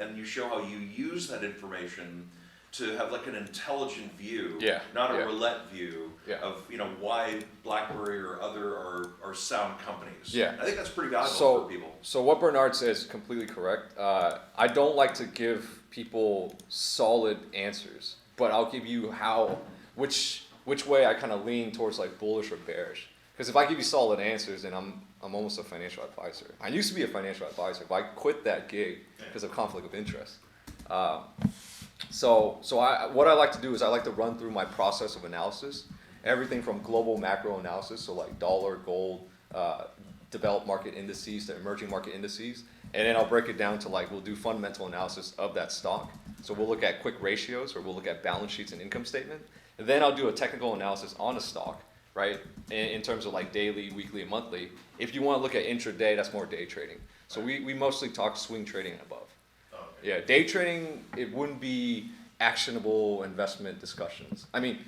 and you show how you use that information to have like an intelligent view, not a roulette view of why BlackBerry or other are sound companies. I think that's pretty valuable for people. So what Bernard says is completely correct. I don't like to give people solid answers, but I'll give you which way I kind of lean towards like bullish or bearish. Because if I give you solid answers, then I'm almost a financial advisor. I used to be a financial advisor, but I quit that gig because of conflict of interest. So what I like to do is I like to run through my process of analysis, everything from global macro analysis, so like dollar, gold, developed market indices to emerging market indices, and then I'll break it down to like we'll do fundamental analysis of that stock. So we'll look at quick ratios, or we'll look at balance sheets and income statement, and then I'll do a technical analysis on a stock, right? In terms of like daily, weekly, and monthly. If you want to look at intraday, that's more day trading. So we mostly talk swing trading and above. Yeah, day trading, it wouldn't be actionable investment discussions. I mean,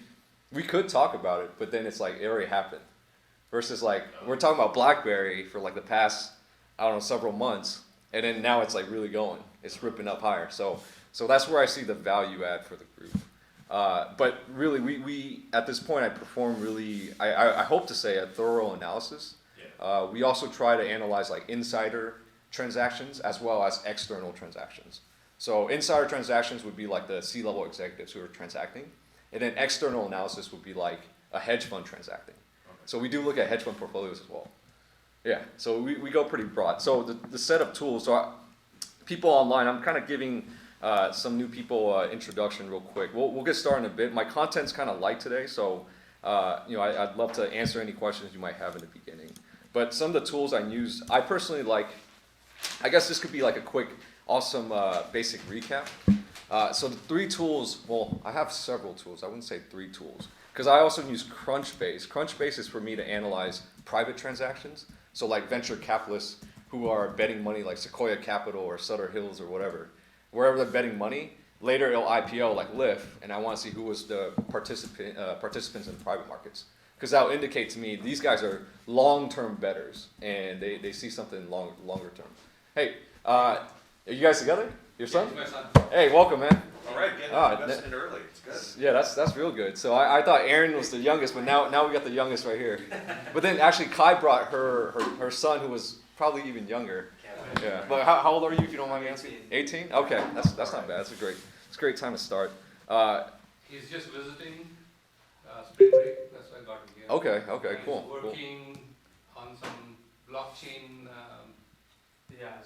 we could talk about it, but then it's like it already happened. Versus like, we're talking about BlackBerry for like the past, I don't know, several months, and then now it's like really going. It's ripping up higher. So that's where I see the value add for the group. But really, we at this point, I perform really, I hope to say, a thorough analysis. We also try to analyze like insider transactions as well as external transactions. So insider transactions would be like the C-level executives who are transacting, and then external analysis would be like a hedge fund transacting. So we do look at hedge fund portfolios as well. Yeah, so we go pretty broad. So the set of tools, people online, I'm kind of giving some new people introduction real quick. We'll get started in a bit. My content's kind of light today, so I'd love to answer any questions you might have in the beginning. But some of the tools I use, I personally like. I guess this could be like a quick, awesome, basic recap. So the 3 tools, well, I have several tools. I wouldn't say 3 tools. Because I also use Crunchbase. Crunchbase is for me to analyze private transactions. So like venture capitalists who are betting money like Sequoia Capital or Sutter Hills or whatever. Wherever they're betting money, later it'll IPO like LYFT, and I want to see who was the participants in private markets. Because that'll indicate to me these guys are long-term bettors, and they see something longer term. Hey, are you guys together? Your son? Yeah, my son. Hey, welcome, man. All right, getting invested early. It's good. Yeah, that's real good. So I thought Aaron was the youngest, but now we got the youngest right here. But then actually Kai brought her son, who was probably even younger. Yeah. But how old are you, if you don't mind me asking? 18? Okay, that's not bad. It's a great time to start. He's just visiting spring break. That's why I got him here. Okay, cool. He's working on some blockchain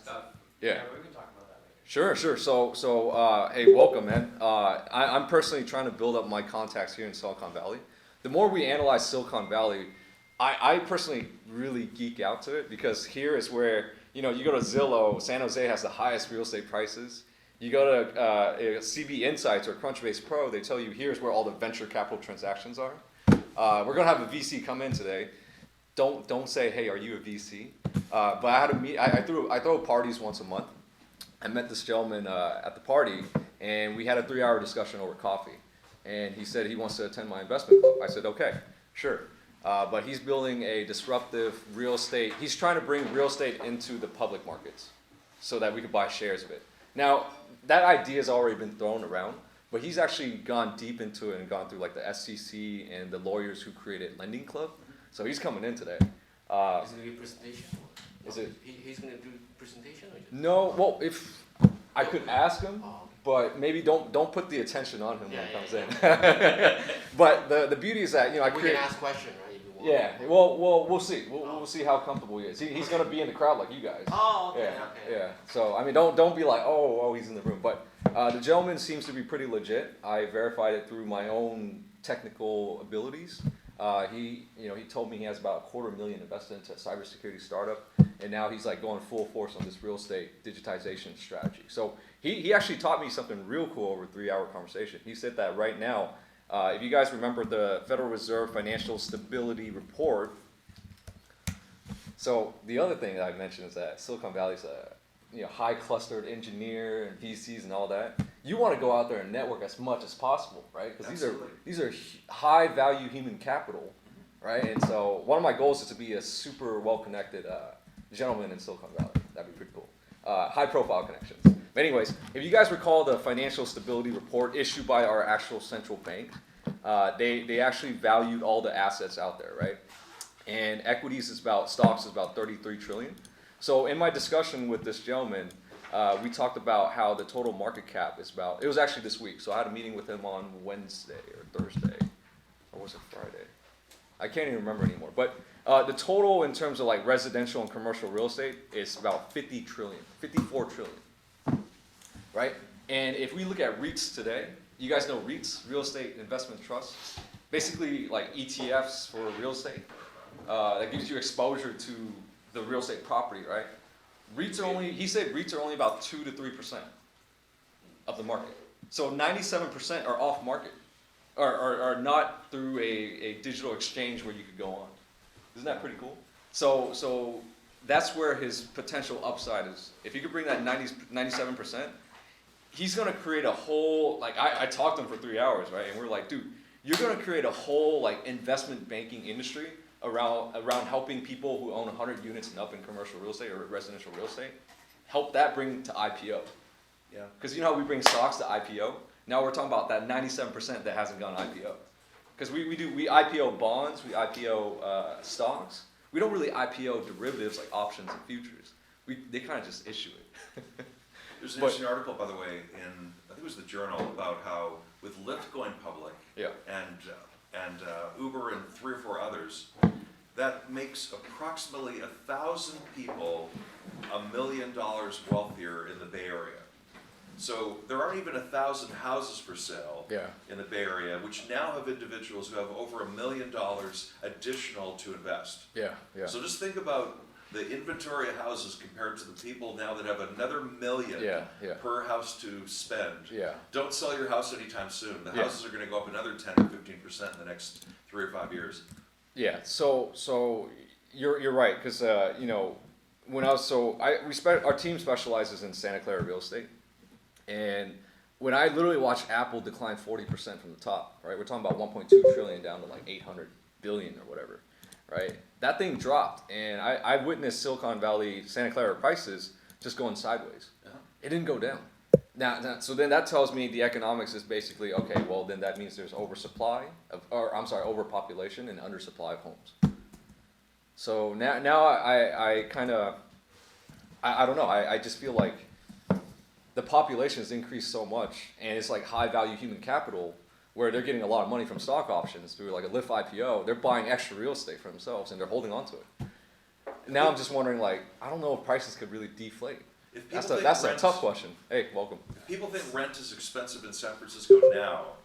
stuff. Yeah. We can talk about that later. Sure. So hey, welcome, man. I'm personally trying to build up my contacts here in Silicon Valley. The more we analyze Silicon Valley, I personally really geek out to it, because here is where, you go to Zillow, San Jose has the highest real estate prices. You go to CB Insights or Crunchbase Pro, they tell you here's where all the venture capital transactions are. We're gonna have a VC come in today. Don't say, hey, are you a VC? But I had a meet. I throw parties once a month. I met this gentleman at the party, and we had a 3-hour discussion over coffee. And he said he wants to attend my investment club. I said, okay, sure. But he's building a disruptive real estate. He's trying to bring real estate into the public markets so that we could buy shares of it. Now, that idea has already been thrown around, but he's actually gone deep into it and gone through like the SEC and the lawyers who created Lending Club. So he's coming in today. Is it going to be a presentation? Is it? He's going to do a presentation? Or just... No, well, if I could ask him, but maybe don't put the attention on him when he comes in. But the beauty is that, we can ask questions, right? If you want. Yeah, well, we'll see. We'll see how comfortable he is. He's going to be in the crowd like you guys. Oh, okay, yeah, Yeah. So, I mean, don't be like, oh, he's in the room. But the gentleman seems to be pretty legit. I verified it through my own technical abilities. He told me he has about $250,000 invested into a cybersecurity startup, and now he's like going full force on this real estate digitization strategy. So he actually taught me something real cool over a 3-hour conversation. He said that right now, if you guys remember the Federal Reserve Financial Stability Report. So the other thing that I mentioned is that Silicon Valley's a high clustered engineer and VCs and all that. You want to go out there and network as much as possible, right? Because these are high value human capital, right? And so one of my goals is to be a super well connected gentleman in Silicon Valley. That'd be pretty cool. High profile connections. But anyways, if you guys recall the financial stability report issued by our actual central bank, they actually valued all the assets out there, right? And stocks is about 33 trillion. So in my discussion with this gentleman, we talked about how the total market cap is about, it was actually this week, so I had a meeting with him on Wednesday or Thursday, or was it Friday? I can't even remember anymore. But the total in terms of like residential and commercial real estate is about 50 trillion, 54 trillion, right? And if we look at REITs today, you guys know REITs, real estate investment trusts, basically like ETFs for real estate. That gives you exposure to the real estate property, right? He said REITs are only about 2 to 3% of the market. So 97% are off market, are not through a digital exchange where you could go on. Isn't that pretty cool? So that's where his potential upside is. If you could bring that 97%, he's gonna create a whole, like I talked to him for 3 hours, right? And we're like, dude, you're gonna create a whole like investment banking industry around helping people who own 100 units and up in commercial real estate or residential real estate, help that bring to IPO. Yeah. Because you know how we bring stocks to IPO? Now we're talking about that 97% that hasn't gone IPO. Because we IPO bonds, we IPO stocks. We don't really IPO derivatives like options and futures. They kind of just issue it. There's an interesting article, by the way, in I think it was the Journal, about how with LYFT going public, and Uber and 3 or 4 others, that makes approximately 1,000 people $1 million wealthier in the Bay Area. So there aren't even 1,000 houses for sale in the Bay Area, which now have individuals who have over $1 million additional to invest. So just think about the inventory of houses compared to the people now that have another $1 million per house to spend. Don't sell your house anytime soon. The houses are going to go up another 10 or 15% in the next 3 or 5 years. Yeah. So you're right, because you know, when our team specializes in Santa Clara real estate, and when I literally watched Apple decline 40% from the top, right? We're talking about 1.2 trillion down to like 800 billion or whatever, right? That thing dropped, and I witnessed Silicon Valley, Santa Clara prices just going sideways. It didn't go down. Now, so then that tells me the economics is basically, okay, well then that means there's overpopulation and undersupply of homes. So now I kind of, I don't know, I just feel like the population has increased so much, and it's like high value human capital, where they're getting a lot of money from stock options through like a LYFT IPO. They're buying extra real estate for themselves, and they're holding on to it. Now I'm just wondering, like, I don't know if prices could really deflate. That's a tough question. Hey, welcome. If people think rent is expensive in San Francisco now,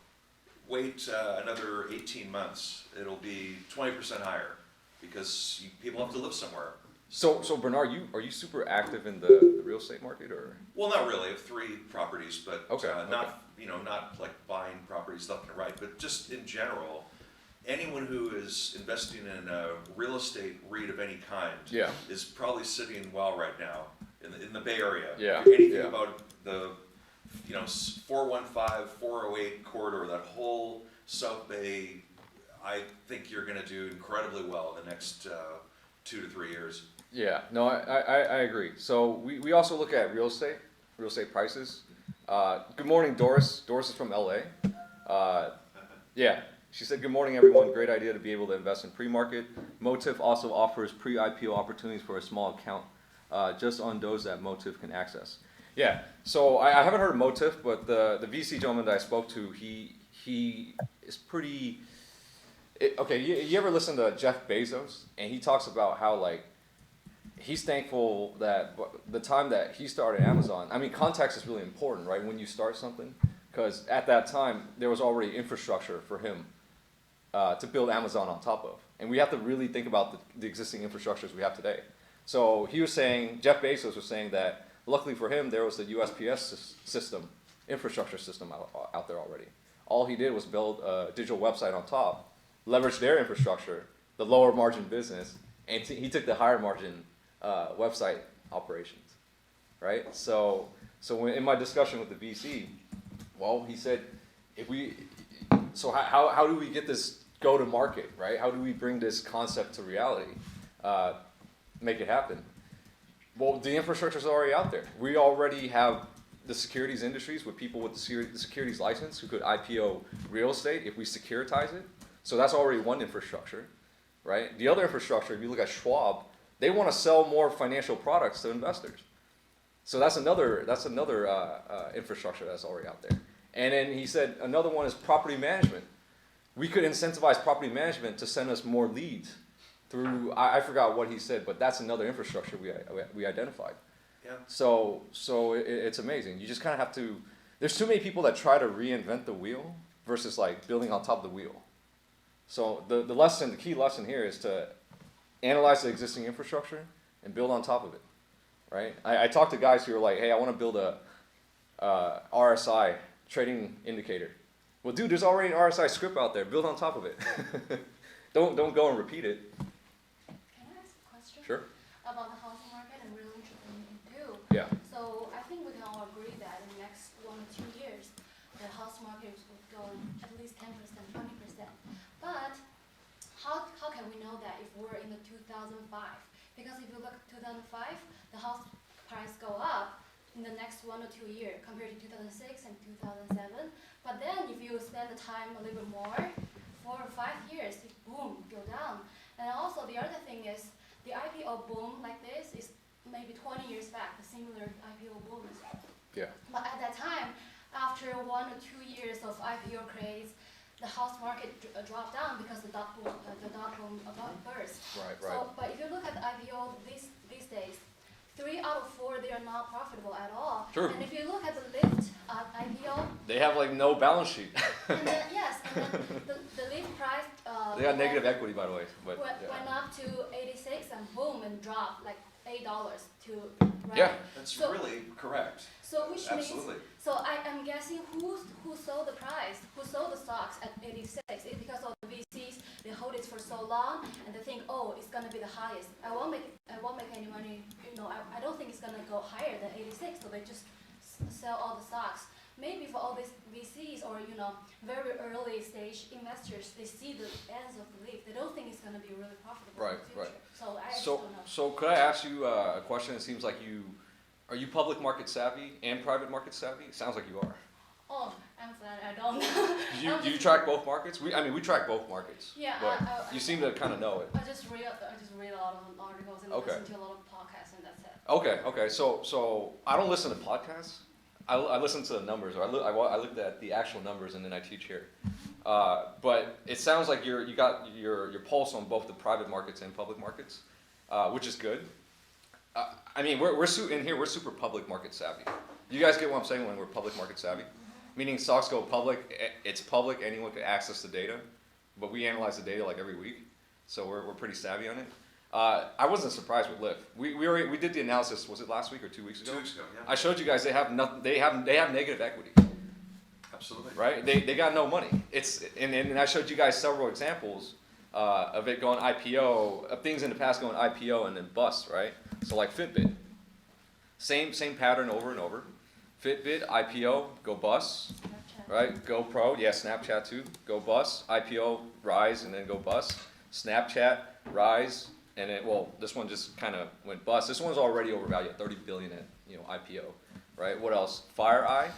wait another 18 months. It'll be 20% higher, because people have to live somewhere. So Bernard, are you super active in the real estate market, or? Well, not really. I have 3 properties, but not like buying properties left and right, but just in general, anyone who is investing in a real estate REIT of any kind is probably sitting well right now in the Bay Area. Anything about the 415, 408 corridor, that whole South Bay, I think you're going to do incredibly well in the next 2 to 3 years. Yeah, no, I agree. So we also look at real estate prices. Good morning, Doris. Doris is from LA. She said, good morning, everyone. Great idea to be able to invest in pre-market. Motif also offers pre-IPO opportunities for a small account, just on those that Motif can access. Yeah, so I haven't heard of Motif, but the VC gentleman that I spoke to, he is pretty... you ever listen to Jeff Bezos? And he talks about how, like, he's thankful that the time that he started Amazon, I mean, context is really important, right, when you start something, because at that time, there was already infrastructure for him to build Amazon on top of. And we have to really think about the existing infrastructures we have today. So he was saying, Jeff Bezos was saying that, luckily for him, there was the USPS system, infrastructure system out there already. All he did was build a digital website on top, leverage their infrastructure, the lower margin business, and he took the higher margin website operations, right? So in my discussion with the VC, well, he said, how do we get this go to market, right? How do we bring this concept to reality, make it happen? Well, the infrastructure is already out there. We already have the securities industries with people with the securities license who could IPO real estate if we securitize it. So that's already one infrastructure, right? The other infrastructure, if you look at Schwab, they want to sell more financial products to investors. So that's another infrastructure that's already out there. And then he said another one is property management. We could incentivize property management to send us more leads through, I forgot what he said, but that's another infrastructure we identified. Yeah. So it's amazing. You just kind of have to, there's too many people that try to reinvent the wheel versus like building on top of the wheel. So the key lesson here is to analyze the existing infrastructure and build on top of it, right? I talk to guys who are like, hey, I want to build a RSI trading indicator. Well, dude, there's already an RSI script out there. Build on top of it. Don't go and repeat it. Can I ask a question? Sure. About the housing market and real interest in too. Yeah. So I think we can all agree that in the next 1 or 2 years, the house market will go at least 10%, 20%. But how can we know that if we're in the 2005? Because if you look at 2005, the house price go up in the next 1 or 2 years compared to 2006 and 2007. But then if you spend the time a little bit more, 4 or 5 years, it boom, go down. And also the other thing is the IPO boom like this is maybe 20 years back, the similar IPO boom. Yeah. But at that time, after 1 or 2 years of IPO craze, the house market dropped down because the dot boom burst. Right. So, but if you look at the IPO these days, 3 out of 4 they are not profitable at all. True. And if you look at the LYFT IPO, They have like no balance sheet. and then the LYFT price They got negative equity, by the way. But went up to 86 and boom and dropped like $8 to right. Yeah. That's So- really correct. So which Absolutely. means, so I'm guessing who sold the price, who sold the stocks at 86? It's because of the VCs, they hold it for so long and they think, oh, it's gonna be the highest. I won't make any money. I don't think it's gonna go higher than 86. So they just sell all the stocks. Maybe for all these VCs or very early stage investors, they see the ends of the leaf. They don't think it's gonna be really profitable in the future. So I actually don't know. So could I ask you a question? It seems like are you public market savvy and private market savvy? It sounds like you are. Oh, I'm sorry, I don't. Do you track both markets? We track both markets. Yeah, But you seem to kind of know it. I just read a lot of articles and Okay. listen to a lot of podcasts, and that's it. Okay. So I don't listen to podcasts. I listen to the numbers, or I looked at the actual numbers, and then I teach here. But it sounds like you got your pulse on both the private markets and public markets, which is good. I mean, we're super public market savvy. You guys get what I'm saying when we're public market savvy? Meaning stocks go public, it's public, anyone can access the data, but we analyze the data like every week, so we're pretty savvy on it. I wasn't surprised with LYFT. We did the analysis. Was it last week or 2 weeks ago? 2 weeks ago, yeah. I showed you guys they have negative equity, Absolutely. right? They got no money. And I showed you guys several examples of it going IPO, of things in the past going IPO and then bust, right? So like Fitbit, same pattern over and over. Fitbit, IPO, go bust, Snapchat. right? GoPro, yeah, Snapchat too, go bust. IPO, rise, and then go bust. Snapchat, rise, and this one just kind of went bust. This one's already overvalued at $30 billion at IPO, right? What else? FireEye,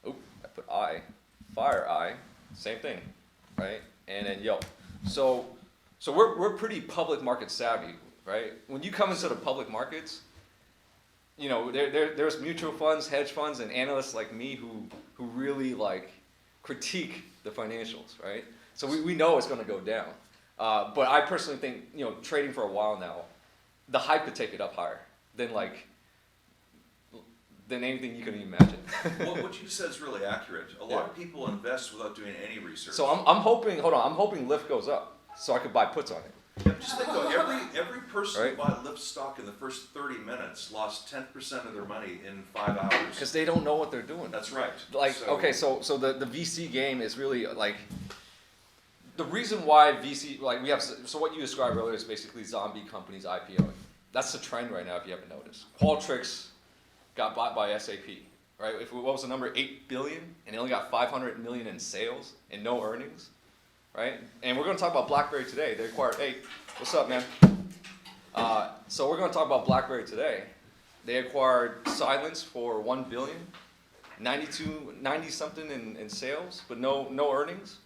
oop, I put I. FireEye, same thing, right? And then Yelp. So we're pretty public market savvy, right? When you come into the public markets, there's mutual funds, hedge funds, and analysts like me who really like critique the financials, right? So we know it's going to go down. But I personally think, trading for a while now, the hype could take it up higher than anything you can imagine. What you said is really accurate. A lot of people invest without doing any research. So I'm hoping LYFT goes up so I could buy puts on it. Yeah, just think though, every person Right. who bought LYFT stock in the first 30 minutes lost 10% of their money in 5 hours. Because they don't know what they're doing. That's right. So the VC game is really like, the reason why VC, so what you described earlier is basically zombie companies IPOing. That's the trend right now if you haven't noticed. Qualtrics got bought by SAP, right? What was the number? 8 billion, and they only got 500 million in sales and no earnings, right? And we're going to talk about BlackBerry today. They acquired, hey, what's up, man? So we're going to talk about BlackBerry today. They acquired Silence for $1 billion, 90 something in sales, but no earnings.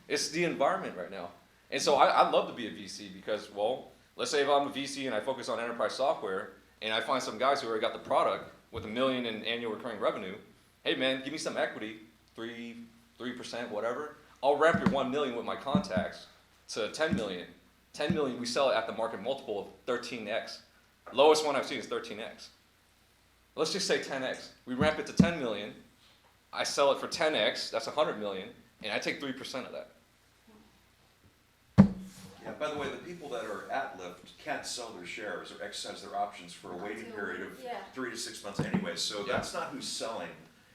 It's the environment right now. And so I'd love to be a VC because, well, let's say if I'm a VC and I focus on enterprise software and I find some guys who already got the product with $1 million in annual recurring revenue, hey man, give me some equity, 3%, whatever. I'll ramp your 1 million with my contacts to 10 million. 10 million, we sell it at the market multiple of 13x. Lowest one I've seen is 13x. Let's just say 10x. We ramp it to 10 million. I sell it for 10x, that's 100 million, and I take 3% of that. Yeah, by the way, the people that are at LYFT can't sell their shares or exercise their options for a waiting period of 3 to 6 months anyway. So that's not who's selling.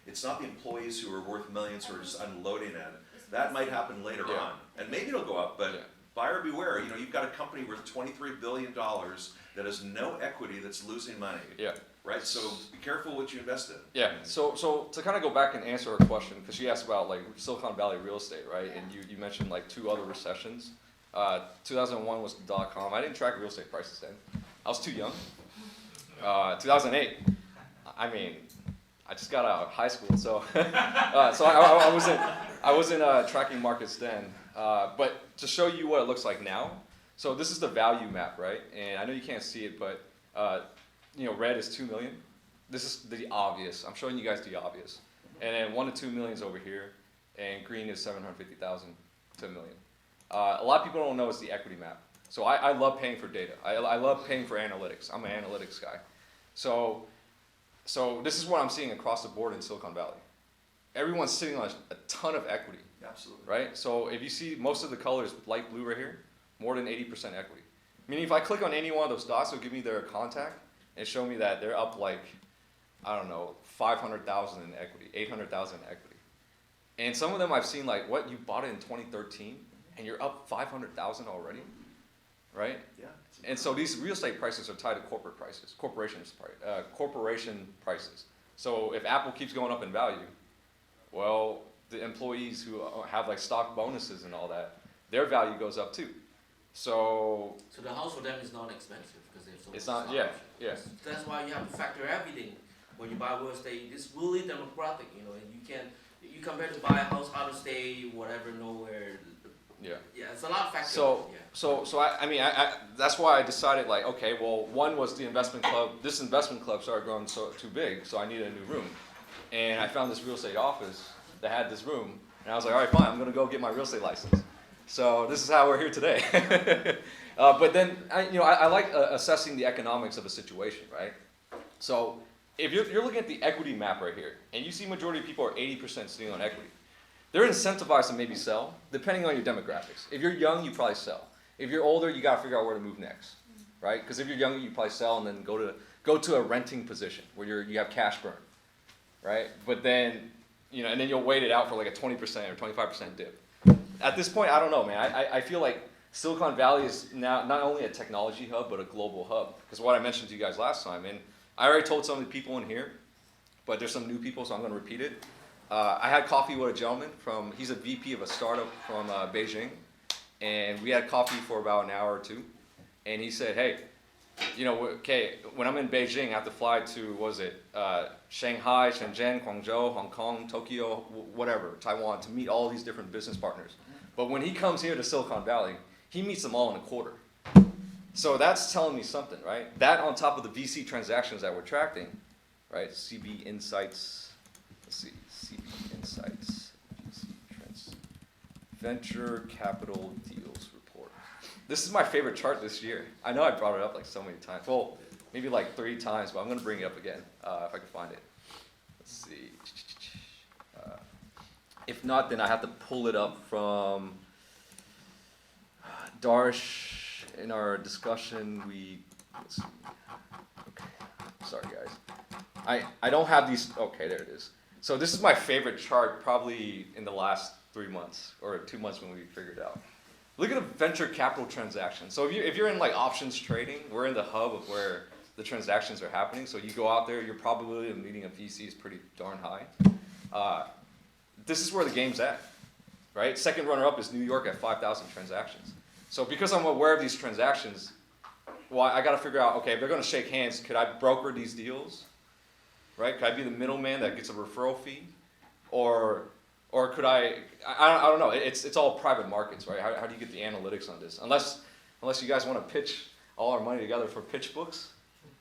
It's not the employees who are worth millions who are just unloading it. That might happen later on. And maybe it'll go up, but buyer beware. You know, you've got a company worth $23 billion that has no equity that's losing money. Yeah. Right? So be careful what you invest in. Yeah. So to kind of go back and answer her question, because she asked about like Silicon Valley real estate, right? And you mentioned like 2 other recessions. 2001 was the .com. I didn't track real estate prices then. I was too young. 2008, I mean, I just got out of high school, so I wasn't tracking markets then. But to show you what it looks like now, so this is the value map, right? And I know you can't see it, but red is 2 million. This is the obvious. I'm showing you guys the obvious. And then 1 to 2 million is over here, and green is 750,000 to a million. A lot of people don't know it's the equity map. So I love paying for data. I love paying for analytics. I'm an analytics guy. So this is what I'm seeing across the board in Silicon Valley. Everyone's sitting on a ton of equity. Absolutely. Right? So if you see most of the colors light blue right here, more than 80% equity. Meaning if I click on any one of those dots, it'll give me their contact and show me that they're up like, I don't know, 500,000 in equity, 800,000 in equity. And some of them I've seen like, what, you bought it in 2013 and you're up 500,000 already? Right? Yeah. And so these real estate prices are tied to corporate prices, corporation prices. So if Apple keeps going up in value, well, the employees who have like stock bonuses and all that, their value goes up too. So the house for them is not expensive because they have so much it's not, stock yeah, options. yeah. That's why you have to factor everything when you buy real estate. It's really democratic, and you compare to buy a house out of state, whatever, nowhere. Yeah. Yeah, it's a lot of factors. So I that's why I decided like, okay, well, one was the investment club. This investment club started growing too big, so I needed a new room. And I found this real estate office that had this room, and I was like, all right, fine, I'm gonna go get my real estate license. So this is how we're here today. But then, I like assessing the economics of a situation, right? So if you're looking at the equity map right here, and you see majority of people are 80% sitting on equity, they're incentivized to maybe sell, depending on your demographics. If you're young, you probably sell. If you're older, you gotta figure out where to move next, right? Because if you're younger, you probably sell and then go to a renting position where you have cash burn, right? But then, and then you'll wait it out for like a 20% or 25% dip. At this point, I don't know, man. I feel like Silicon Valley is now not only a technology hub, but a global hub. Because what I mentioned to you guys last time, and I already told some of the people in here, but there's some new people, so I'm going to repeat it. I had coffee with a gentleman he's a VP of a startup from Beijing, and we had coffee for about an hour or two, and he said, hey, okay, when I'm in Beijing, I have to fly to, Shanghai, Shenzhen, Guangzhou, Hong Kong, Tokyo, whatever, Taiwan, to meet all these different business partners. But when he comes here to Silicon Valley, he meets them all in a quarter. So that's telling me something, right? That on top of the VC transactions that we're tracking, right? CB Insights, let's see, CB Insights, VC Venture Capital Deals Report. This is my favorite chart this year. I know I brought it up like so many times. Well, maybe like 3 times, but I'm going to bring it up again if I can find it. Let's see. If not, then I have to pull it up from Darsh. In our discussion, let's see. Okay, sorry guys. I don't have these, okay, there it is. So this is my favorite chart probably in the last 3 months, or 2 months when we figured it out. Look at the venture capital transaction. So if you're in like options trading, we're in the hub of where the transactions are happening. So you go out there, your probability of meeting a VC is pretty darn high. This is where the game's at, right? Second runner up is New York at 5,000 transactions. So because I'm aware of these transactions, well, I got to figure out, okay, if they're going to shake hands, could I broker these deals? Right? Could I be the middleman that gets a referral fee? Or could I don't know. It's all private markets, right? How do you get the analytics on this? Unless you guys want to pitch all our money together for pitch books.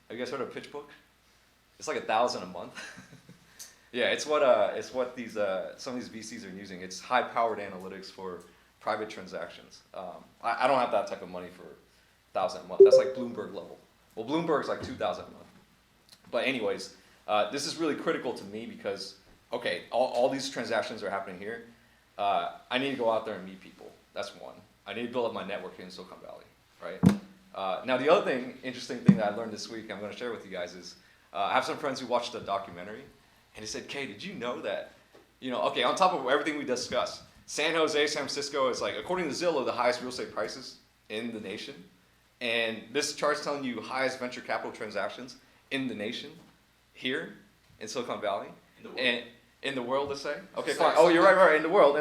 Have you guys heard of pitch book? It's like $1,000 a month. Yeah, it's what these some of these VCs are using. It's high-powered analytics for private transactions. I don't have that type of money for $1,000 a month. That's like Bloomberg level. Well, Bloomberg's like $2,000 a month. But anyways, this is really critical to me because, okay, all these transactions are happening here. I need to go out there and meet people. That's one. I need to build up my network in Silicon Valley, right? Now, the other interesting thing that I learned this week, I'm going to share with you guys is, I have some friends who watched the documentary, and they said, Kay, did you know that, okay, on top of everything we discussed, San Jose, San Francisco is like, according to Zillow, the highest real estate prices in the nation. And this chart's telling you highest venture capital transactions in the nation, here in Silicon Valley, and in the world, let's say. Okay, fine. Oh, you're right, in the world.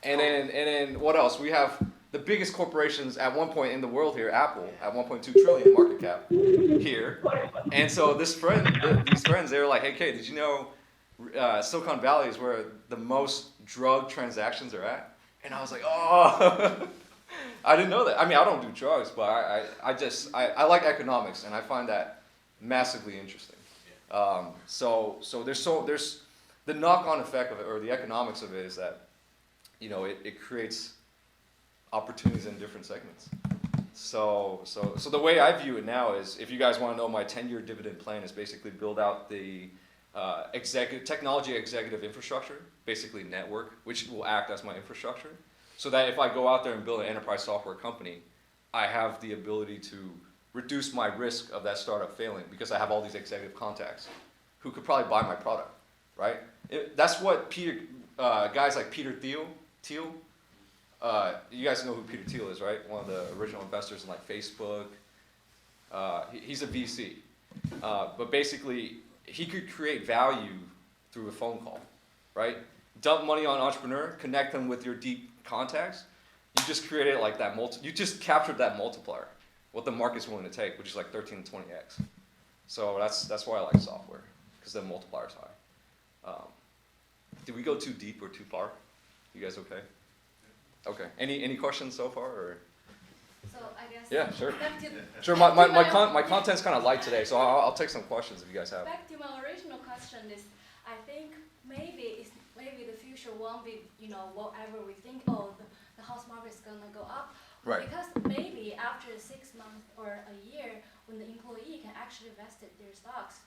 And then what else? We have the biggest corporations at one point in the world here, Apple, at 1.2 trillion market cap here. And so these friends, they were like, hey, Kay, did you know Silicon Valley is where the most drug transactions are at? And I was like, oh, I didn't know that. I mean, I don't do drugs, but I like economics, and I find that massively interesting. So there's the knock-on effect of it, or the economics of it, is that, it creates opportunities in different segments. So the way I view it now is, if you guys want to know, my 10-year dividend plan is basically build out the technology executive infrastructure, basically network, which will act as my infrastructure, so that if I go out there and build an enterprise software company, I have the ability to reduce my risk of that startup failing because I have all these executive contacts who could probably buy my product, right? That's what guys like Peter Thiel, you guys know who Peter Thiel is, right? One of the original investors in like Facebook. He's a VC. But basically, he could create value through a phone call, right? Dump money on an entrepreneur, connect them with your deep contacts. You just created like that you just captured that multiplier, what the market's willing to take, which is like 13 to 20x. So that's why I like software, because the multiplier's high. Did we go too deep or too far? You guys okay? Okay. Any questions so far, or? So I guess. Yeah, sure. Sure. My content's kind of light today, so I'll take some questions if you guys have. Back to my original question is, I think maybe the future won't be, whatever we think. Oh, the house market is gonna go up. Right. Because maybe after 6 months or a year, when the employee can actually invest their stocks,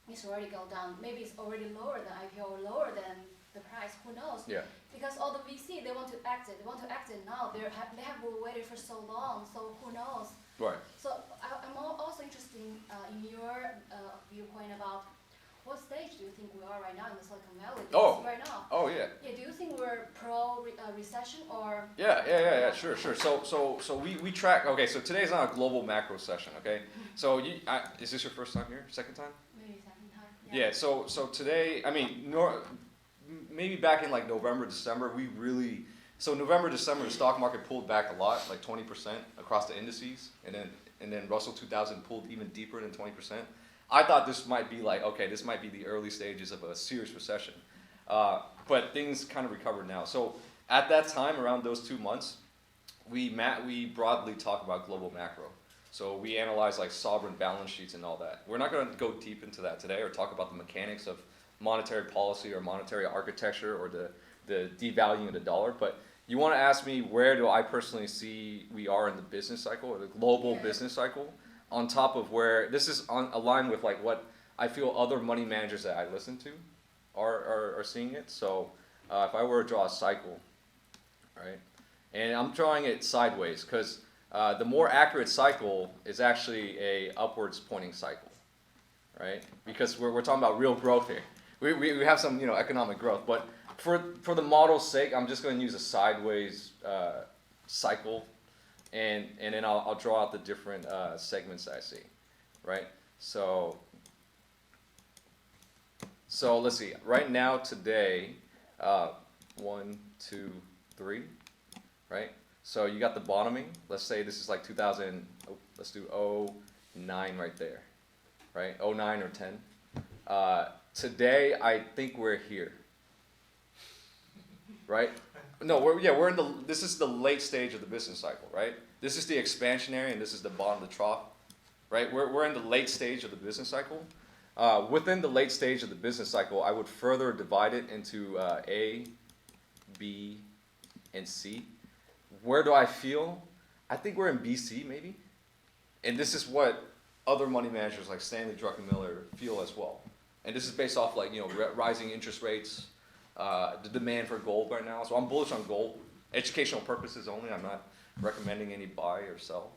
it's already go down. Maybe it's already lower than IPO or lower than the price. Who knows? Yeah. Because all the VC, they want to exit. They want to exit now. They have waited for so long. So who knows? Right. So I'm also interested in your viewpoint about what stage do you think we are right now in the Silicon Valley? Right now. Oh yeah. Yeah. Do you think we're pro recession or? Yeah. Sure. So we track. Okay. So today's not a global macro session. Okay. So is this your first time here? Second time? Maybe second time. Yeah. So today, I mean, maybe back in like November, December, November, December, the stock market pulled back a lot, like 20% across the indices, and then Russell 2000 pulled even deeper than 20%. I thought this might be like, okay, this might be the early stages of a serious recession, but things kind of recovered now. So at that time, around those 2 months, we broadly talk about global macro. So we analyze like sovereign balance sheets and all that. We're not going to go deep into that today or talk about the mechanics of monetary policy or monetary architecture or the devaluing of the dollar, but you want to ask me, where do I personally see we are in the business cycle, or the global business cycle, on top of where this is aligned with like what I feel other money managers that I listen to are seeing it. So if I were to draw a cycle, right, and I'm drawing it sideways because the more accurate cycle is actually a upwards pointing cycle, right? Because we're talking about real growth here. We have some economic growth, but for the model's sake, I'm just going to use a sideways cycle, and then I'll draw out the different segments that I see, right? So let's see. Right now, today, 1, 2, 3, right? So you got the bottoming. Let's say this is like 2011, let's do 09 right there, right? 09 or 10. Today, I think we're here, right? No, we're in this is the late stage of the business cycle, right? This is the expansionary and this is the bottom of the trough, right? We're in the late stage of the business cycle. Within the late stage of the business cycle, I would further divide it into A, B, and C. Where do I feel? I think we're in BC maybe. And this is what other money managers like Stanley Druckenmiller feel as well. And this is based off like, rising interest rates, the demand for gold right now. So I'm bullish on gold. Educational purposes only. I'm not recommending any buy or sell.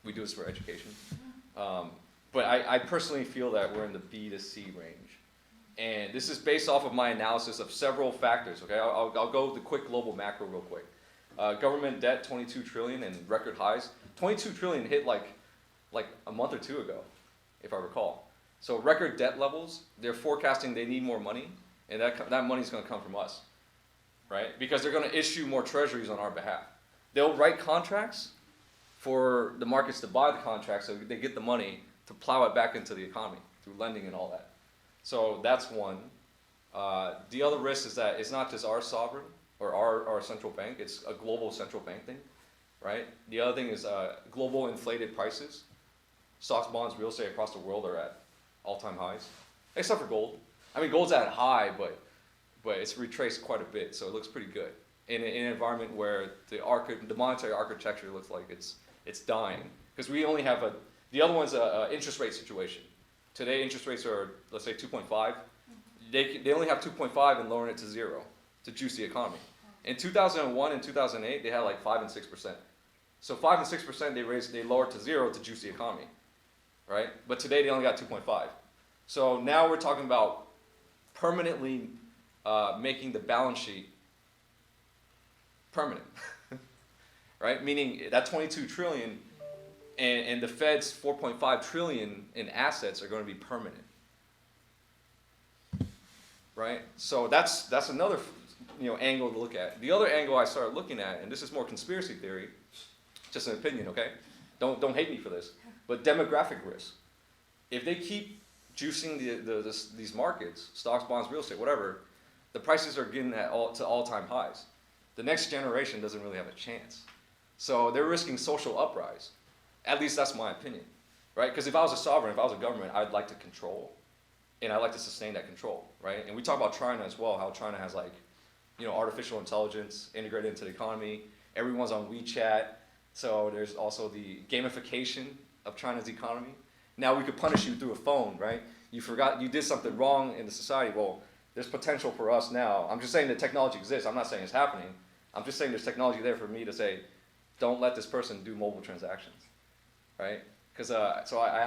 We do this for education. But I personally feel that we're in the B to C range. And this is based off of my analysis of several factors, okay? I'll go the quick global macro real quick. Government debt, 22 trillion and record highs. 22 trillion hit like a month or two ago, if I recall. So record debt levels, they're forecasting they need more money, and that money's gonna come from us, right? Because they're gonna issue more treasuries on our behalf. They'll write contracts for the markets to buy the contracts so they get the money to plow it back into the economy through lending and all that. So that's one. The other risk is that it's not just our sovereign or our central bank, it's a global central bank thing, right? The other thing is global inflated prices. Stocks, bonds, real estate across the world are at all-time highs, except for gold. I mean, gold's at high, but it's retraced quite a bit, so it looks pretty good in an environment where the monetary architecture looks like it's dying. Because we only have the other one's a interest rate situation. Today, interest rates are, let's say, 2.5. They only have 2.5 and lowering it to 0 to juice the economy. In 2001 and 2008, they had like 5 and 6%. So 5 and 6% they lowered to 0 to juice the economy, right? But today they only got 2.5. So now we're talking about permanently making the balance sheet permanent, right? Meaning that 22 trillion and the Fed's 4.5 trillion in assets are going to be permanent, right? So that's another angle to look at. The other angle I started looking at, and this is more conspiracy theory, just an opinion, okay? Don't hate me for this, but demographic risk. If they keep juicing these markets, stocks, bonds, real estate, whatever, the prices are getting to all-time highs. The next generation doesn't really have a chance. So they're risking social uprise. At least that's my opinion, right? Because if I was a sovereign, if I was a government, I'd like to control, and I'd like to sustain that control, right? And we talk about China as well, how China has artificial intelligence integrated into the economy. Everyone's on WeChat, so there's also the gamification of China's economy. Now we could punish you through a phone, right? You did something wrong in the society. Well, there's potential for us now. I'm just saying the technology exists. I'm not saying it's happening. I'm just saying there's technology there for me to say, don't let this person do mobile transactions, right? Because so I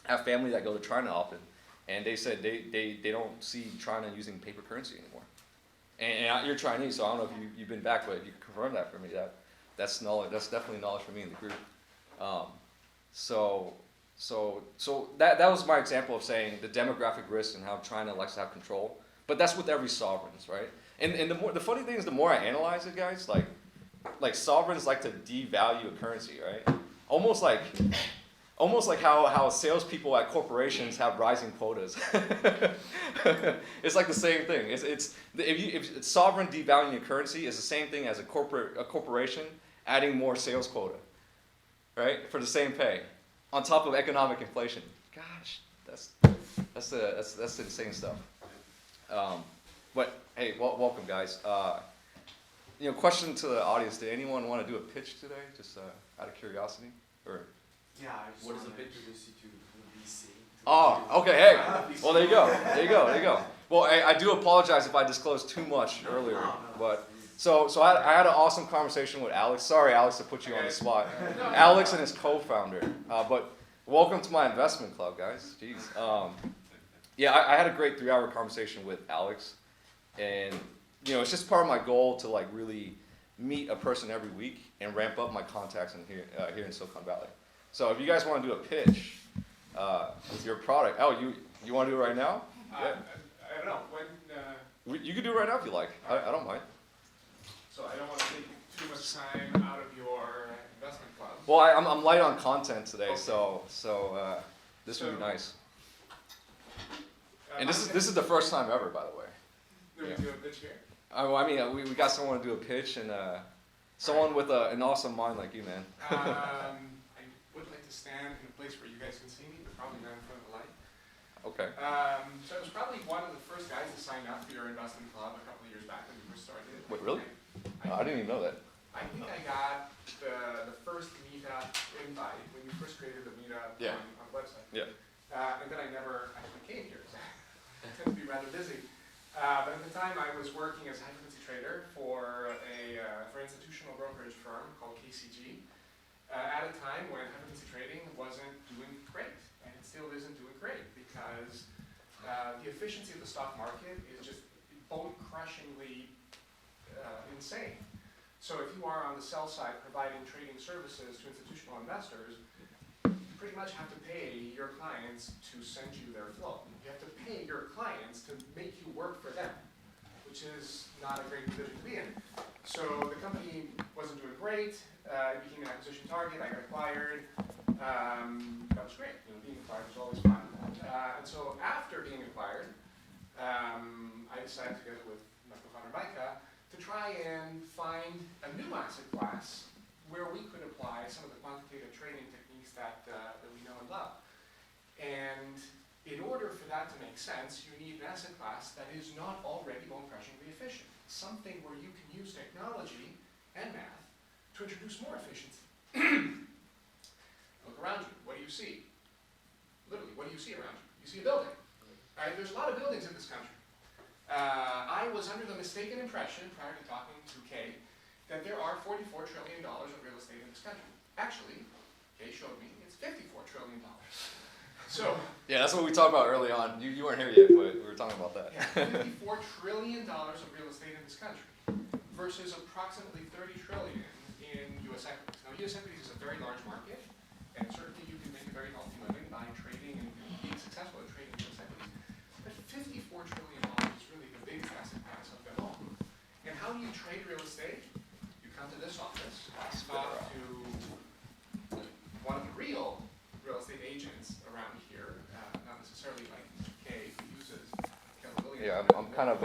have family that go to China often, and they said they don't see China using paper currency anymore. And you're Chinese, so I don't know if you've been back, but you can confirm that for me. That's knowledge. That's definitely knowledge for me in the group. So that was my example of saying the demographic risk and how China likes to have control. But that's with every sovereigns, right? And the funny thing is, the more I analyze it, guys, like sovereigns like to devalue a currency, right? Almost like how salespeople at corporations have rising quotas. It's like the same thing. If sovereign devaluing a currency is the same thing as a corporation adding more sales quota, right? For the same pay, on top of economic inflation. Gosh, that's insane stuff. But hey, welcome guys. Question to the audience: did anyone want to do a pitch today, just out of curiosity, or? Yeah, I just What is wanted the to pitch? introduce you to VC. Oh, okay, hey. Well, there you go. Well, I do apologize if I disclosed too much earlier, but so I had an awesome conversation with Alex. Sorry, Alex, to put you on the spot. Alex and his co-founder. But welcome to my investment club, guys. Jeez. Yeah, I had a great 3-hour conversation with Alex, and it's just part of my goal to really meet a person every week and ramp up my contacts here in Silicon Valley. So if you guys want to do a pitch with your product, you want to do it right now? Yeah. I don't know, when, You can do it right now if you like. I don't mind. so I don't want to take too much time out of your investment club. Well, I'm light on content today, Okay. so this would be So- nice. And this is the first time ever, by the way. Do we yeah. do a pitch here? Well, I mean, we got someone to do a pitch and someone with an awesome mind like you, man. I would like to stand in a place where you guys can see me, but probably not in front of the light. Okay. So I was probably one of the first guys to sign up for your investment club a couple of years back when you first started. Wait, really? I I didn't even know that. I think I got the first meetup invite when you first created the meetup Yeah. on the website. Yeah. And then I never actually came here, so I tend to be rather busy. But at the time I was working as a high-frequency trader for an institutional brokerage firm called KCG. At a time when high-frequency trading wasn't doing great, and it still isn't doing great because the efficiency of the stock market is just bone-crushingly insane. So if you are on the sell side providing trading services to institutional investors, you pretty much have to pay your clients to send you their flow. You have to pay your clients to make you work for them, which is not a great position to be in. So the company wasn't doing great. It became an acquisition target. I got acquired. That was great. Being acquired was always fun. And so after being acquired, I decided together with my co-founder Micah to try and find a new asset class where we could apply some of the quantitative trading techniques that we know and love. And in order for that to make sense, you need an asset class that is not already bone-crushingly efficient. Something where you can use technology and math to introduce more efficiency. Look around you. What do you see? Literally, what do you see around you? You see a building. Right? There's a lot of buildings in this country. I was under the mistaken impression, prior to talking to Kay, that there are $44 trillion of real estate in this country. Actually, Kay showed me it's $54 trillion. So Yeah, that's what we talked about early on. You weren't here yet, but we were talking about that. yeah, $54 trillion of real estate in this country versus approximately $30 trillion in U.S. equities. Now, U.S. equities is a very large market, and certainly you can make a very healthy living by trading and being successful at trading U.S. equities. But $54 trillion is really the biggest asset class of them all. And how do you trade real estate? You come to this office, talk to one of the real estate agents around here, not necessarily like Kay, who uses Keller Williams. Yeah, I'm kind of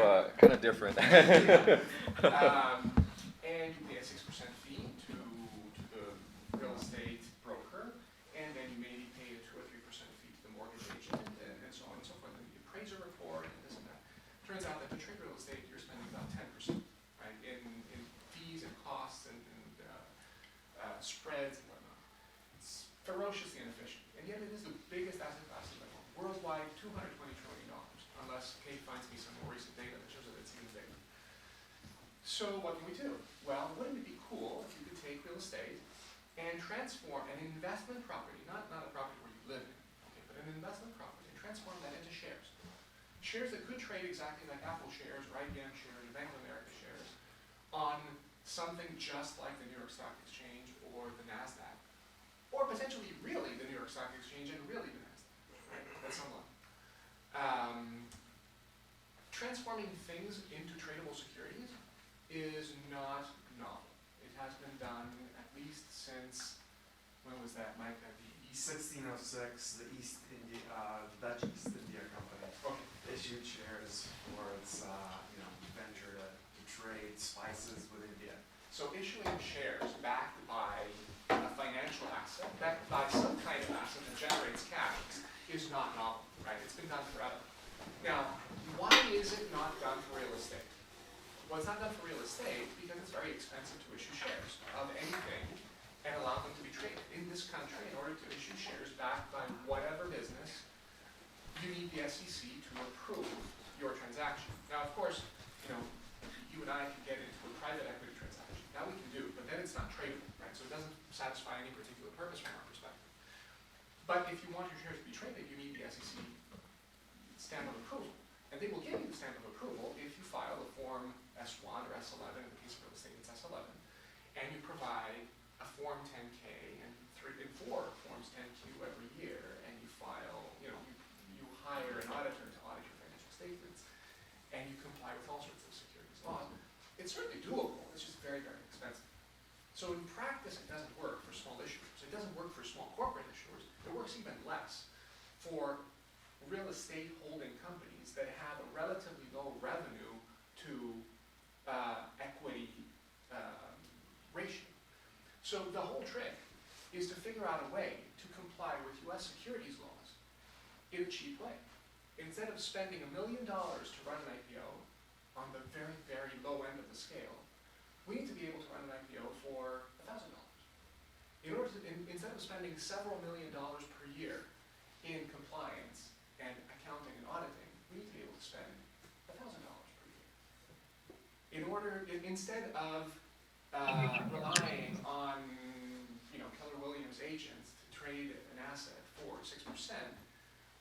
different. And you pay a 6% fee to the real estate broker, and then you maybe pay a 2 or 3% fee to the mortgage agent, and so on and so forth. And the appraiser report and this and that. Turns out that to trade real estate, you're spending about 10%, right, in fees and costs and spreads and whatnot. It's ferociously inefficient, and yet it is the biggest asset class in the world. Worldwide, $220 trillion, unless Kate finds me some more recent data that shows that it's even bigger. So what can we do? Well, wouldn't it be cool if you could take real estate and transform an investment property, not a property where you live in, okay, but an investment property, and transform that into shares. Shares that could trade exactly like Apple shares, or IBM shares, or Bank of America shares, on something just like the New York Stock Exchange or the NASDAQ, or potentially really the New York Stock Exchange and really the NASDAQ, right? That's someone. Transforming things into tradable securities is not novel. It has been done at least since, when was that, Mike? The 1606, the Dutch East India Company issued shares for its venture to trade spices with India. So issuing shares backed by a financial asset, backed by some kind of asset that generates cash, is not novel, right? It's been done forever. Now, why is it not done for real estate? Well, it's not done for real estate because it's very expensive to issue shares of anything and allow them to be traded. In this country, in order to issue shares backed by whatever business, you need the SEC to approve your transaction. Now, of course, you and I can get into a private equity transaction. That we can do, but then it's not tradable, right? So it doesn't satisfy any particular purpose from our perspective. But if you want your shares to be traded, you need the SEC stamp of approval. And they will give you the stamp of approval if you file a Form S1 or S11, in the case of real estate it's S11, and you provide a Form 10K and 3 and 4 Forms 10Q every year, and you file, you hire an auditor to audit your financial statements, and you comply with all sorts of securities laws. It's certainly doable, it's just very, very expensive. So in practice, it doesn't work for small issuers. It doesn't work for small corporate issuers. It works even less for real estate holding companies that have a relatively low revenue to equity ratio. So the whole trick is to figure out a way to comply with US securities laws in a cheap way. Instead of spending $1 million to run an IPO on the very, very low end of the scale, we need to be able to run an IPO for $1,000. Instead of spending several $1 million per year in compliance and accounting and auditing, we need to be able to spend $1,000 per year. Instead of relying on Keller Williams agents to trade an asset for 6%,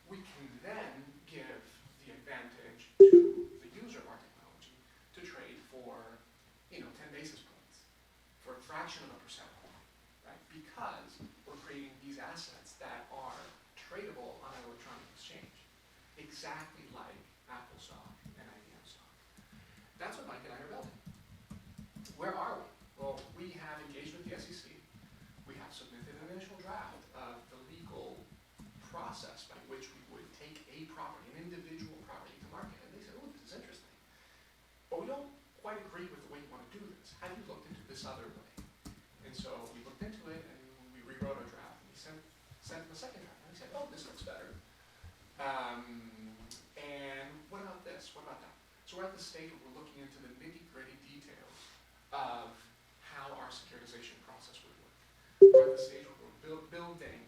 we can then give the advantage to the user of our technology to trade for 10 basis points, for a fraction of a percent, right? Because we're creating these assets that are tradable on an electronic exchange, exactly like Apple stock and IBM stock. That's what Mike and I are building. Where are we? Well, we have engaged with the SEC. We have submitted an initial draft of the legal process by which we would take a property, an individual property, to market. And they said, oh, this is interesting. But we don't quite agree with the way you want to do this. Have you looked into this other way? And so we looked into it and we rewrote our draft. And we sent them a second draft. And we said, oh, this looks better. And what about this? What about that? So we're at the stage where we're looking into the nitty-gritty details of how our securitization process would work. We're at the stage where we're building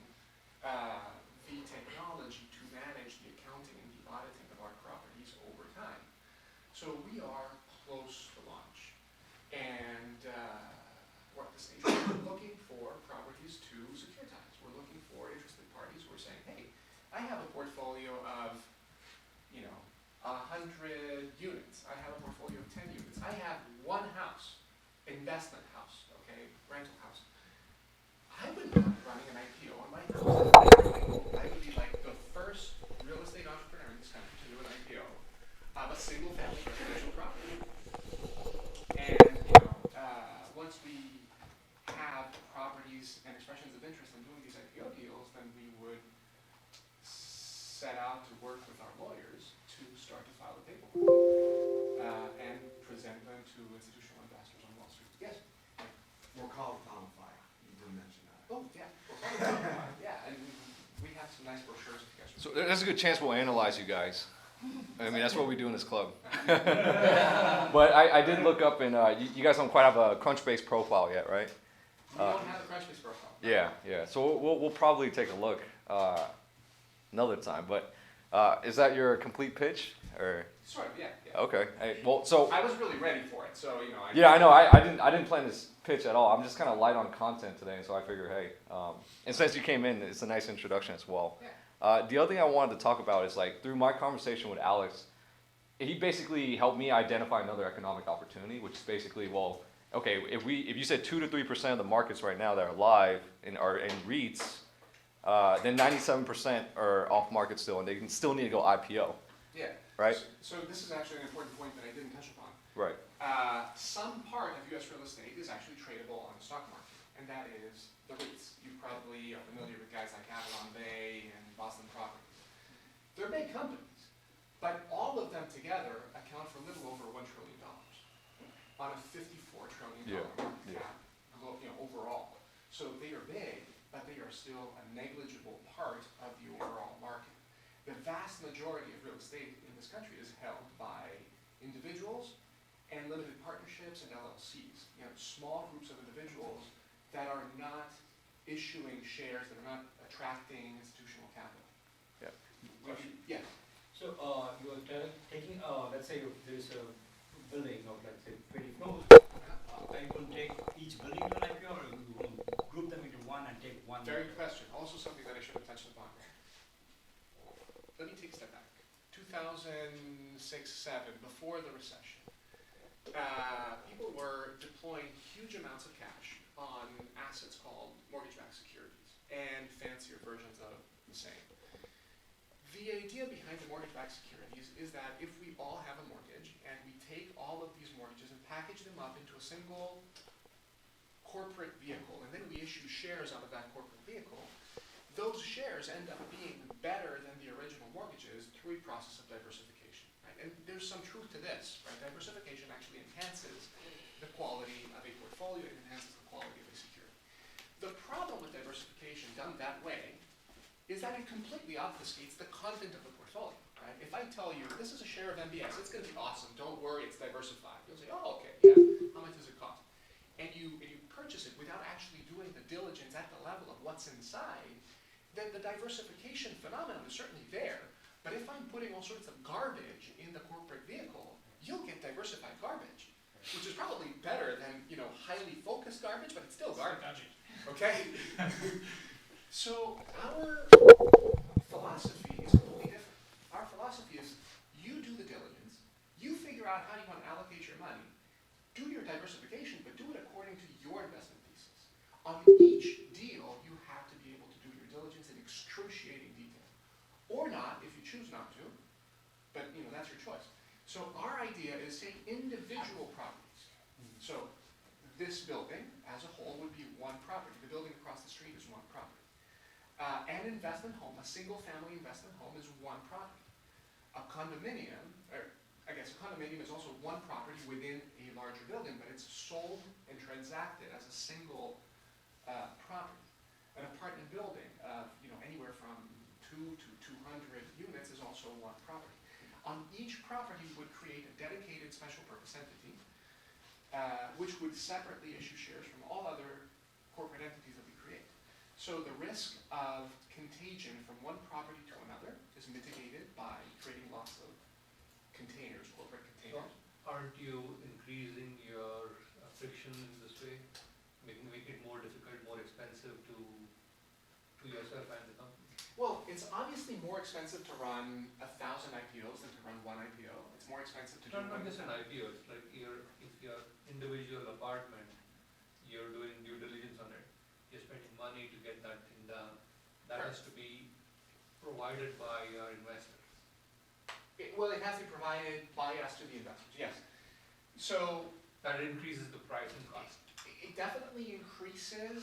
the technology to manage the accounting and the auditing of our properties over time. So we are close to launch. And we're at the stage where we're looking for properties to securitize. We're looking for interested parties who are saying, hey, I have a portfolio of 100 units. I have a portfolio of 10 units. I have one house, investment house, okay, rental house. I would not be running an IPO on my house. I would be like the first real estate entrepreneur in this country to do an IPO of a single family residential property. And once we have properties and expressions of interest in doing these IPO deals, then we would set out to work with our lawyers to start to file the paperwork and present them to institutional investors on Wall Street. Yes? We're called Bonfire. You didn't mention that. Oh, yeah. Yeah, and we have some nice brochures if you guys So there's a good chance we'll analyze you guys. I mean, that's what we do in this club. But I did look up, and you guys don't quite have a Crunchbase profile yet, right? We don't have a Crunchbase profile. Yeah. So we'll probably take a look another time. But is that your complete pitch, or? Sort of, yeah. Okay. So I was really ready for it, so I know. I didn't plan this pitch at all. I'm just kind of light on content today, so I figured, hey, and since you came in, it's a nice introduction as well. Yeah. The other thing I wanted to talk about is, like, through my conversation with Alex, he basically helped me identify another economic opportunity, which is basically, well, okay, if you said 2 to 3% of the markets right now that are live and are in REITs, then 97% are off market still, and they can still need to go IPO. Yeah. Right? So this is actually an important point that I didn't touch upon. Right. Some part of U.S. real estate is actually tradable on the stock market, and that is the REITs. You probably are familiar with guys like Avalon Bay and Boston Properties. They're big companies, but all of them together account for a little over $1 trillion on a $54 trillion market cap overall. So they are big, but they are still a negligible part of the overall market. The vast majority of real estate in this country is held by individuals and limited partnerships and LLCs. Small groups of individuals that are not issuing shares, that are not attracting institutional capital. Yeah. Yeah. So you're taking, let's say there is a building of, let's say, 20 floors. Are you going to take each building to an IPO, or are you going to group them into one and take one? Very good question. Also something that I should have touched upon. Let me take a step back. 2006-07, before the recession, people were deploying huge amounts of cash on assets called mortgage-backed securities and fancier versions of the same. The idea behind the mortgage-backed securities is that if we all have a mortgage and we take all of these mortgages and package them up into a single corporate vehicle, and then we issue shares out of that corporate vehicle, those shares end up being better than the original mortgages through a process of diversification. Right? And there's some truth to this. Right? Diversification actually enhances the quality of a portfolio, it enhances the quality of a security. The problem with diversification done that way is that it completely obfuscates the content of the portfolio. Right? If I tell you, this is a share of MBS, it's going to be awesome, don't worry, it's diversified. You'll say, oh, okay, yeah, how much does it cost? And you purchase it without actually doing the diligence at the level of what's inside, then the diversification phenomenon is certainly there. But if I'm putting all sorts of garbage in the corporate vehicle, you'll get diversified garbage, which is probably better than highly focused garbage, but it's still garbage. Okay? So our philosophy is completely different. Our philosophy is you do the diligence, you figure out how you want to allocate your money, do your diversification, but do it according to your investment thesis. On each deal, you have to be able to do your diligence in excruciating detail. Or not, if you choose not to, but that's your choice. So our idea is take individual properties. So this building as a whole would be one property. The building across the street is one property. An investment home, a single family investment home is one property. A condominium, or I guess a condominium is also one property within a larger building, but it's sold and transacted as a single property. An apartment building of anywhere from 2 to 200 units is also one property. On each property would create a dedicated special purpose entity, which would separately issue shares from all other corporate entities that we create. So the risk of contagion from one property to another is mitigated by creating lots of containers, corporate containers. Aren't you increasing your friction in this way, making it more difficult, more expensive to yourself and the company? Well, it's obviously more expensive to run 1,000 IPOs than to run one IPO. It's more expensive to do Not just an IPO, it's like if your individual apartment, you're doing due diligence on it, you're spending money to get that thing done, that has to be provided by your investor. It has to be provided by us to the investors, yes. So that increases the price and cost. It definitely increases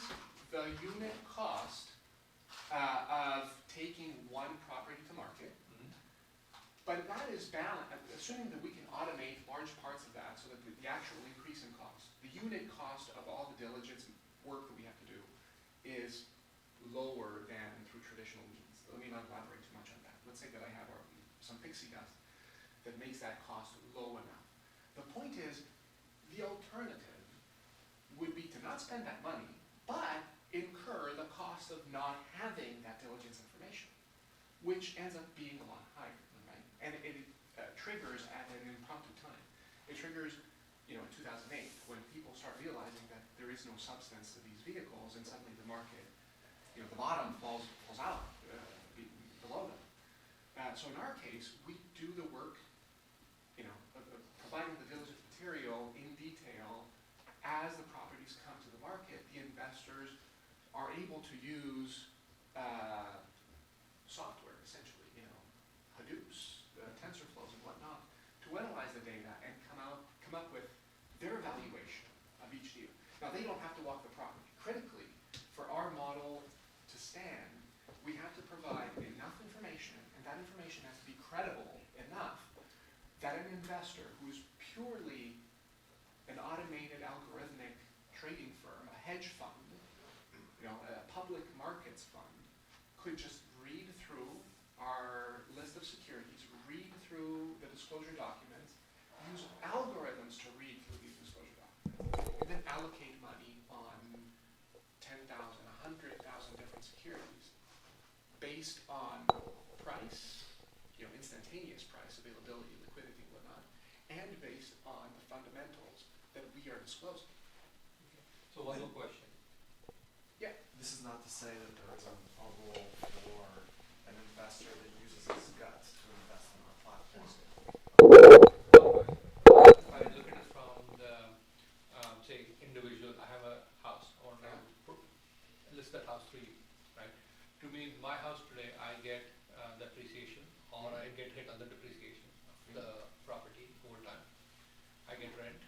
the unit cost of taking one property to market. But that is balanced, assuming that we can automate large parts of that so that the actual increase in cost, the unit cost of all the diligence work that we have to do is lower than through traditional means. Let me not elaborate too much on that. Let's say that I have some pixie dust that makes that cost low enough. The point is, the alternative would be to not spend that money, but incur the cost of not having that diligence information, which ends up being a lot higher. And it triggers at an impromptu time. It triggers, in 2008, when people start realizing that there is no substance to these vehicles, and suddenly the market, the bottom falls out below them. So in our case, we do the work, of providing the diligent material in detail as the properties come to the market. The investors are able to use software, essentially, Hadoop's, TensorFlows and whatnot, to analyze the data and come up with their evaluation of each deal. Now, they don't have to walk the property. Critically, for our model to stand, we have to provide enough information, and that information has to be credible enough that an investor who's purely an automated algorithmic trading firm, a hedge fund, a public markets fund, could just read through our list of securities, read through the disclosure documents, use algorithms to read through these disclosure documents, and then allocate money on 10,000, 100,000 different securities based on price, instantaneous price, availability, liquidity, whatnot, and based on the fundamentals that we are disclosing. So one more question. Yeah. This is not to say that there is a rule for an investor that uses his guts to invest in our platform. If I look at it from the, say, individual, I have a house, I want to list that house for you, right? To me, my house today, I get depreciation, or I get hit on the depreciation of the property over time. I get rent.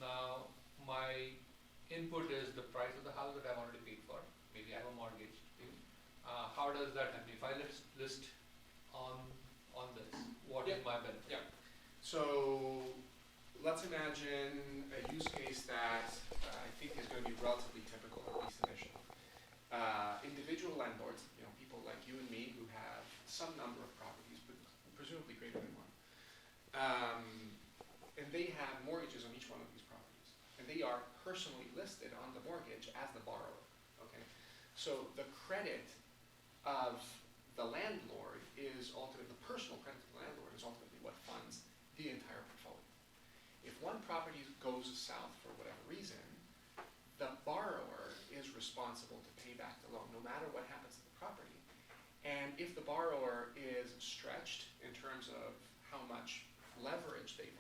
Now, my let's imagine a use case that I think is going to be relatively typical, at least initially. Individual landlords, people like you and me who have some number of properties, but presumably greater than one. And they have mortgages on each one of these properties. And they are personally listed on the mortgage as the borrower, okay? So the credit of the landlord is ultimately, the personal credit of the landlord is ultimately what funds the entire portfolio. If one property goes south for whatever reason, the borrower is responsible to pay back the loan, no matter what happens to the property. And if the borrower is stretched in terms of how much leverage they've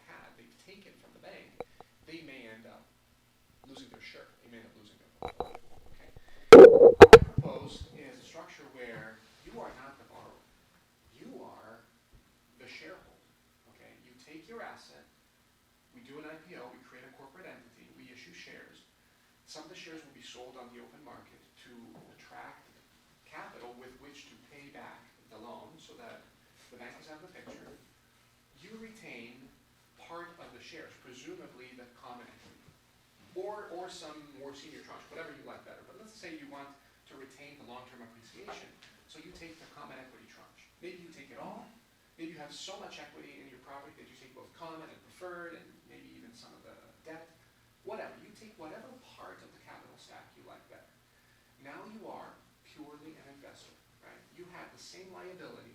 taken from the bank, they may end up losing their shirt. They may end up losing their portfolio. Okay. What I propose is a structure where you are not the borrower. You are the shareholder. Okay. You take your asset. We do an IPO. We create a corporate entity. We issue shares. Some of the shares will be sold on the open market to attract capital with which to pay back the loan, so that the bank is out of the picture. You retain part of the shares, presumably the common equity, or some more senior tranche, whatever you like better. But let's say you want to retain the long-term appreciation, so you take the common equity tranche. Maybe you take it all. Maybe you have so much equity in your property that you take both common and preferred, and maybe even some of the debt. Whatever. You take whatever part of the capital stack you like better. Now you are purely an investor, right? You have the same liability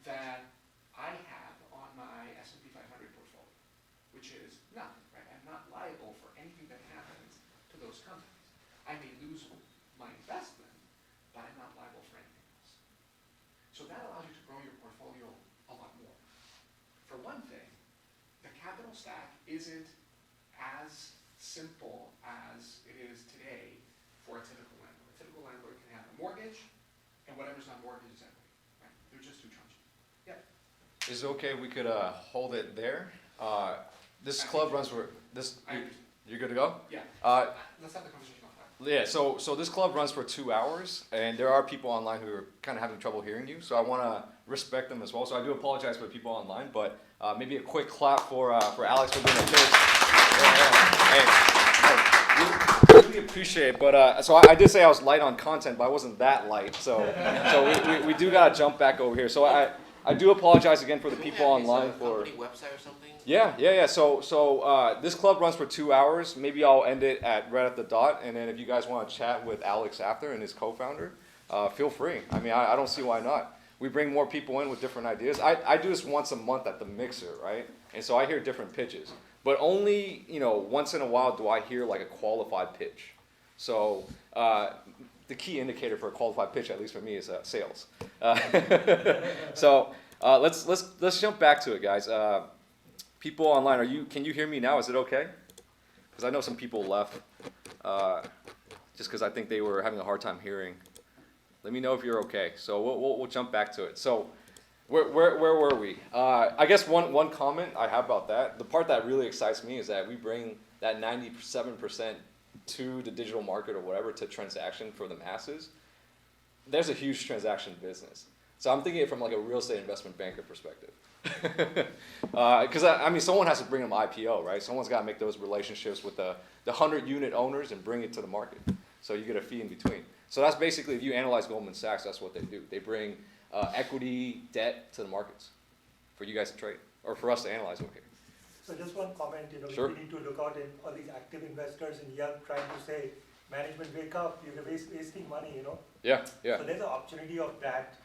that I have on my S&P 500 portfolio, which is nothing, right? I'm not liable for anything that happens to those companies. I may lose my investment, but I'm not liable for anything else. So that allows you to grow your portfolio a lot more. For one thing, the capital stack isn't as simple as it is today for a typical landlord. A typical landlord can have a mortgage, and whatever's not mortgage is equity, right? They're just two tranches. Yeah. Is it okay we could hold it there? This club runs for this. You're good to go? Yeah. Let's have the conversation offline. Yeah. So this club runs for 2 hours, and there are people online who are kind of having trouble hearing you. So I want to respect them as well. So I do apologize for the people online, but maybe a quick clap for Alex for doing it. Hey, really appreciate it. But so I did say I was light on content, but I wasn't that light. So we do gotta jump back over here. So I do apologize again for the people online for. Company website or something? Yeah. So this club runs for 2 hours. Maybe I'll end it right at the dot, and then if you guys want to chat with Alex after and his co-founder, feel free. I mean, I don't see why not. We bring more people in with different ideas. I do this once a month at the mixer, right? And so I hear different pitches, but only once in a while do I hear like a qualified pitch. So the key indicator for a qualified pitch, at least for me, is sales. So let's jump back to it, guys. People online, can you hear me now? Is it okay? Because I know some people left just because I think they were having a hard time hearing. Let me know if you're okay. So we'll jump back to it. So where were we? I guess one comment I have about that, the part that really excites me is that we bring that 97% to the digital market or whatever to transaction for the masses. There's a huge transaction business. So I'm thinking it from like a real estate investment banker perspective. Because I mean, someone has to bring them IPO, right? Someone's got to make those relationships with the 100-unit owners and bring it to the market. So you get a fee in between. So that's basically, if you analyze Goldman Sachs, that's what they do. They bring equity, debt to the markets for you guys to trade, or for us to analyze. Okay. So just one comment, Sure. we need to look out in all these active investors in Yelp trying to say, management, wake up, you're wasting money, Yeah. So there's an opportunity of that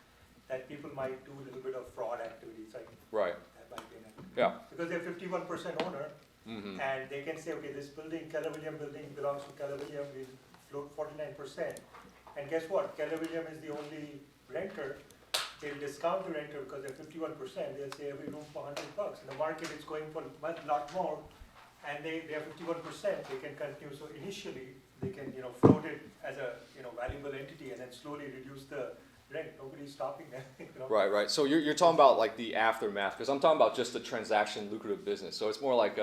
people might do a little bit of fraud activities, like Right. that might be an activity. Yeah. Because they're 51% owner, Mm-hmm. and they can say, okay, this building, Keller Williams building belongs to Keller Williams, we float 49%. And guess what? Keller Williams is the only renter. They'll discount the renter because they're 51%. They'll say every room for $100. In the market, it's going for a lot more, and they're 51%. They can continue. So initially, they can float it as a valuable entity, and then slowly reduce the rent. Nobody's stopping them. Right. So you're talking about like the aftermath, because I'm talking about just the transaction lucrative business. So it's more like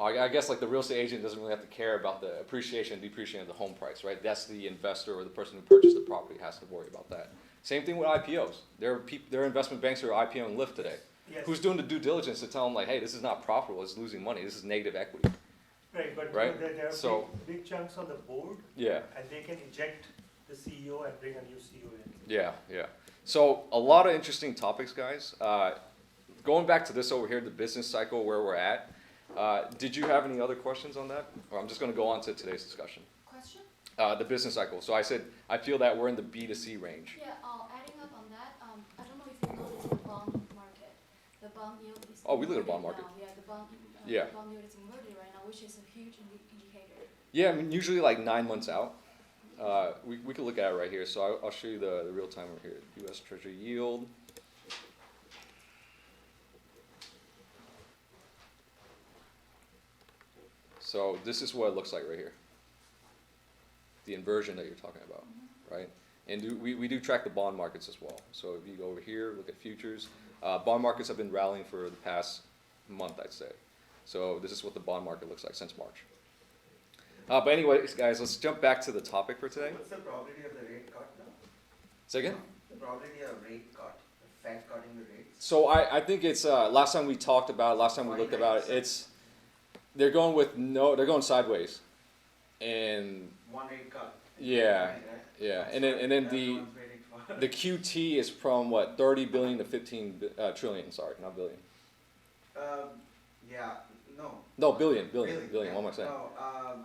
I guess like the real estate agent doesn't really have to care about the appreciation and depreciation of the home price, right? That's the investor or the person who purchased the property has to worry about that. Same thing with IPOs. There are investment banks who are IPOing LYFT today. Yes. who's doing the due diligence to tell them like, hey, this is not profitable, it's losing money, this is negative equity. Right, but Right? there are So- big chunks on the board, Yeah. and they can eject the CEO and bring a new CEO in. Yeah, yeah. So a lot of interesting topics, guys. Going back to this over here, the business cycle, where we're at. Did you have any other questions on that? Or I'm just going to go on to today's discussion. Question? The business cycle. So I said I feel that we're in the B2C range. Yeah, adding up on that, I don't know if you noticed the bond market. The bond yield is. Oh, we look at the bond inverted market. now. Yeah, Yeah. the bond yield is inverted right now, which is a huge indicator. Yeah, I mean usually like 9 months out. We can look at it right here. So I'll show you the real time over here. U.S. Treasury yield. So this is what it looks like right here. The inversion that you're talking about, right? And we do track the bond markets as well. So if you go over here, look at futures. Bond markets have been rallying for the past month, I'd say. So this is what the bond market looks like since March. But anyways, guys, let's jump back to the topic for today. What's the probability of the rate cut now? Say again? The probability of rate cut, the Fed cutting the rates? So I think it's, last time we talked about it, last time we looked about it, they're going sideways. And One rate cut. yeah, Right? yeah. That's And then what the everyone's waiting for. the QT is from what, 30 billion to 15 trillion, sorry, not billion. Yeah, no. No, billion, Yeah. what am I saying? No,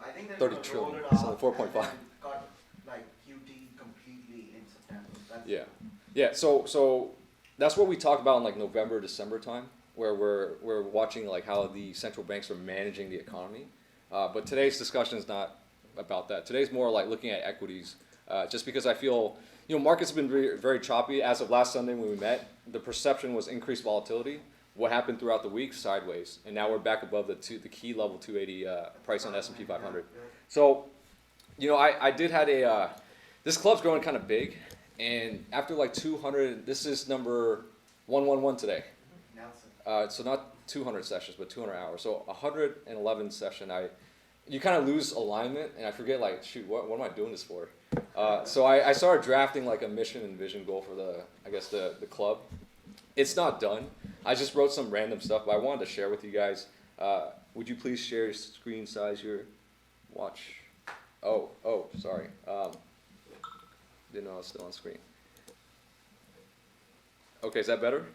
I think they're 30 gonna trillion, roll it so off 4.5. and then cut like QT completely in September. That's Yeah, yeah. So that's what we talked about in like November, December time, where we're watching like how the central banks are managing the economy. But today's discussion is not about that. Today's more like looking at equities, just because I feel markets have been very, very choppy. As of last Sunday when we met, the perception was increased volatility. What happened throughout the week? Sideways, and now we're back above the key level 280 price on S&P 500. So, I did had this club's growing kind of big, and after like 200, this is number 111 today. Nelson. So not 200 sessions, but 200 hours. So 111 session. You kind of lose alignment, and I forget like, shoot, what am I doing this for? So I started drafting like a mission and vision goal for the club. It's not done. I just wrote some random stuff, but I wanted to share with you guys. Would you please share your screen size, your watch? Oh, sorry. Didn't know I was still on screen. Okay, is that better?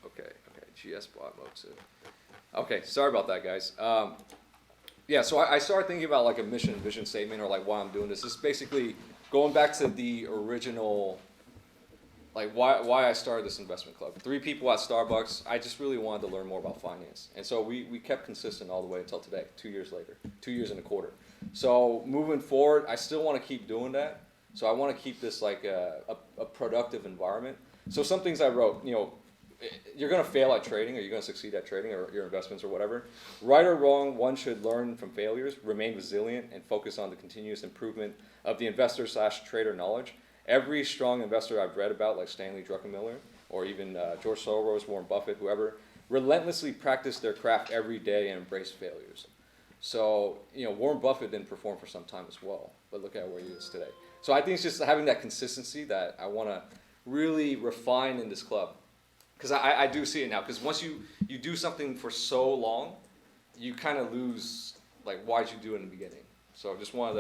Okay, GS bot mode too. Okay, sorry about that, guys. Yeah, so I started thinking about like a mission and vision statement, or like why I'm doing this. This is basically going back to the original, like why I started this investment club. 3 people at Starbucks. I just really wanted to learn more about finance, and so we kept consistent all the way until today. 2 years later, 2 years and a quarter. So moving forward, I still want to keep doing that. So I want to keep this like a productive environment. So some things I wrote, you're going to fail at trading, or you're going to succeed at trading, or your investments, or whatever. Right or wrong, one should learn from failures, remain resilient, and focus on the continuous improvement of the investor/trader knowledge. Every strong investor I've read about, like Stanley Druckenmiller, or even George Soros, Warren Buffett, whoever, relentlessly practice their craft every day and embrace failures. So, Warren Buffett didn't perform for some time as well, but look at where he is today. So I think it's just having that consistency that I want to really refine in this club. Because I do see it now. Because once you do something for so long, you kind of lose, like, why'd you do it in the beginning? So I just wanted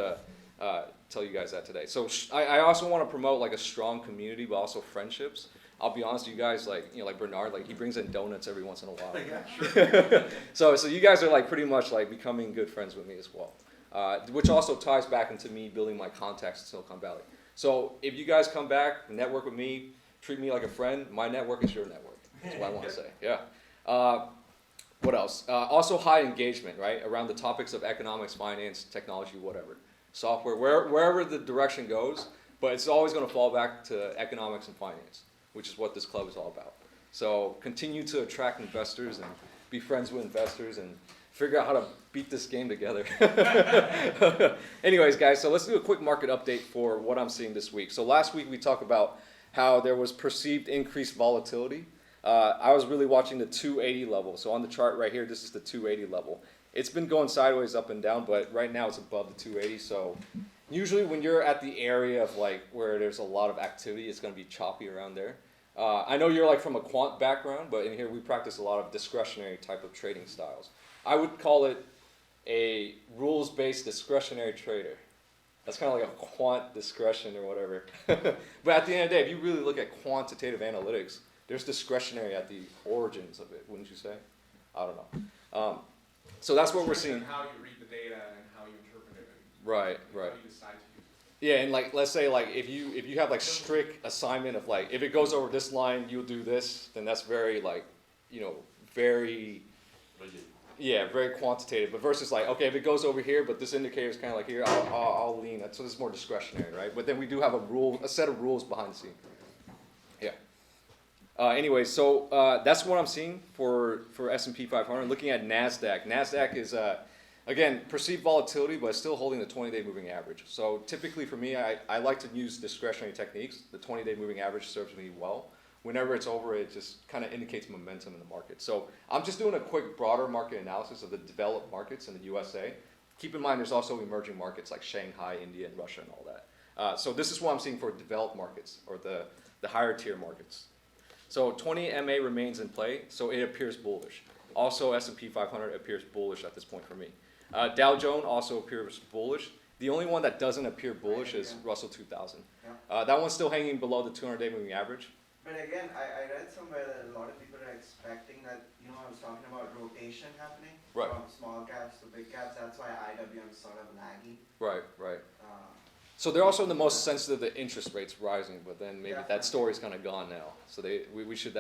to tell you guys that today. So I also want to promote, like, a strong community, but also friendships. I'll be honest, you guys, like, like Bernard, like, he brings in donuts every once in a while. Yeah, sure. So you guys are, like, pretty much, like, becoming good friends with me as well. Which also ties back into me building my contacts in Silicon Valley. So if you guys come back, network with me, treat me like a friend, my network is your network. That's what I want to say. Yeah. What else? Also high engagement, right? Around the topics of economics, finance, technology, whatever. Software, wherever the direction goes, but it's always going to fall back to economics and finance, which is what this club is all about. So continue to attract investors and be friends with investors and figure out how to beat this game together. Anyways, guys, so let's do a quick market update for what I'm seeing this week. So last week we talked about how there was perceived increased volatility. I was really watching the 280 level. So on the chart right here, this is the 280 level. It's been going sideways up and down, but right now it's above the 280. So usually when you're at the area of like where there's a lot of activity, it's going to be choppy around there. I know you're like from a quant background, but in here we practice a lot of discretionary type of trading styles. I would call it a rules-based discretionary trader. That's kind of like a quant discretion or whatever. But at the end of the day, if you really look at quantitative analytics, there's discretionary at the origins of it, wouldn't you say? I don't know. So that's what we're seeing. How you read the data and how you interpret it. And right. How you decide to use it. Yeah, and like let's say like if you have like strict assignment of like if it goes over this line, you'll do this, then that's very like, very very quantitative. But versus like, okay, if it goes over here, but this indicator is kind of like here, I'll lean that. So this is more discretionary, right? But then we do have a set of rules behind the scene. Yeah. Anyway, so that's what I'm seeing for S&P 500. Looking at NASDAQ. NASDAQ is, again, perceived volatility, but still holding the 20-day moving average. So typically for me, I like to use discretionary techniques. The 20-day moving average serves me well. Whenever it's over, it just kind of indicates momentum in the market. So I'm just doing a quick broader market analysis of the developed markets in the USA. Keep in mind there's also emerging markets like Shanghai, India, and Russia and all that. So this is what I'm seeing for developed markets, or the higher tier markets. So 20 MA remains in play, so it appears bullish. Also S&P 500 appears bullish at this point for me. Dow Jones also appears bullish. The only one that doesn't appear bullish is Russell 2000. Yeah. That one's still hanging below the 200-day moving average. But again, I read somewhere that a lot of people are expecting that, I was talking about rotation happening Right. from small caps to big caps. That's why IWM is sort of lagging. Right. Uh, So they're also the most sensitive to interest rates rising, but then maybe Yeah. that story's kind of gone now. So we should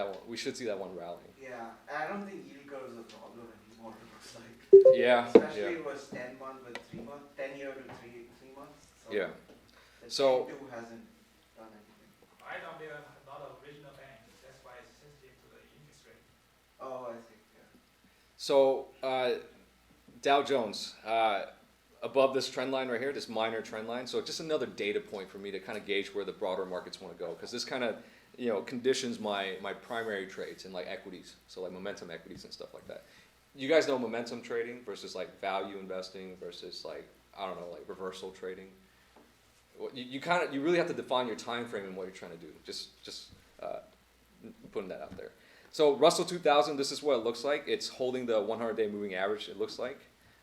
see that one rallying. Yeah, I don't think yield curve is a problem anymore, it looks like. Yeah. Especially it was 10 month with 3 months, 10 year to 3 months. So Yeah. The So- 10-2 hasn't done anything. I don't be not a regional bank, that's why it's sensitive to the interest rate. Oh, I see, yeah. So Dow Jones, above this trend line right here, this minor trend line. So just another data point for me to kind of gauge where the broader markets want to go, because this kind of conditions my primary trades in like equities, so like momentum equities and stuff like that. You guys know momentum trading versus like value investing versus like like reversal trading. You really have to define your time frame and what you're trying to do. Just putting that out there. So Russell 2000, this is what it looks like. It's holding the 100-day moving average, it looks like.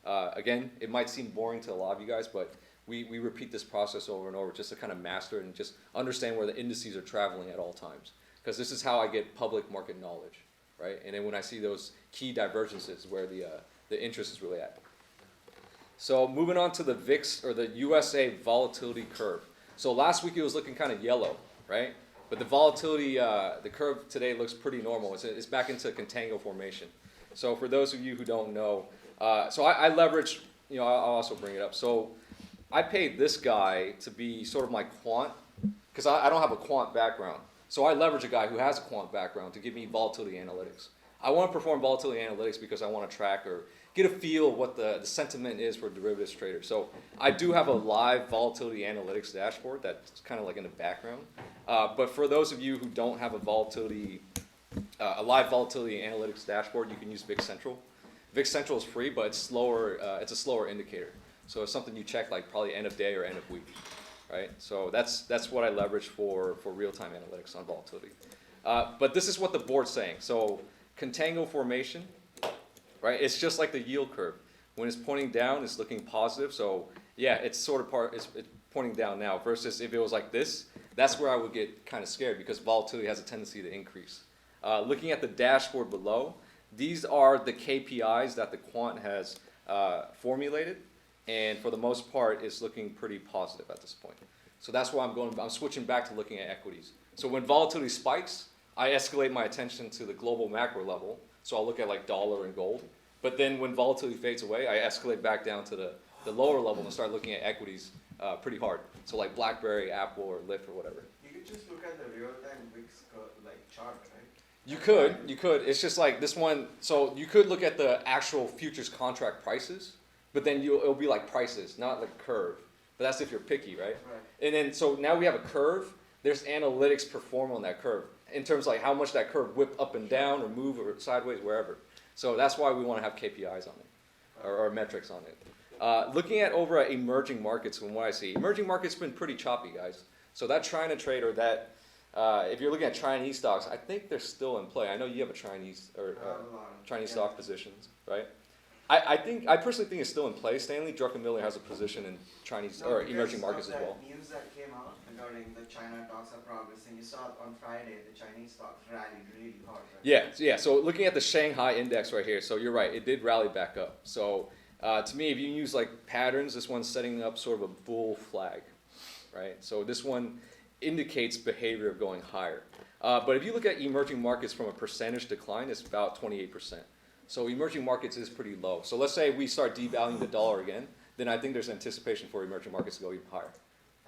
Again, it might seem boring to a lot of you guys, but we repeat this process over and over just to kind of master it and just understand where the indices are traveling at all times. Because this is how I get public market knowledge, right? And then when I see those key divergences where the interest is really at. So moving on to the VIX, or the USA volatility curve. So last week it was looking kind of yellow, right? But the volatility, the curve today looks pretty normal. It's back into contango formation. So for those of you who don't know, so I leverage, I'll also bring it up. So I paid this guy to be sort of my quant, because I don't have a quant background. So I leverage a guy who has a quant background to give me volatility analytics. I want to perform volatility analytics because I want to track or get a feel of what the sentiment is for a derivatives trader. So I do have a live volatility analytics dashboard that's kind of like in the background. But for those of you who don't have a live volatility analytics dashboard, you can use VIX Central. VIX Central is free, but it's slower. It's a slower indicator. So it's something you check like probably end of day or end of week, right? So that's what I leverage for real-time analytics on volatility. But this is what the board's saying. So contango formation, right? It's just like the yield curve. When it's pointing down, it's looking positive. So yeah, it's sort of it's pointing down now. Versus if it was like this, that's where I would get kind of scared because volatility has a tendency to increase. Looking at the dashboard below, these are the KPIs that the quant has formulated, and for the most part, it's looking pretty positive at this point. So that's why I'm switching back to looking at equities. So when volatility spikes, I escalate my attention to the global macro level. So I'll look at like dollar and gold. But then when volatility fades away, I escalate back down to the lower level and start looking at equities pretty hard. So like BlackBerry, Apple, or LYFT, or whatever. You could just look at the real-time VIX chart, right? You could. It's just like this one. So you could look at the actual futures contract prices, but then it'll be like prices, not like curve. But that's if you're picky, right? Right. And then so now we have a curve. There's analytics performed on that curve in terms of like how much that curve whip up and down or move or sideways, wherever. So that's why we want to have KPIs on it or metrics on it. Looking at over at emerging markets, from what I see, emerging markets been pretty choppy, guys. So that China trade or that If you're looking at Chinese stocks, I think they're still in play. I know you have a Chinese or Chinese stock positions, right? I personally think it's still in play. Stanley Druckenmiller has a position in Chinese or emerging markets as well. News that came out regarding the China talks are progressing. You saw on Friday the Chinese stocks rallied really hard. Right? Yeah. So looking at the Shanghai index right here, so you're right, it did rally back up. So to me, if you use like patterns, this one's setting up sort of a bull flag, right? So this one indicates behavior of going higher. But if you look at emerging markets from a percentage decline, it's about 28%. So emerging markets is pretty low. So let's say we start devaluing the dollar again, then I think there's anticipation for emerging markets to go even higher.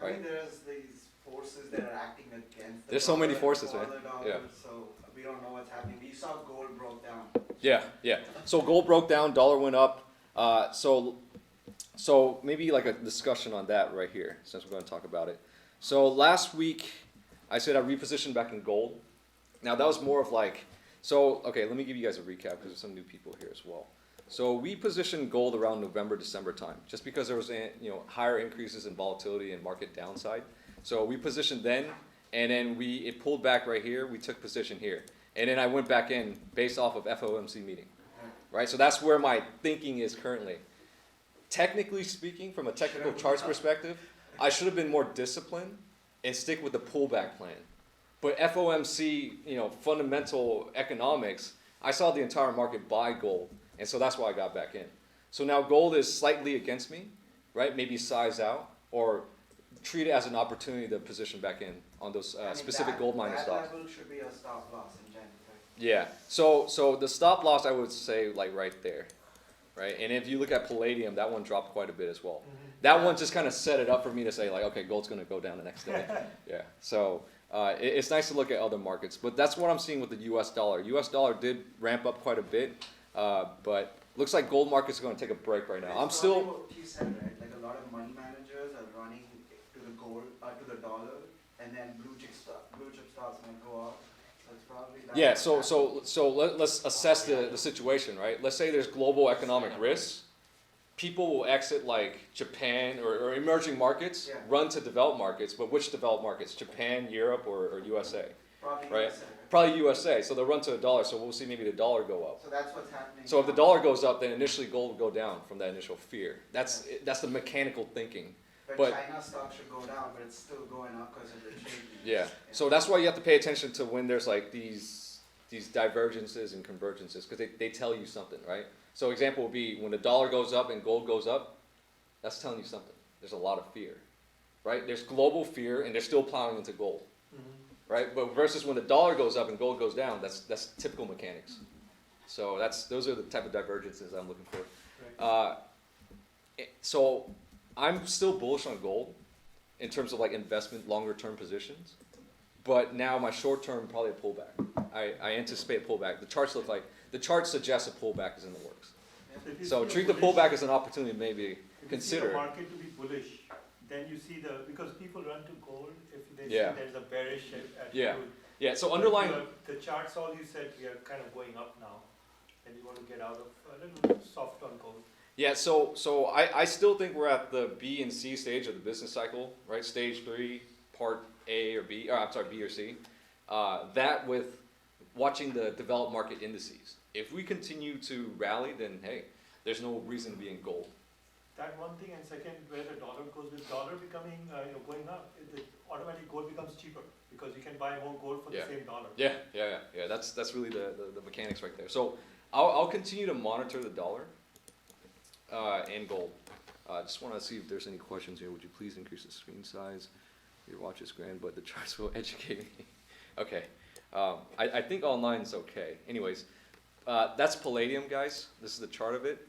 Right? I mean, there's these forces that are acting against the There's so many forces, man. Yeah. So we don't know what's happening. You saw gold broke down. Yeah. So gold broke down, dollar went up. So maybe like a discussion on that right here, since we're going to talk about it. So last week, I said I repositioned back in gold. Now that was more of like, okay, let me give you guys a recap because there's some new people here as well. So we positioned gold around November, December time, just because there was higher increases in volatility and market downside. So we positioned then, and then it pulled back right here. We took position here, and then I went back in based off of FOMC meeting, right? So that's where my thinking is currently. Technically speaking, from a technical charts perspective, I should have been more disciplined and stick with the pullback plan. But FOMC, fundamental economics, I saw the entire market buy gold, and so that's why I got back in. So now gold is slightly against me, right? Maybe size out or treat it as an opportunity to position back in on those specific gold mining stocks. That level should be a stop loss in January. Yeah. So the stop loss I would say like right there, right? And if you look at palladium, that one dropped quite a bit as well. Mm-hmm. That one just kind of set it up for me to say like, okay, gold's going to go down the next day. Yeah. So. It's nice to look at other markets, but that's what I'm seeing with the U.S. dollar. U.S. dollar did ramp up quite a bit, but looks like gold markets are going to take a break right now. I'm still. What you said, right? Like a lot of money managers are running to the gold, to the dollar, and then blue chip stocks might go up. So it's probably that. Yeah. So let's assess the situation, right? Let's say there's global economic risks. People will exit like Japan or emerging markets, run to developed markets, but which developed markets? Japan, Europe, or USA? Probably right? USA. Probably USA. So they'll run to a dollar, so we'll see maybe the dollar go up. So that's what's happening. So if the dollar goes up, then initially gold will go down from that initial fear. That's the mechanical thinking. But China stock should go down, but it's still going up because of the trade. Yeah. So that's why you have to pay attention to when there's like these divergences and convergences, because they tell you something, right? So example would be when the dollar goes up and gold goes up, that's telling you something. There's a lot of fear, right? There's global fear and they're still plowing into gold, right? But versus when the dollar goes up and gold goes down, that's typical mechanics. So those are the type of divergences I'm looking for. So I'm still bullish on gold in terms of like investment, longer term positions. But now my short term, probably a pullback. I anticipate a pullback. The chart suggests a pullback is in the works. So treat the pullback as an opportunity to maybe consider. If you see the market to be bullish, then you see because people run to gold if they see there's a bearish attitude. Yeah. So underlying the charts, all you said, we are kind of going up now, and you want to get out of a little soft on gold. Yeah. So I still think we're at the B and C stage of the business cycle, right? Stage 3, part A or B. B or C. That with watching the developed market indices. If we continue to rally, then hey, there's no reason to be in gold. That one thing, and second, where the dollar goes, with dollar becoming going up, automatically gold becomes cheaper because you can buy more gold for the same dollar. Yeah. That's really the mechanics right there. So I'll continue to monitor the dollar and gold. I just want to see if there's any questions here. Would you please increase the screen size? Your watch is grand, but the charts will educate me. Okay. I think online's okay. Anyways, that's palladium, guys. This is the chart of it.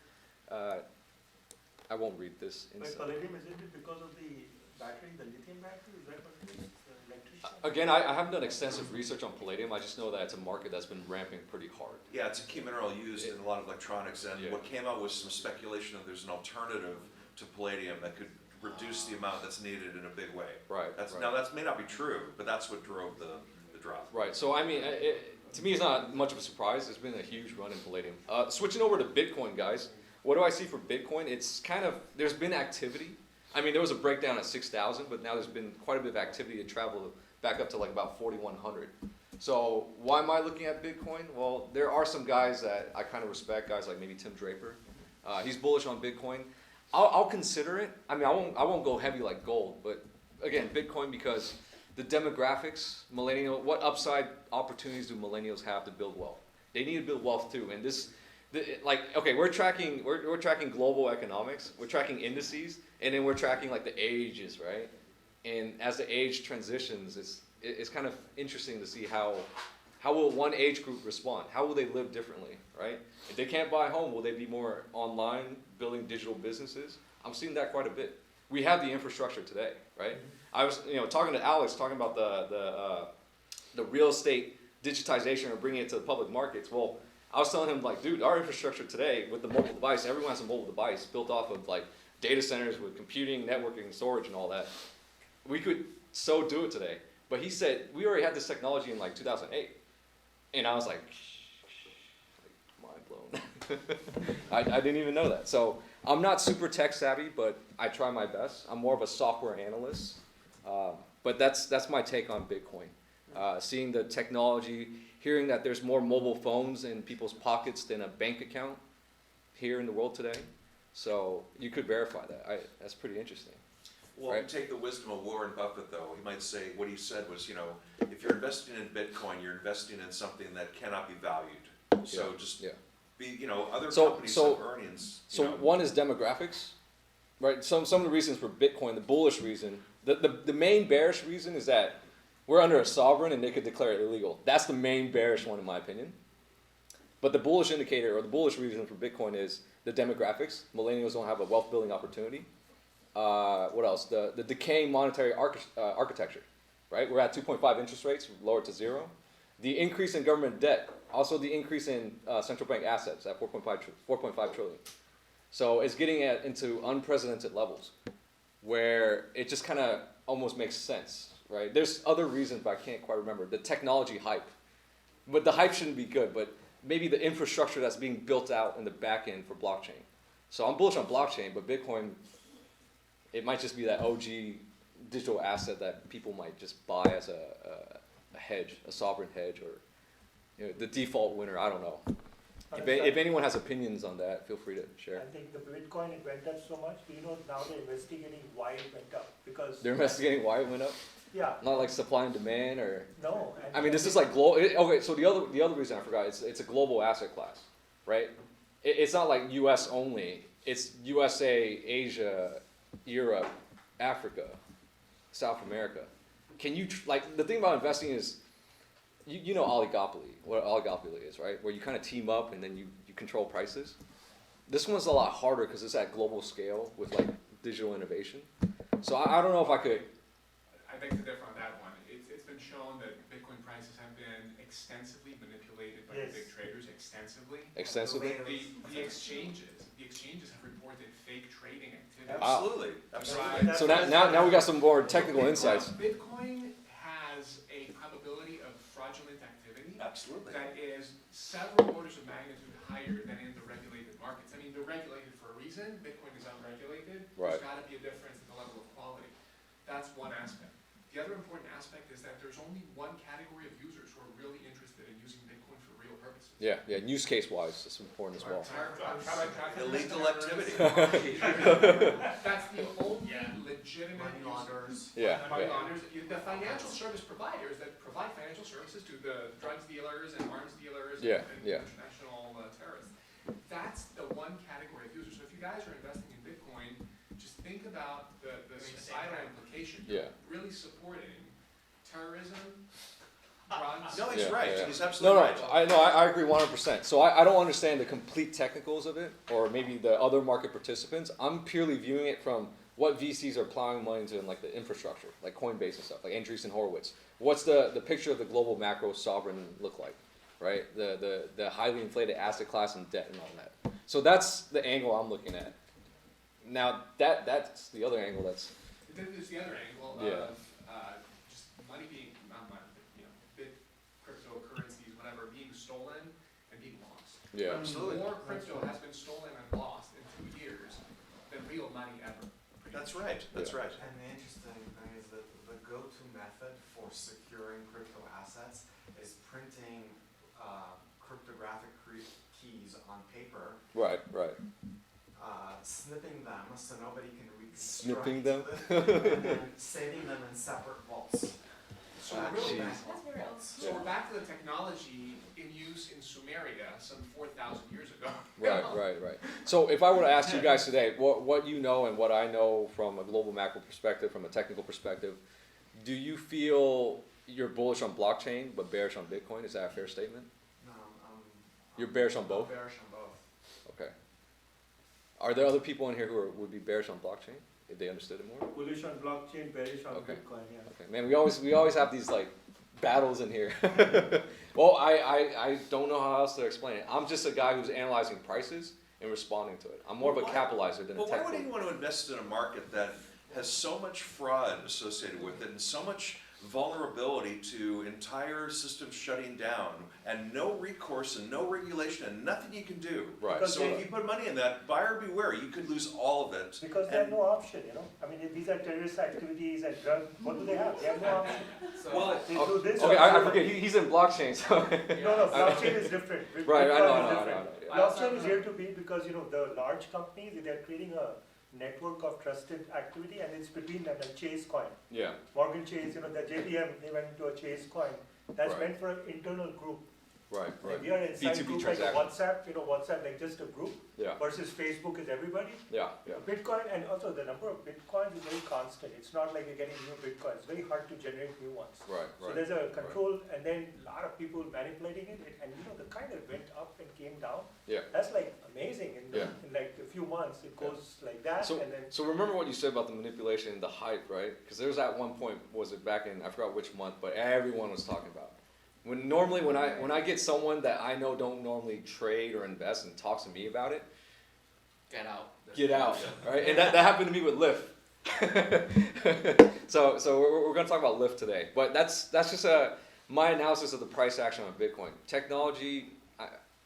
I won't read this. But palladium, isn't it because of the battery, the lithium battery? Is that what it is? The electricity? Again, I haven't done extensive research on palladium. I just know that it's a market that's been ramping pretty hard. Yeah, it's a key mineral used in a lot of electronics, and what came out was some speculation that there's an alternative to palladium that could reduce the amount that's needed in a big way. Right. Now that may not be true, but that's what drove the drop. Right. So I mean, to me, it's not much of a surprise. There's been a huge run in palladium. Switching over to Bitcoin, guys. What do I see for Bitcoin? It's kind of, there's been activity. I mean, there was a breakdown at 6,000, but now there's been quite a bit of activity to travel back up to like about 4,100. So why am I looking at Bitcoin? Well, there are some guys that I kind of respect, guys like maybe Tim Draper. He's bullish on Bitcoin. I'll consider it. I mean, I won't go heavy like gold, but again, Bitcoin, because the demographics, what upside opportunities do millennials have to build wealth? They need to build wealth too. And we're tracking global economics, we're tracking indices, and then we're tracking like the ages, right? And as the age transitions, it's kind of interesting to see how will one age group respond? How will they live differently, right? If they can't buy a home, will they be more online, building digital businesses? I'm seeing that quite a bit. We have the infrastructure today, right? I was talking to Alex, talking about the real estate digitization or bringing it to the public markets. Well, I was telling him, like, dude, our infrastructure today with the mobile device, everyone has a mobile device built off of like data centers with computing, networking, storage, and all that. We could so do it today. But he said, we already had this technology in like 2008. And I was like mind blown. I didn't even know that. So I'm not super tech savvy, but I try my best. I'm more of a software analyst. But that's my take on Bitcoin. Seeing the technology, hearing that there's more mobile phones in people's pockets than a bank account here in the world today. So you could verify that. That's pretty interesting. Well, right? Take the wisdom of Warren Buffett, though. He might say, what he said was, if you're investing in Bitcoin, you're investing in something that cannot be valued. So be, other companies have earnings. So one is demographics, right? Some of the reasons for Bitcoin, the bullish reason, the main bearish reason is that we're under a sovereign and they could declare it illegal. That's the main bearish one in my opinion. But the bullish indicator or the bullish reason for Bitcoin is the demographics. Millennials don't have a wealth building opportunity. What else? The decaying monetary architecture, right? We're at 2.5 interest rates, lowered to 0. The increase in government debt, also the increase in central bank assets at 4.5 trillion. So it's getting into unprecedented levels where it just kind of almost makes sense, right? There's other reasons, but I can't quite remember. The technology hype. But the hype shouldn't be good, but maybe the infrastructure that's being built out in the back end for blockchain. So I'm bullish on blockchain, but Bitcoin, it might just be that OG digital asset that people might just buy as a hedge, a sovereign hedge, or the default winner. I don't know. If anyone has opinions on that, feel free to share. I think the Bitcoin, it went up so much. Do you know now they're investigating why it went up? Because they're investigating why it went up? Yeah. Not like supply and demand or. No. I mean, this is like global. Okay, so the other reason I forgot, it's a global asset class, right? It's not like U.S. only. It's USA, Asia, Europe, Africa, South America. Can you the thing about investing is, you know oligopoly, what oligopoly is, right? Where you kind of team up and then you control prices. This one's a lot harder because it's at global scale with like digital innovation. So I don't know if I could. I beg to differ on that one. It's been shown that Bitcoin prices have been extensively manipulated by the big traders, extensively. Extensively? The exchanges have reported fake trading activity. Absolutely. Absolutely. So now we got some more technical insights. Bitcoin has a probability of fraudulent activity Absolutely. that is several orders of magnitude higher than in the regulated markets. I mean, they're regulated for a reason. Bitcoin is unregulated. Right. There's got to be a difference in the level of quality. That's one aspect. The other important aspect is that there's only one category of users who are really interested in using Bitcoin for real purposes. Yeah, use case wise, it's important as well. Illegal activity. That's the only legitimate money launderers. money launderers. The financial service providers that provide financial services to the drugs dealers and arms dealers and international terrorists. That's the one category of users. So if you guys are investing in Bitcoin, just think about the societal implication. You're really supporting terrorism, drugs. No, he's right. He's absolutely right. I agree 100%. So I don't understand the complete technicals of it, or maybe the other market participants. I'm purely viewing it from what VCs are plowing money into in like the infrastructure, like Coinbase and stuff, like Andreessen Horowitz. What's the picture of the global macro sovereign look like, right? The highly inflated asset class and debt and all that. So that's the angle I'm looking at. Now that's the other angle. There's the other angle of just money being not money, but cryptocurrencies, whatever, being stolen and being lost. Yeah, absolutely. More crypto has been stolen and lost in 2 years than real money ever. That's right. That's right. And the interesting thing is that the go-to method for Right, right. Snipping them so nobody can reconstruct. Snipping them? And then saving them in separate vaults. So we're really back, That's very old. so we're back to the technology in use in Sumeria some 4,000 years ago. Right. So if I were to ask you guys today, what you know and what I know from a global macro perspective, from a technical perspective, do you feel you're bullish on blockchain but bearish on Bitcoin? Is that a fair statement? No, You're bearish on both? I'm bearish on both. Okay. Are there other people in here who would be bearish on blockchain if they understood it more? Bullish on blockchain, bearish on Okay. Bitcoin, yeah. Okay, man, we always have these like battles in here. Well, I don't know how else to explain it. I'm just a guy who's analyzing prices and responding to it. I'm more of a capitalizer than a But why tech. would anyone want to invest in a market that has so much fraud associated with it and so much vulnerability to entire systems shutting down and no recourse and no regulation and nothing you can do? Right. So if you put money in that, buyer beware, you could lose all of it. Because they have no option, you know. I mean, if these are terrorist activities and drugs, what do they have? They have no option. Well, They do this. Okay, or I do forget. He's in blockchain, so. No, blockchain is different. Right, I Bitcoin know. is different. Yeah. Blockchain is here to be because, you know, the large companies, they're creating a network of trusted activity and it's between them and Chase coin. Yeah. Morgan Chase, you know, the JPM, they went into a Chase coin. That's Right. meant for an internal group. Right. Like we are inside B2B group like a transaction. WhatsApp, you know, WhatsApp like just a group Yeah. versus Facebook is everybody. Yeah. Bitcoin and also the number of Bitcoins is very constant. It's not like you're getting new Bitcoins. It's very hard to generate new ones. Right. So there's a control and then a lot of people manipulating it and you know the kind of went up and came down. Yeah. That's like amazing in, Yeah. in like a few months it goes like that So, and then so remember what you said about the manipulation and the hype, right? Because there was at one point, was it back in, I forgot which month, but everyone was talking about. When I get someone that I know don't normally trade or invest and talks to me about it, Get out. get out, right? And that happened to me with LYFT. so we're going to talk about LYFT today, but that's just my analysis of the price action on Bitcoin. Technology,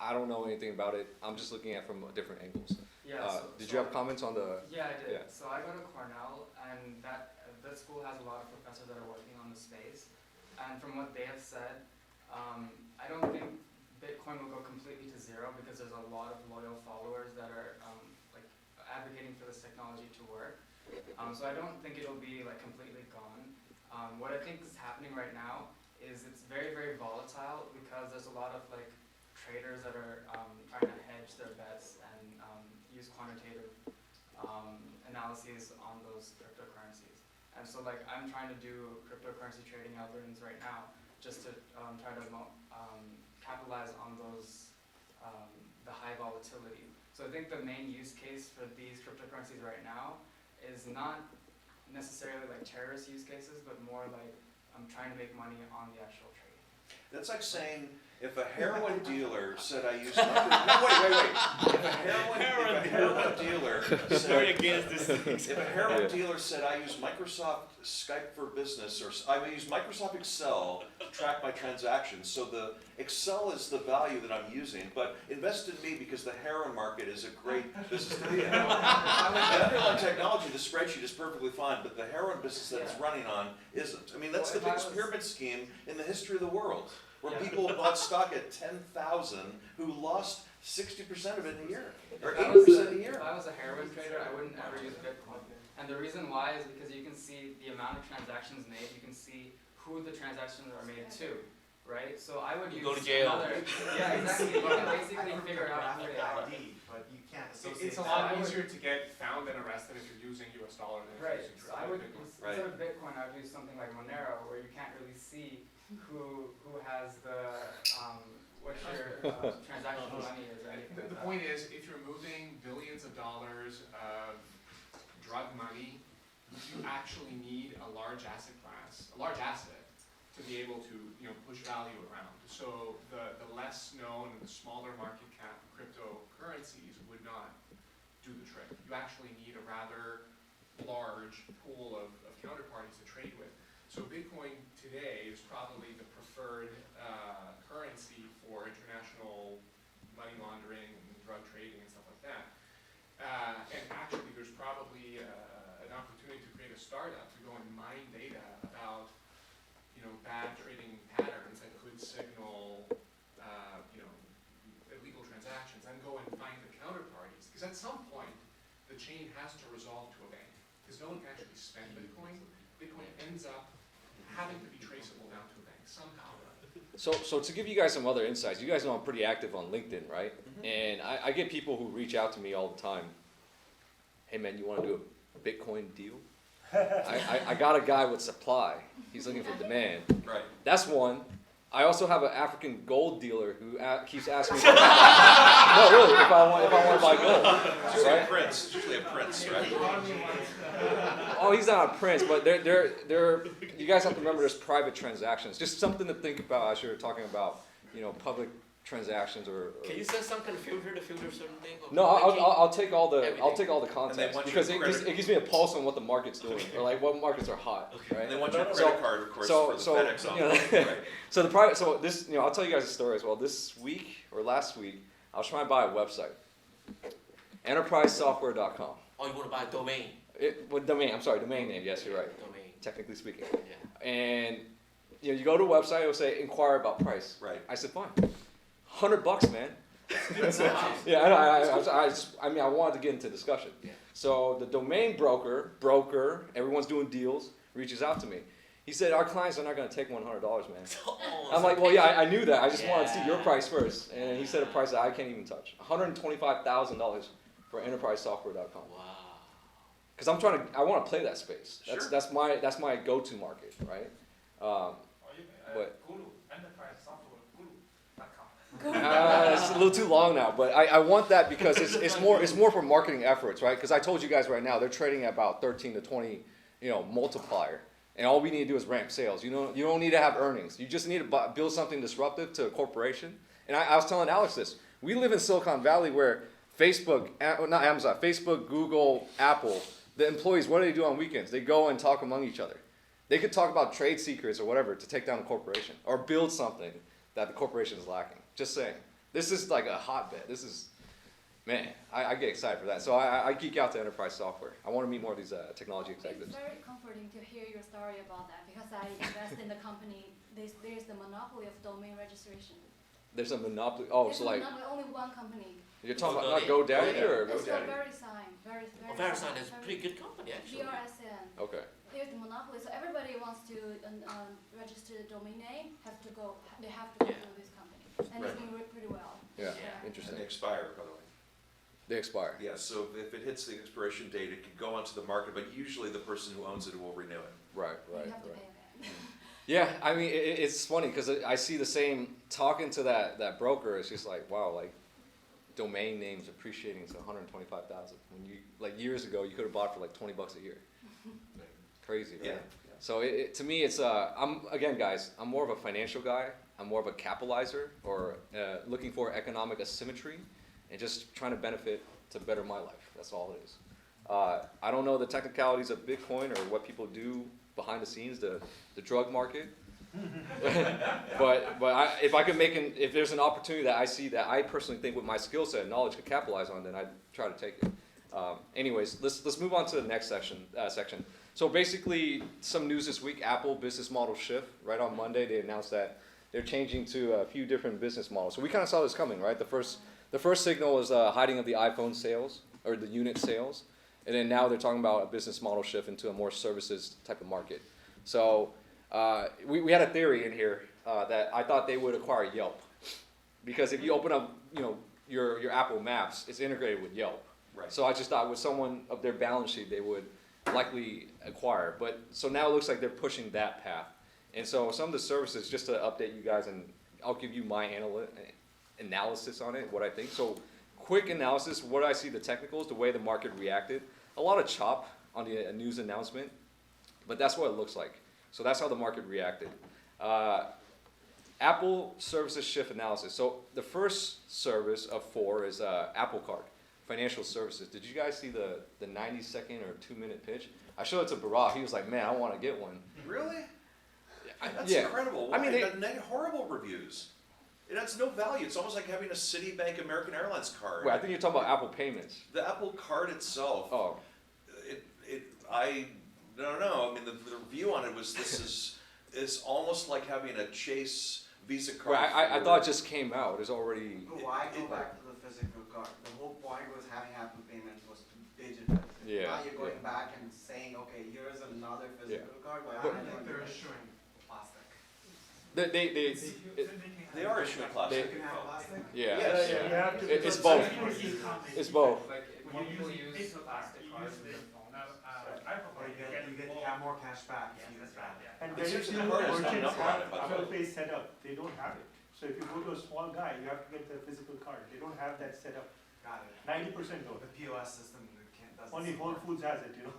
I don't know anything about it. I'm just looking at from different angles. Yeah. Did you have comments on the? Yeah, I did. Yeah. So I go to Cornell, and that school has a lot of professors that are working on the space. And from what they have said, I don't think Bitcoin will go completely to zero because there's a lot of loyal followers that are like advocating for this technology to work. So I don't think it'll be like completely gone. What I think is happening right now is it's very, very volatile because there's a lot of like traders that are trying to hedge their bets and use quantitative analyses on those cryptocurrencies. And so like I'm trying to do cryptocurrency trading algorithms right now just to try to capitalize on those, the high volatility. So I think the main use case for these cryptocurrencies right now is not necessarily like terrorist use cases, but more like I'm trying to make money on the actual trade. That's like saying if a heroin dealer said I use no, wait. If a heroin dealer said I use Microsoft Skype for Business or I use Microsoft Excel to track my transactions, so the Excel is the value that I'm using, but invest in me because the heroin market is a great business to be in. The underlying technology, the spreadsheet is perfectly fine, but the heroin business that it's running on isn't. I mean, that's the biggest pyramid scheme in the history of the world, where people bought stock at 10,000 who lost 60% of it in a year, or 80% a year. If I was a heroin trader, I wouldn't ever use Bitcoin. And the reason why is because you can see the amount of transactions made, you can see who the transactions are made to, right? So I would use go to jail. Yeah, exactly. You can basically figure out who they are. ID, but you can't associate It's a that. lot easier to get found and arrested if you're using US dollar than Right. if So you're I using would Bitcoin. instead of Bitcoin, I would use something like Monero, where you can't really see who has the what your transaction money is or anything like The that. point is, if you're moving billions of dollars of drug money, you actually need a large asset class, a large asset, to be able to push value around. So the less known and the smaller market cap cryptocurrencies would not do the trick. You actually need a rather large pool of counterparties to trade with. So Bitcoin today is probably the preferred currency for international money laundering and drug trading and stuff like that. And actually there's probably an opportunity to create a startup to go and mine data about bad trading patterns that could signal illegal transactions, and go and find the counterparty the chain has to resolve to a bank. Because no one can actually spend Bitcoin. Bitcoin ends up having to be traceable down to a bank somehow. So to give you guys some other insights, you guys know I'm pretty active on LinkedIn, right? And I get people who reach out to me all the time. Hey man, you want to do a Bitcoin deal? I got a guy with supply. He's looking for demand. Right. That's one. I also have an African gold dealer who keeps asking me. No, really, if I want to buy gold. It's usually a prince. It's usually a prince, right? Oh, he's not a prince, but you guys have to remember there's private transactions. Just something to think about as you're talking about, public transactions or. Can you set some kind of filter to filter certain things? No, I'll take all the Everything. context because it gives me a pulse on what the market's doing or like what markets are hot, right? And they want your credit card, of course, for the FedEx envelope, right? So this, I'll tell you guys a story as well. This week or last week, I was trying to buy a website, EnterpriseSoftware.com. Oh, you want to buy a domain? Domain name. Yes, you're right. Domain. Technically speaking. Yeah. And you go to a website, it'll say inquire about price. Right. I said fine. $100, man. Yeah, I wanted to get into discussion. Yeah. So the domain broker, everyone's doing deals, reaches out to me. He said, our clients are not going to take $100, man. Oh, I'm like, well, yeah, I knew that. I just wanted to see your Yeah. price first. And he said a price that I can't even touch. $125,000 for EnterpriseSoftware.com. Wow. Because I want to play that space. Sure. That's my go-to market, right? Or you But- Guru, enterprise software guru.com. It's a little too long now, but I want that because it's more for marketing efforts, right? Because I told you guys right now they're trading at about 13 to 20, multiplier, and all we need to do is ramp sales. You don't need to have earnings. You just need to build something disruptive to a corporation. And I was telling Alex this. We live in Silicon Valley where Facebook, not Amazon, Facebook, Google, Apple, the employees, what do they do on weekends? They go and talk among each other. They could talk about trade secrets or whatever to take down the corporation or build something that the corporation is lacking. Just saying. This is like a hotbed. This is, man, I get excited for that. So I geek out to enterprise software. I want to meet more of these technology executives. It's very comforting to hear your story about that because I invest in the company. There's the monopoly of domain registration. There's a monopoly. Oh, There's so like, only one company. you're talking about not GoDaddy or It's called GoDaddy? VeriSign. VeriSign is a pretty good company, actually. VRSN. Okay. There's the monopoly, so everybody wants to register the domain name. They have to go Yeah. through this company, and Right. it's doing pretty well. Yeah. Yeah. And Interesting. they expire, by the way. They expire. Yeah, so if it hits the expiration date, it can go onto the market, but usually the person who owns it will renew it. Right. You have to pay that. Yeah, I mean, it's funny because I see the same, talking to that broker, it's just like, wow, like, domain names appreciating to 125,000. When you, like years ago, you could have bought it for like $20 a year. Crazy, right? Yeah. So to me, it's, again, guys, I'm more of a financial guy. I'm more of a capitalizer or looking for economic asymmetry and just trying to benefit to better my life. That's all it is. I don't know the technicalities of Bitcoin or what people do behind the scenes, the drug market. but if I can if there's an opportunity that I see that I personally think with my skill set and knowledge could capitalize on, then I'd try to take it. Anyways, let's move on to the next section. So basically, some news this week: Apple business model shift. Right on Monday, they announced that they're changing to a few different business models. So we kind of saw this coming, right? The first signal was hiding of the iPhone sales or the unit sales, and then now they're talking about a business model shift into a more services type of market. So we had a theory in here that I thought they would acquire Yelp, because if you open up, your Apple Maps, it's integrated with Yelp. Right. So I just thought with someone of their balance sheet, they would likely acquire. But so now it looks like they're pushing that path. And so some of the services, just to update you guys, and I'll give you my analysis on it, what I think. So quick analysis, what I see the technicals, the way the market reacted. A lot of chop on the news announcement, but that's what it looks like. So that's how the market reacted. Apple services shift analysis. So the first service of 4 is Apple Card, financial services. Did you guys see the 90-second or 2-minute pitch? I showed it to Barack. He was like, man, I want to get one. Really? That's Yeah. incredible. I mean, It got horrible reviews. It has no value. It's almost like having a Citibank American Airlines card. Wait, I think you're talking about Apple Payments. The Apple Card itself. Oh. I don't know. I mean, the review on it was is almost like having a Chase Visa card. Well, I thought it just came out. It's already. Why go back to the physical card? The whole point was having Apple Payments was to digitize They are issuing plastic. You can have plastic? Yeah. Yes. You have to- It's both. It's both. Like when people use plastic cards with their phones. Or you have more cash back if you use that. And It's very usually few the hardest merchants number on it, by have the way. Apple Pay set up, they don't have it. So if you go to a small guy, you have to get the physical card, they don't have that set up. Got it. 90% don't. The POS system doesn't. Only Whole support. Foods has it, you know?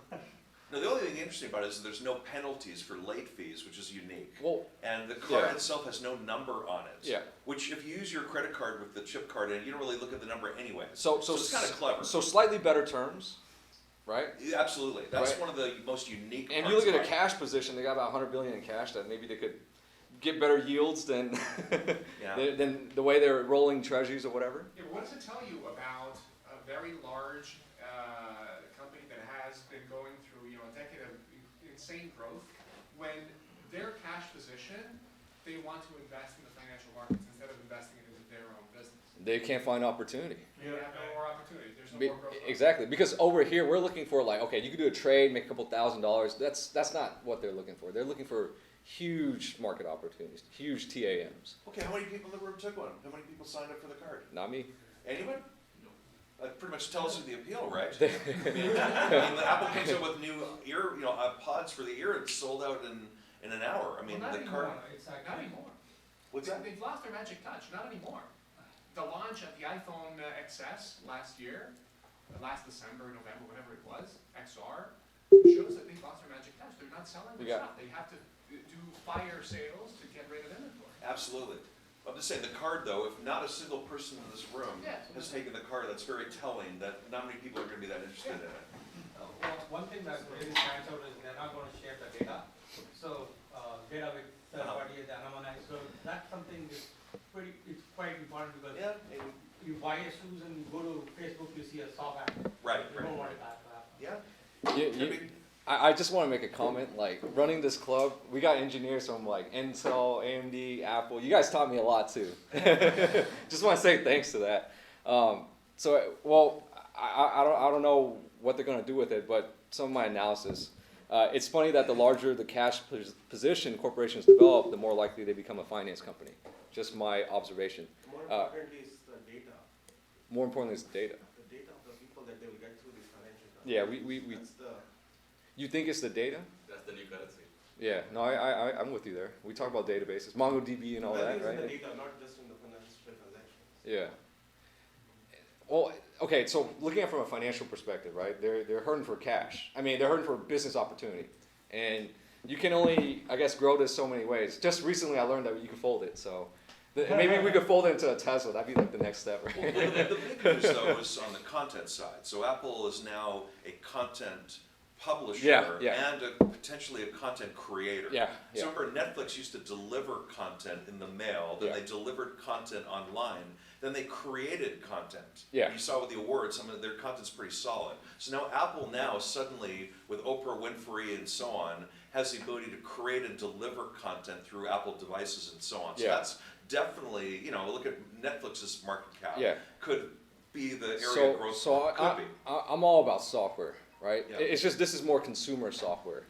Now, the only thing interesting about it is there's no penalties for late fees, which is unique. Well, And the card Yeah. itself has no number on it. Yeah. Which if you use your credit card with the chip card in it, you don't really look at the number anyway. so it's kind of clever. So slightly better terms, right? Yeah, absolutely. That's Right. one of the most unique And parts you look at a about it. cash position, they got about 100 billion in cash that maybe they could get better yields than Yeah. than the way they're rolling treasuries or whatever. Yeah, but what does it tell you about a very large company that has been going through, a decade of insane growth, when their cash position, they want to invest in the financial markets instead of investing it into their own business? They can't find opportunity. They have no more opportunity. There's no Be- more growth. Exactly, because over here we're looking for like, okay, you can do a trade, make a couple $1,000s. That's not what they're looking for. They're looking for huge market opportunities, huge TAMs. Okay, how many people in the room took one? How many people signed up for the card? Not me. Anyone? That pretty much tells you the appeal, right? I mean, Apple comes up with new pods for the ear. It's sold out in an hour. I mean, Well, not the card. anymore. It's Not actually, anymore. What's that? They've lost their magic touch. Not anymore. The launch of the iPhone XS last year, last December, November, whatever it was, XR, shows that they've lost their magic touch. They're not selling their stuff. They have to do fire sales to get rid of inventory. Absolutely. I'm just saying the card, though, if not a single person in this room Yeah. has taken the card, that's very telling that not many people are going to be that interested in it. One thing that really stands out is they're not going to share the data. So data with third party is anonymized. So that's something it's quite important because Yeah, maybe. you buy your shoes and you go to Facebook, you see a soft ad. Right, You don't want that to happen. Yeah. I just want to make a comment. Like running this club, we got engineers from like Intel, AMD, Apple. You guys taught me a lot too. Just want to say thanks to that. I don't know what they're going to do with it, but some of my analysis. It's funny that the larger the cash position corporations develop, the more likely they become a finance company. Just my observation. More importantly is the data. More importantly is the data. The data of the people that they will get through these financial transactions. Yeah, we That's the, You think it's the data? That's the new currency. Yeah, no, I'm with you there. We talk about databases, MongoDB and all that, value is in right? the data, not just in the financial transactions. Yeah. Well, okay, so looking at it from a financial perspective, right? They're hurting for cash. I mean, they're hurting for business opportunity. And you can only, I guess, grow this so many ways. Just recently I learned that you can fold it, so maybe we could fold it into a Tesla. That'd be like the next step, right? Well, the big news, though, is on the content side. So Apple is now a content publisher and potentially a content creator. Yeah, yeah. So remember, Netflix used to deliver content in the mail, then they delivered content online, then they created content. Yeah. You saw with the awards, some of their content's pretty solid. So now Apple suddenly, with Oprah Winfrey and so on, has the ability to create and deliver content through Apple devices and so on. So that's definitely, look at Netflix's market cap. Yeah. Could be the area of growth. So could be. I'm all about software, right? Yeah. It's just this is more consumer software.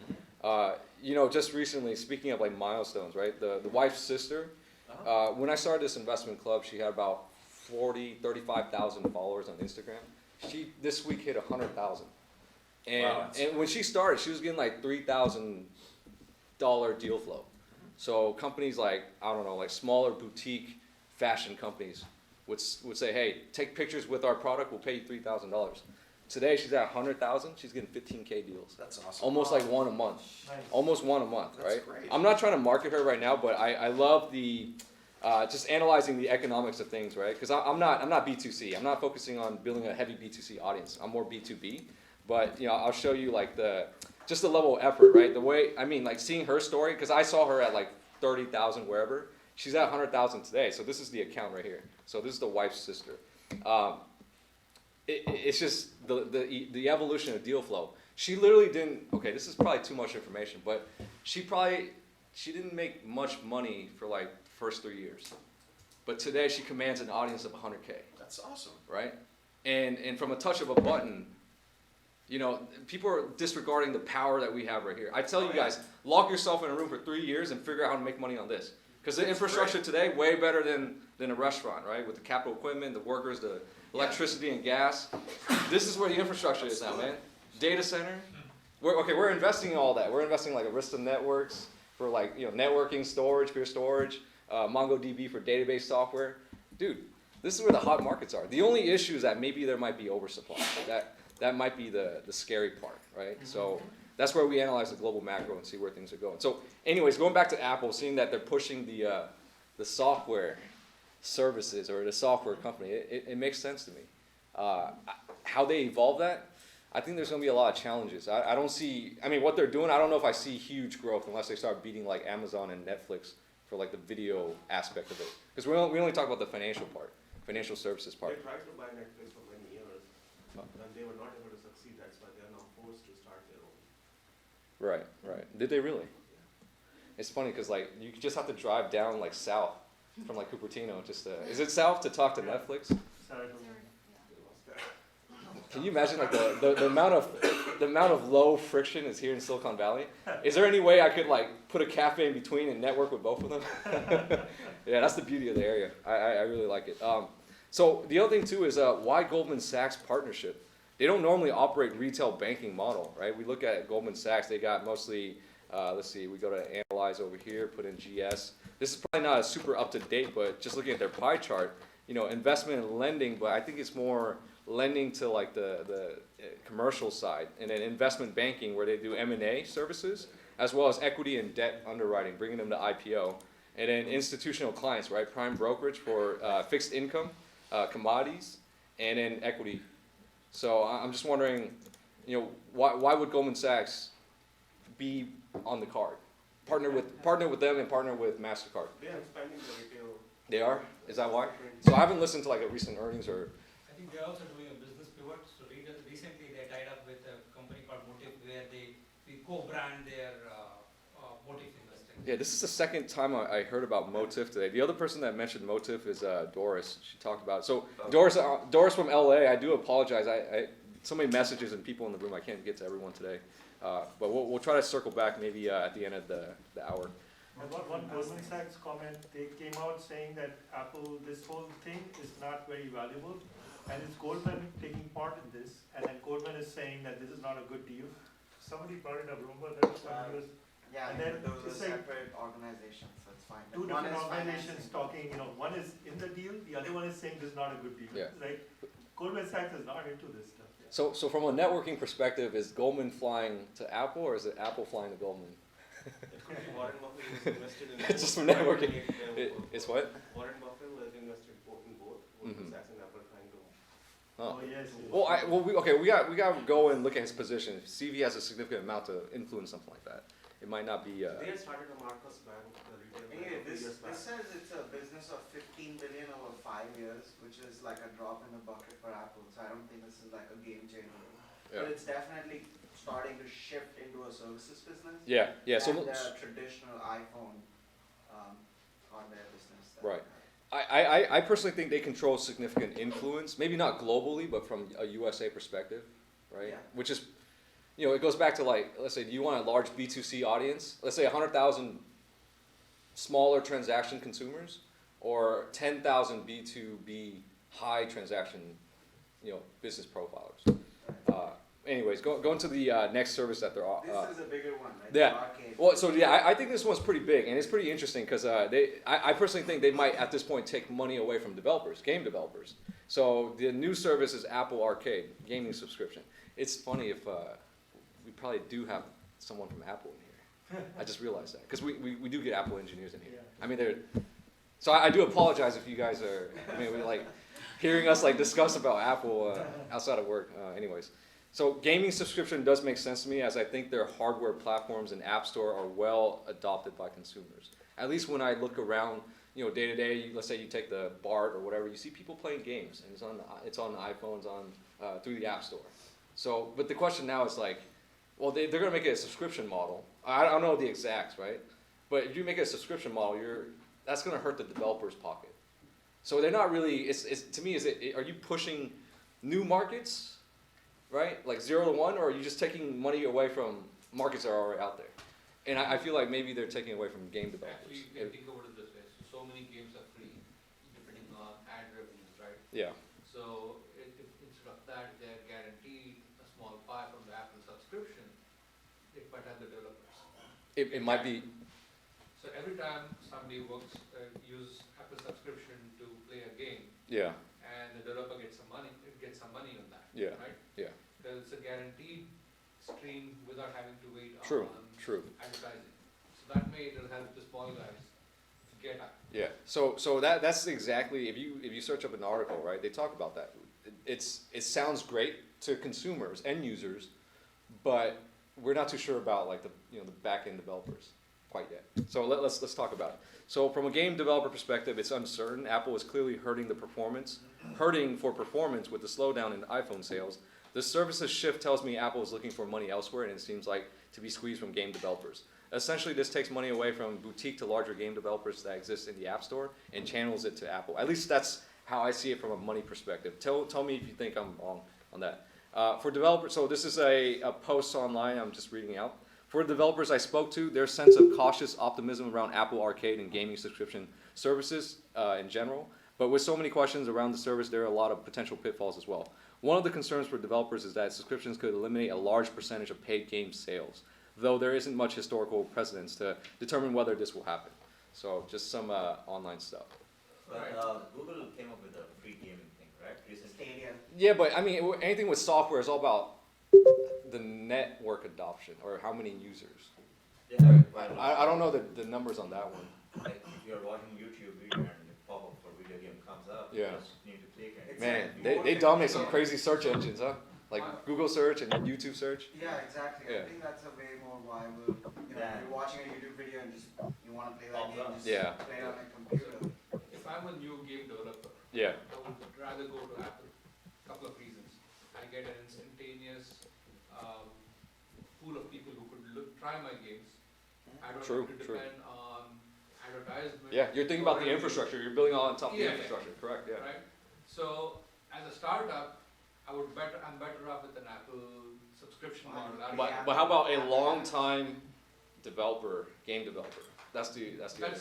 Just recently, speaking of like milestones, right? The wife's sister, when I started this investment club, she had about 35,000 followers on Instagram. She this week hit 100,000. And when she started, she was getting like $3,000 deal flow. So companies like, I don't know, like smaller boutique fashion companies would say, hey, take pictures with our product, we'll pay you $3,000. Today she's at 100,000, she's getting 15K deals. That's awesome. Almost like one a month. Nice. Almost one a month, That's right? great. I'm not trying to market her right now, but I love the, just analyzing the economics of things, right? Because I'm not B2C. I'm not focusing on building a heavy B2C audience. I'm more B2B. But I'll show you like just the level of effort, right? The way, like seeing her story, because I saw her at like 30,000 wherever. She's at 100,000 today. So this is the account right here. So this is the wife's sister. It's just the evolution of deal flow. She literally didn't, okay, this is probably too much information, but she didn't make much money for like first 3 years. But today she commands an audience of 100K. That's awesome. Right? And from a touch of a button, people are disregarding the power that we have right here. I tell you guys, lock yourself in a room for 3 years and figure out how to make money on this. Because the infrastructure today, way better than a restaurant, right? With the capital equipment, the workers, the electricity and gas. This is where the infrastructure is now, man. Data center. We're investing in all that. We're investing like Arista Networks for like, you know, networking, storage, pure storage, MongoDB for database software. Dude, this is where the hot markets are. The only issue is that maybe there might be oversupply. That might be the scary part, right? So that's where we analyze the global macro and see where things are going. So anyways, going back to Apple, seeing that they're pushing the software services or the software company, it makes sense to me. How they evolve that, I think there's going to be a lot of challenges. I don't see, I mean, what they're doing, I don't know if I see huge growth unless they start beating like Amazon and Netflix for like the video aspect of it. Because we only talk about the financial part, financial services part. They tried to buy Netflix for many years, and they were not able to succeed. That's why they are now forced to start their own. Right. Did they really? It's funny because like you just have to drive down like south from like Cupertino. Is it south to talk to Netflix? Can you imagine like the amount of low friction is here in Silicon Valley? Is there any way I could like put a cafe in between and network with both of them? Yeah, that's the beauty of the area. I really like it. So the other thing too is why Goldman Sachs partnership? They don't normally operate retail banking model, right? We look at Goldman Sachs, they got mostly, let's see, we go to analyze over here, put in GS. This is probably not super up to date, but just looking at their pie chart, you know, investment and lending, but I think it's more lending to like the commercial side, and then investment banking where they do M&A services, as well as equity and debt underwriting, bringing them to IPO, and then institutional clients, right? Prime brokerage for fixed income, commodities, and then equity. So I'm just wondering, you know, why would Goldman Sachs be on the card? Partner with them and partner with MasterCard. They are expanding the retail. They are? Is that why? So I haven't listened to like a recent earnings or. I think they're also doing a business pivot. So recently they tied up with a company called Motive where they co-brand their Motive investing. Yeah, this is the second time I heard about Motive today. The other person that mentioned Motive is Doris. She talked about it. So Doris from LA, I do apologize. I so many messages and people in the room. I can't get to everyone today. But we'll try to circle back maybe at the end of the hour. One Goldman Sachs comment, they came out saying that Apple, this whole thing is not very valuable, and it's Goldman taking part in this, and then Goldman is saying that this is not a good deal. Somebody brought in a rumor that somebody was, yeah, and then those are it's like separate organizations, so it's fine. two One different is organizations financing. talking, you know, one is in the deal, the other one is saying this is not a good deal. Yeah. Like, Goldman Sachs is not into this stuff. Yeah. So from a networking perspective, is Goldman flying to Apple or is it Apple flying to Goldman? It could be Warren Buffett is invested in. It's just for networking. It's what? Warren Buffett was invested in both. Goldman Sachs and Apple trying to. Oh, yes. We got to go and look at his position. See if he has a significant amount to influence something like that. It might not be. They had started a Marcus Bank, the retail bank. Anyway, This this says it's a business of 15 billion over 5 years, which is like a drop in the bucket for Apple. So I don't think this is like a game changer. Yeah. But it's definitely starting to shift into a services business. Yeah. So and the traditional iPhone hardware business. Right. I personally think they control significant influence, maybe not globally, but from a USA perspective, right? Yeah. Which is, you know, it goes back to like, let's say, do you want a large B2C audience? Let's say 100,000 smaller transaction consumers, or 10,000 B2B high transaction, you know, business profilers. Anyways, going to the next service that they're offering. This is a bigger one, right? Yeah. The arcade. Well, so yeah, I think this one's pretty big, and it's pretty interesting because I personally think they might at this point take money away from developers, game developers. So the new service is Apple Arcade, gaming subscription. It's funny if we probably do have someone from Apple in here. I just realized that because we do get Apple engineers in here. Yeah. I mean, so I do apologize if you guys are, I mean, like hearing us like discuss about Apple outside of work. Anyways. So gaming subscription does make sense to me, as I think their hardware platforms and app store are well adopted by consumers. At least when I look around, you know, day to day, let's say you take the BART or whatever, you see people playing games, and it's on the iPhones, through the app store. So, but the question now is like, well, they're going to make it a subscription model. I don't know the exacts, right? But if you make it a subscription model, that's going to hurt the developer's pocket. So they're not really. To me, are you pushing new markets? Right? Like 0 to 1, or are you just taking money away from markets that are already out there? And I feel like maybe they're taking away from game developers. Actually, you can think about it this way. many games are free, depending on ad revenues, right? Yeah. So if instead of that, they're guaranteed a small pie from the Apple subscription, it might have the developers. It might be. So every time somebody use Apple subscription to play a game, Yeah. and the developer gets some money, it gets some money on that, Yeah. right? Yeah. Because it's a guaranteed stream without having to wait True. on True. advertising. So that way it'll help the small guys to get up. Yeah. So that's exactly, if you search up an article, right, they talk about that. It sounds great to consumers, end users, but we're not too sure about like the back end developers quite yet. So let's talk about it. So from a game developer perspective, it's uncertain. Apple is clearly hurting for performance with the slowdown in iPhone sales. The services shift tells me Apple is looking for money elsewhere, and it seems like to be squeezed from game developers. Essentially, this takes money away from boutique to larger game developers that exist in the App Store and channels it to Apple. At least that's how I see it from a money perspective. Tell me if you think I'm wrong on that. For developers, so this is a post online I'm just reading out. For developers I spoke to, their sense of cautious optimism around Apple Arcade and gaming subscription services in general. But with so many questions around the service, there are a lot of potential pitfalls as well. One of the concerns for developers is that subscriptions could eliminate a large percentage of paid game sales, though there isn't much historical precedence to determine whether this will happen. So just some online stuff. But Google came up with a free gaming thing, right? Recently. Yeah, but I mean, anything with software is all about the network adoption or how many users. Yeah, I don't know the numbers on that one. Like if you're watching YouTube video and the pop-up for video game comes up, Yeah. you just need to click and Man, they dominate some crazy search engines, huh? Like Google search and YouTube search. Yeah, exactly. Yeah. I think that's a way more viable. You're watching a YouTube video and just you want to play that game, just Yeah. play it on a computer. If I'm a new game developer, Yeah. I would rather go to Apple. Couple of reasons. I get an instantaneous pool of people who could try my games. I don't True, have to true. depend on advertisement. Yeah, you're thinking about the or infrastructure. You're building on top of the Yeah, infrastructure. Correct. Yeah. Right? So as a startup, I'm better off with an Apple subscription model. But how about a long time game developer? That's That's bad.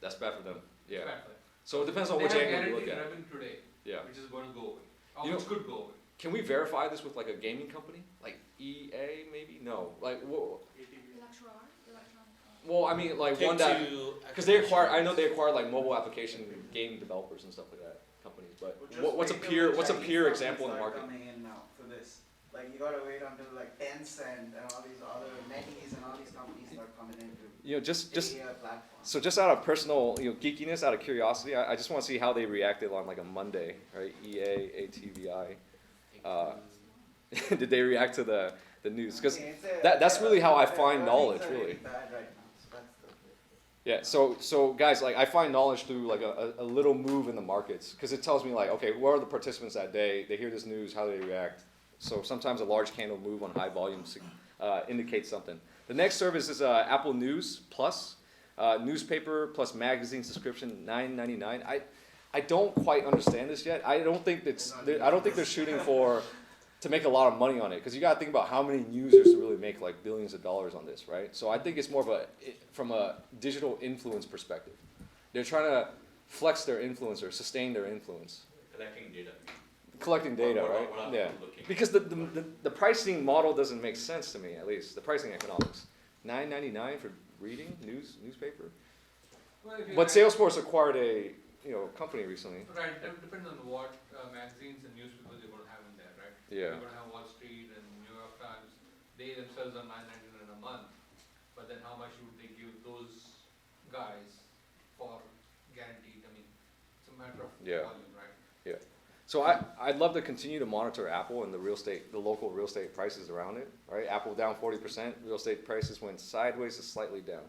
That's bad for them. Yeah. Bad for them. So it depends on They which have angle you look guaranteed at. revenue today, Yeah. which is going to go away. Or You know- which could go away. Can we verify this with like a gaming company, like EA maybe? No. Like whoa. Well, I mean like one that because they acquire. I know they acquire like mobile application game developers and stuff like that companies. But what's a peer example in the market? Coming in now for this. Like you gotta wait until like Tencent and all these other NetEase and all these companies start coming into Just the platform. so just out of personal geekiness, out of curiosity, I just want to see how they reacted on like a Monday, right? EA, ATVI. Did they react to the news? Because that's really how I find knowledge, really. Bad right now, so that's the Yeah. So guys, like I find knowledge through like a little move in the markets because it tells me like, okay, what are the participants that day? They hear this news, how do they react? So sometimes a large candle move on high volume indicates something. The next service is Apple News Plus, newspaper plus magazine subscription, $9.99. I don't quite understand this yet. I don't think they're shooting to make a lot of money on it because you got to think about how many users to really make like billions of dollars on this, right? So I think it's more of from a digital influence perspective. They're trying to flex their influence or sustain their influence. Collecting data, right? Yeah. Because the pricing model doesn't make sense to me, at least the pricing economics. $9.99 for reading newspaper. Well, if you But Salesforce acquired a company recently. Right, it depends on what magazines and newspapers you're going to have in there, right? Yeah. You're going to have Wall Street and New York Times. They themselves are $9.99 a month, but then how much would they give those guys for guaranteed? I mean, it's a matter of volume, right? Yeah. So I'd love to continue to monitor Apple and the local real estate prices around it. Right, Apple down 40%. Real estate prices went sideways to slightly down.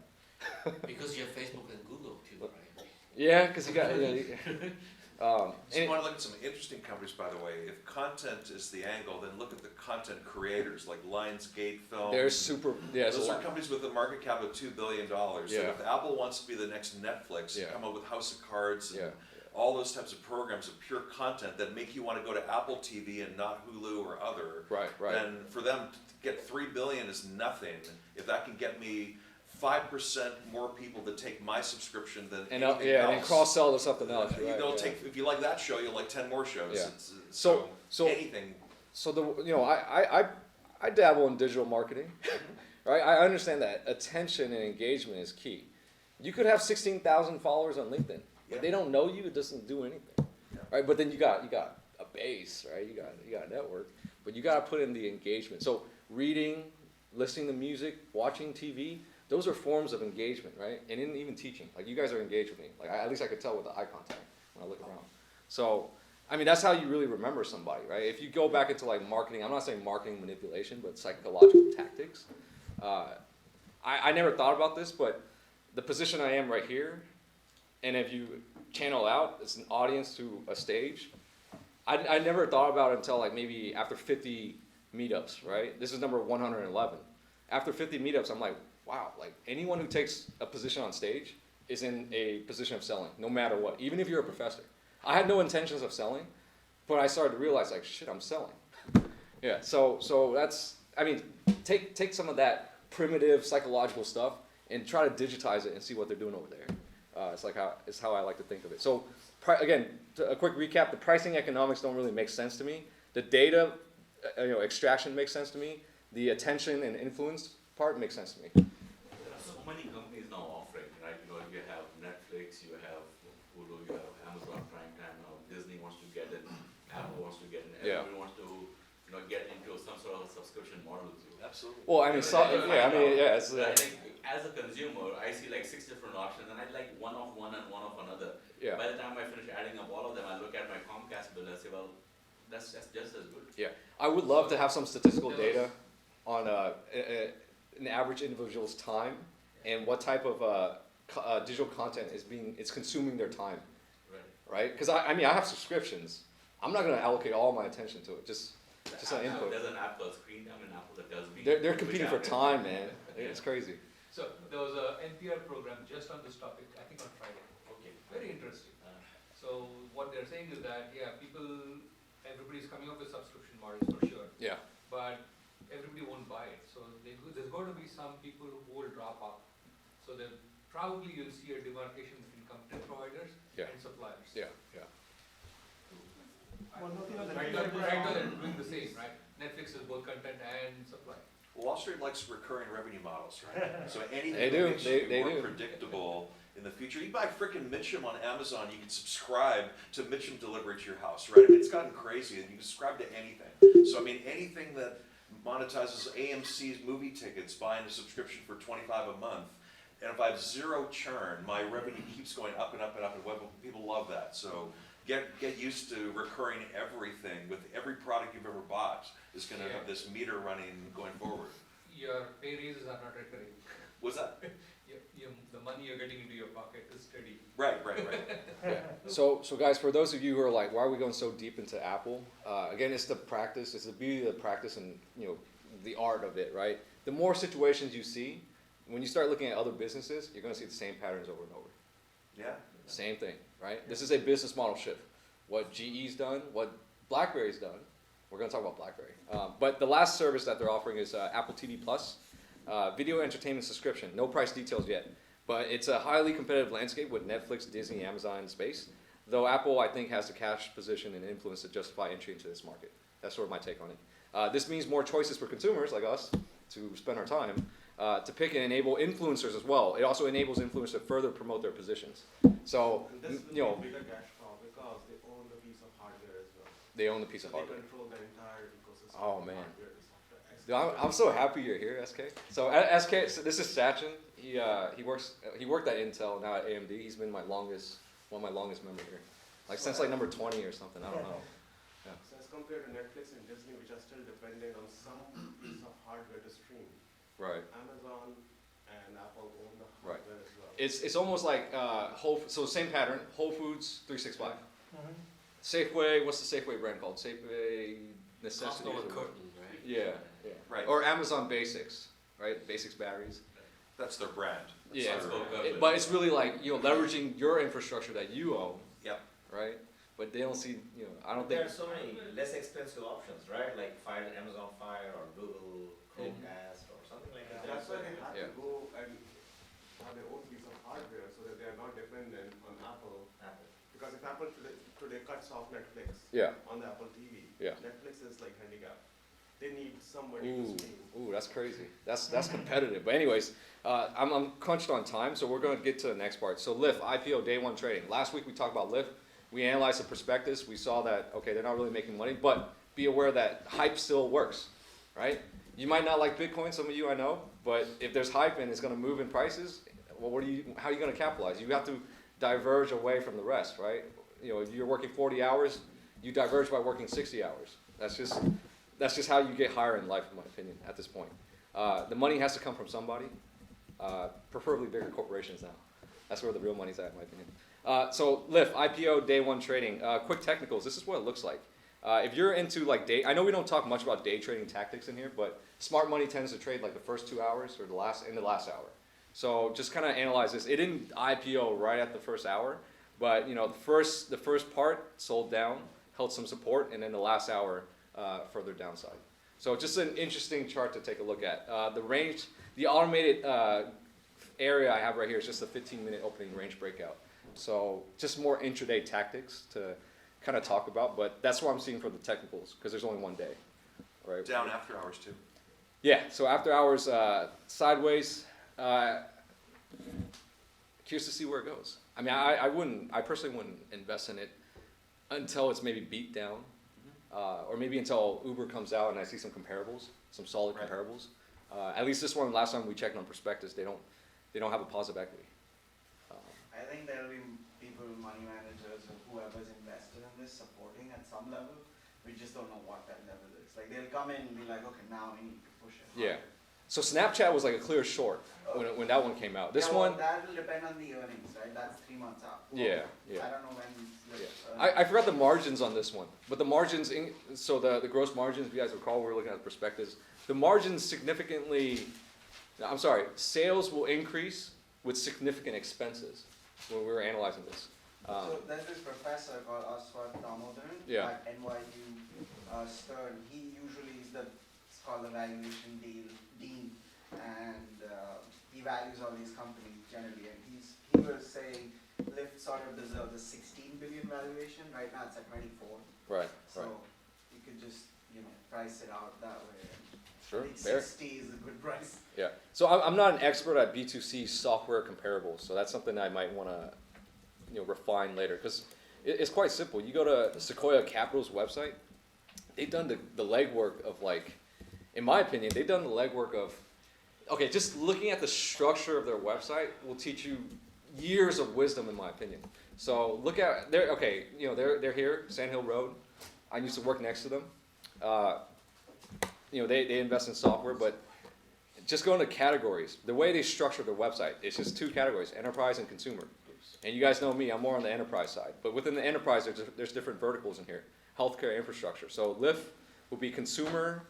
Because you have Facebook and Google too, right? Yeah, because you got. So you want to look at some interesting companies, by the way. If content is the angle, then look at the content creators like Lionsgate Films. They're super. Yeah, those are companies with a market cap of $2 billion. Yeah. And if Apple wants to be the next Netflix, come up with House of Cards and all those types of programs of pure content that make you want to go to Apple TV and not Hulu or other. Right. Then for them to get $3 billion is nothing. If that can get me 5% more people that take my subscription than And anything yeah, else. and then cross-sell to something else, right? They'll Yeah. take, if you like that show, you'll like 10 more shows. Yeah. So So anything. So I dabble in digital marketing, right? I understand that attention and engagement is key. You could have 16,000 followers on LinkedIn, but they don't know you. It doesn't do anything, right? But then you got a base, right? You got a network, but you got to put in the engagement. So reading, listening to music, watching TV, those are forms of engagement, right? And even teaching, like you guys are engaged with me. Like at least I could tell with the eye contact when I look around. So. I mean, that's how you really remember somebody, right? If you go back into like marketing, I'm not saying marketing manipulation, but psychological tactics. I never thought about this, but the position I am right here, and if you channel out, it's an audience to a stage. I never thought about it until like maybe after 50 meetups, right? This is number 111. After 50 meetups, I'm like, wow, like anyone who takes a position on stage is in a position of selling, no matter what, even if you're a professor. I had no intentions of selling, but I started to realize like, shit, I'm selling. Yeah, so that's, I mean, take some of that primitive psychological stuff and try to digitize it and see what they're doing over there. It's how I like to think of it. So again, a quick recap, the pricing economics don't really make sense to me. The data, extraction makes sense to me. The attention and influence part makes sense to me. There are so many companies now offering, right? You have Netflix, you have Hulu, you have Amazon Prime Time now. Disney wants to get it, Apple wants to get it, everyone wants to, get into some sort of a subscription model too. Absolutely. Well, I mean, it's, I think as a consumer, I see like 6 different options, and I like one of one and one of another. Yeah. By the time I finish adding up all of them, I look at my Comcast bill and say, well, that's just as good. Yeah, I would love to have some statistical data on an average individual's time and what type of digital content it's consuming their time, right? Because I mean, I have subscriptions. I'm not going to allocate all my attention to it. Just an input. There's an app called Screen Time and Apple that does. They're competing for time, man. It's crazy. So there was a NPR program just on this topic, I think on Friday. Okay. Very interesting. So what they're saying is that everybody's coming up with subscription models for sure. Yeah. But everybody won't buy it. So there's going to be some people who will drop off. So then probably you'll see a demarcation between content providers and suppliers. Yeah. Right now they're doing the same, right? Netflix is both content and supply. Wall Street likes recurring revenue models, right? So anything They that do. makes you more predictable in the future. You buy frickin' Mitchum on Amazon, you can subscribe to Mitchum delivery to your house, right? It's gotten crazy, and you can subscribe to anything. So I mean, anything that monetizes AMC's movie tickets, buying a subscription for $25 a month, and if I have zero churn, my revenue keeps going up and up and up, and people love that. So get used to recurring everything. With every product you've ever bought is going to have this meter running going forward. Your pay raises are not recurring. What's that? The money you're getting into your pocket is steady. Right. Yeah. So guys, for those of you who are like, why are we going so deep into Apple? Again, it's the practice. It's the beauty of the practice and the art of it, right? The more situations you see, when you start looking at other businesses, you're going to see the same patterns over and over. Yeah. Same thing, right? This is a business model shift. What GE's done, what BlackBerry's done. We're going to talk about BlackBerry. But the last service that they're offering is Apple TV Plus, video entertainment subscription. No price details yet, but it's a highly competitive landscape with Netflix, Disney, Amazon in space. Though Apple, I think, has the cash position and influence to justify entry into this market. That's sort of my take on it. This means more choices for consumers like us to spend our time to pick and enable influencers as well. It also enables influencers to further promote their positions. So, and this will be a bigger cash cow because they own the piece of hardware as well. They own the piece of They hardware. control the entire ecosystem. Oh, of man. hardware to software. I'm so happy you're here, SK. So SK, so this is Sachin. He worked at Intel, now at AMD. He's been one of my longest members here, since number 20 or something. I don't know. Yeah. So as compared to Netflix and Disney, which are still dependent on some piece of hardware to stream. Right. Amazon and Apple own the hardware as well. It's almost like so same pattern. Whole Foods 365. Safeway. What's the Safeway brand called? Safeway Necessities. Costco and Curtain, right? Yeah. Right. Or Amazon Basics, right? Basics batteries. That's their brand. Yeah. But it's really like leveraging your infrastructure that you own. Yep. Right. But they don't see. I don't There think. are so many less expensive options, right? Like Amazon Fire or Google Chromecast or something like that. That's why they have Yeah. to go and they need somebody to speak. Ooh, that's crazy. That's competitive. But anyways, I'm crunched on time, so we're going to get to the next part. So LYFT, IPO, day one trading. Last week we talked about LYFT. We analyzed the prospectus. We saw that, okay, they're not really making money, but be aware that hype still works, right? You might not like Bitcoin, some of you I know, but if there's hype and it's going to move in prices, well, how are you going to capitalize? You have to diverge away from the rest, right? You know, if you're working 40 hours, you diverge by working 60 hours. That's just how you get higher in life, in my opinion, at this point. The money has to come from somebody, preferably bigger corporations now. That's where the real money's at, in my opinion. So LYFT, IPO, day one trading. Quick technicals, this is what it looks like. If you're into like I know we don't talk much about day trading tactics in here, but smart money tends to trade like the first 2 hours or the last hour. So just kind of analyze this. It didn't IPO right at the first hour, but you know the first part sold down, held some support, and then the last hour further downside. So just an interesting chart to take a look at. The range, the automated area I have right here is just a 15-minute opening range breakout. So just more intraday tactics to kind of talk about, but that's what I'm seeing for the technicals because there's only one day, right? Down after hours too. Yeah. So after hours, sideways. Curious to see where it goes. I mean, I personally wouldn't invest in it until it's maybe beat down, or maybe until Uber comes out and I see some comparables, some solid comparables. At least this one, last time we checked on prospectus, they don't have a positive equity. I think there'll be people, money managers, or whoever's invested in this supporting at some level. We just don't know what that level is. Like they'll come in and be like, okay, now we need to push it. Yeah. So Snapchat was like a clear short when that one came out. This one. That will depend on the earnings, right? That's 3 months out. Yeah. I don't know when. I forgot the margins on this one, but the margins. So the gross margins, if you guys recall, we were looking at the prospectus. The margins significantly. I'm sorry. Sales will increase with significant expenses when we were analyzing this. So there's this professor called Aswad Damodaran at NYU Stern. He usually is it's called the valuation dean, and he values all these companies generally. And he was saying LYFT sort of deserves a 16 billion valuation. Right now it's at 24. Right. So you could just price it out that way. Sure. I think 60 is a good price. Yeah. So I'm not an expert at B2C software comparables, so that's something I might want to refine later because it's quite simple. You go to Sequoia Capital's website, they've done the legwork of in my opinion, they've done the legwork of, okay, just looking at the structure of their website will teach you years of wisdom in my opinion. So look at, they're here, Sand Hill Road. I used to work next to them. They invest in software, but just go into categories. The way they structure their website, it's just 2 categories, enterprise and consumer. And you guys know me, I'm more on the enterprise side. But within the enterprise, there's different verticals in here. Healthcare, infrastructure. So LYFT will be consumer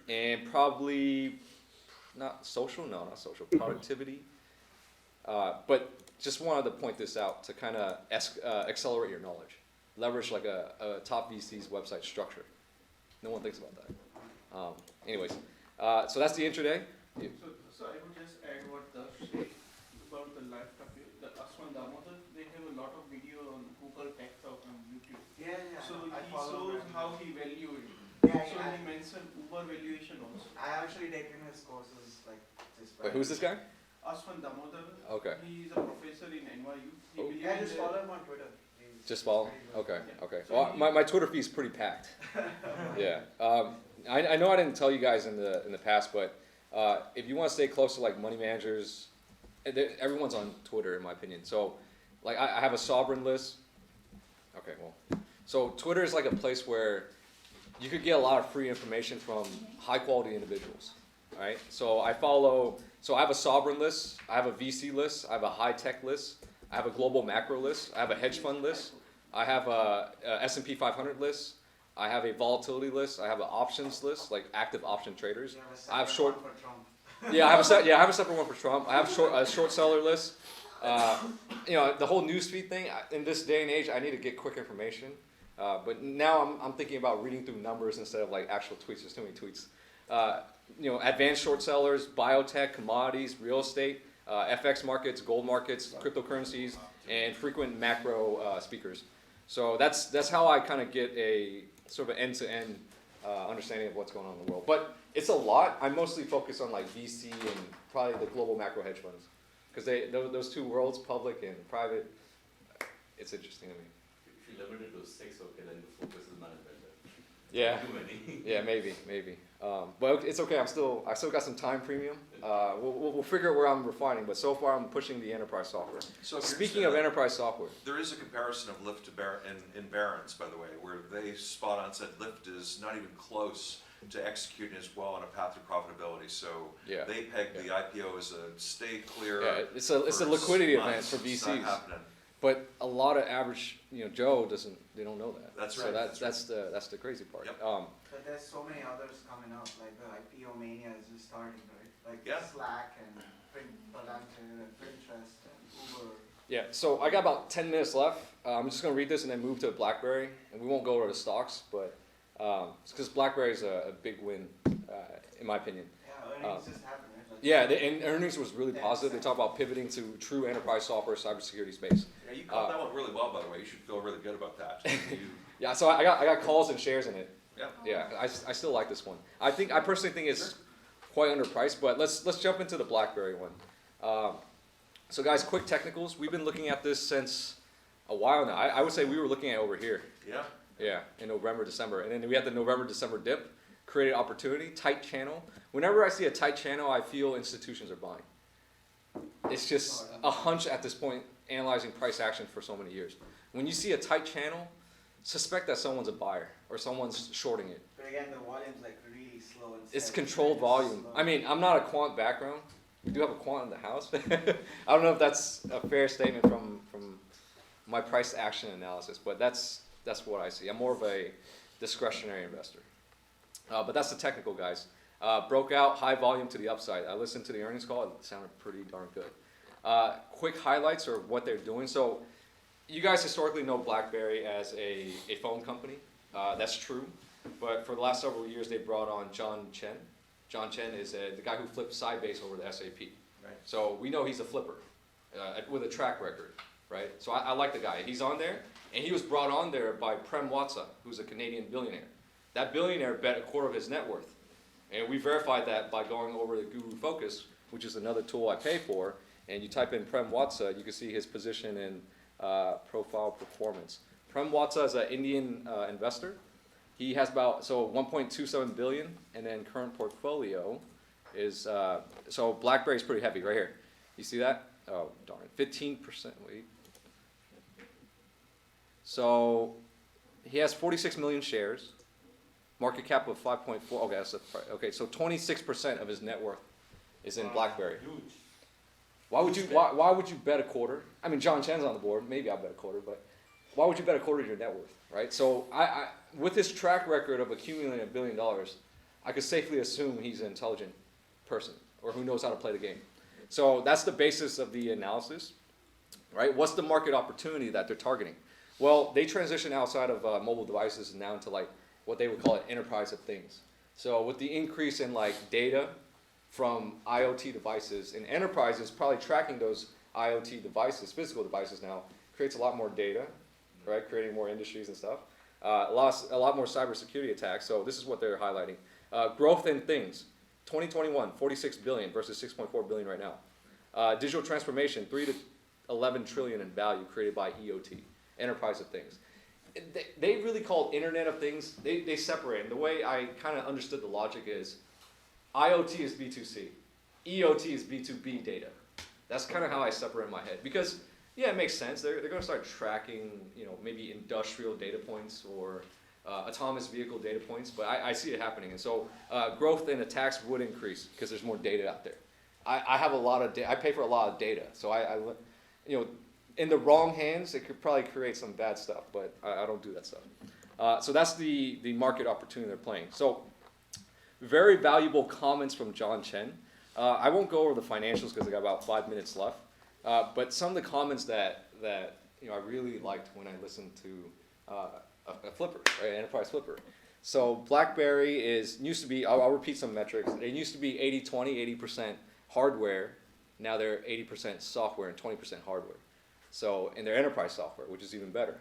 and probably not social, productivity. But just wanted to point this out to kind of accelerate your knowledge. Leverage like a top VC's website structure. No one thinks about that. Anyways, so that's the intraday. So I would just add what Dash said about the LYFT, the Aswan Damodar. They have a lot of video on Google Tech Talk on YouTube. Yeah. So he shows how he valued. Yeah, so he mentioned Uber valuation also. I actually taken his courses Wait, who's this guy? Aswan Damodar. Okay. He is a professor in NYU. Just follow him on Twitter. Just follow? Okay. Well, my Twitter feed is pretty packed. Yeah. I know I didn't tell you guys in the past, but if you want to stay close to money managers, everyone's on Twitter in my opinion. So I have a sovereign list. Okay, well, so Twitter is like a place where you could get a lot of free information from high quality individuals. Right? So I have a sovereign list, I have a VC list, I have a high tech list, I have a global macro list, I have a hedge fund list, I have a S&P 500 list, I have a volatility list, I have an options list, like active option traders. I have short. Yeah, I have a separate one for Trump. I have a short seller list. The whole newsfeed thing. In this day and age, I need to get quick information. But now I'm thinking about reading through numbers instead of actual tweets. There's too many tweets. Advanced short sellers, biotech, commodities, real estate, FX markets, gold markets, cryptocurrencies, and frequent macro speakers. So that's how I kind of get a sort of end-to-end understanding of what's going on in the world. But it's a lot. I'm mostly focused on like VC and probably the global macro hedge funds. Because those two worlds, public and private, it's interesting to me. If you limit it to 6, okay, then the focus is management. Yeah. Too many. Yeah, maybe. But it's okay. I still got some time premium. We'll figure out where I'm refining. But so far, I'm pushing the enterprise software. So speaking of enterprise software, there is a comparison of LYFT to in Barron's, by the way, where they spot on said LYFT is not even close to executing as well on a path to profitability. So they peg the IPO as a stay clear. Yeah, it's a liquidity event months. for VCs. It's not happening. But a lot of average, Joe they don't know that. That's so right. that's the crazy part. Yep. But there's so many others coming up, like the IPO mania is just starting, right? Like Slack and Palantir and Pinterest and Uber. Yeah, so I got about 10 minutes left. I'm just going to read this and then move to BlackBerry. And we won't go over the stocks, but because BlackBerry is a big win, in my opinion. Yeah, earnings just happened, right? Like Yeah, and earnings was really positive. They talk about pivoting to true enterprise software cybersecurity space. Yeah, you caught that one really well, by the way. You should feel really good about that. Yeah, so I got calls and shares in it. Yep. Yeah, I still like this one. I personally think it's quite underpriced, but let's jump into the BlackBerry one. So guys, quick technicals. We've been looking at this since a while now. I would say we were looking at it over here. Yeah. Yeah, in November, December. And then we had the November, December dip, created opportunity, tight channel. Whenever I see a tight channel, I feel institutions are buying. It's just a hunch at this point, analyzing price action for so many years. When you see a tight channel, suspect that someone's a buyer or someone's shorting it. But again, the volume's like really slow and It's steady. controlled volume. I mean, I'm not a quant background. We do have a quant in the house. I don't know if that's a fair statement from my price action analysis, but that's what I see. I'm more of a discretionary investor. But that's the technical, guys. Broke out high volume to the upside. I listened to the earnings call. It sounded pretty darn good. Quick highlights of what they're doing. So you guys historically know BlackBerry as a phone company. That's true. But for the last several years, they brought on John Chen. John Chen is the guy who flipped Sybase over to SAP. Right. So we know he's a flipper with a track record, right? So I like the guy. He's on there, and he was brought on there by Prem Watsa, who's a Canadian billionaire. That billionaire bet a quarter of his net worth. And we verified that by going over to Guru Focus, which is another tool I pay for, and you type in Prem Watsa, you can see his position in profile performance. Prem Watsa is an Indian investor. He has about 1.27 billion, and then current portfolio is so BlackBerry's pretty heavy right here. You see that? Oh darn it, 15%. Wait. So he has 46 million shares, market cap of 5.4. Okay, that's okay. So 26% of his net worth is in BlackBerry. Huge. Why would you bet a quarter? I mean, John Chen's on the board. Maybe I'll bet a quarter, but why would you bet a quarter of your net worth, right? So I with his track record of accumulating $1 billion, I could safely assume he's an intelligent person or who knows how to play the game. So that's the basis of the analysis, right? What's the market opportunity that they're targeting? Well, they transition outside of mobile devices and now into like what they would call an enterprise of things. So with the increase in like data from IoT devices, and enterprises probably tracking those IoT devices, physical devices now, creates a lot more data, right? Creating more industries and stuff. A lot more cybersecurity attacks. So this is what they're highlighting. Growth in things. 2021, 46 billion versus 6.4 billion right now. Digital transformation, 3 to 11 trillion in value created by EOT, enterprise of things. They really call it Internet of Things. They separate. And the way I kind of understood the logic is IoT is B2C, EOT is B2B data. That's kind of how I separate in my head. Because, yeah, it makes sense. They're going to start tracking, maybe industrial data points or autonomous vehicle data points, but I see it happening. And so growth in attacks would increase because there's more data out there. I have a lot of data. I pay for a lot of data. So in the wrong hands, it could probably create some bad stuff, but I don't do that stuff. So that's the market opportunity they're playing. So very valuable comments from John Chen. I won't go over the financials because I got about 5 minutes left. But some of the comments that I really liked when I listened to a flipper, right, an enterprise flipper. So BlackBerry used to be, I'll repeat some metrics. They used to be 80-20, 80% hardware. Now they're 80% software and 20% hardware. So in their enterprise software, which is even better.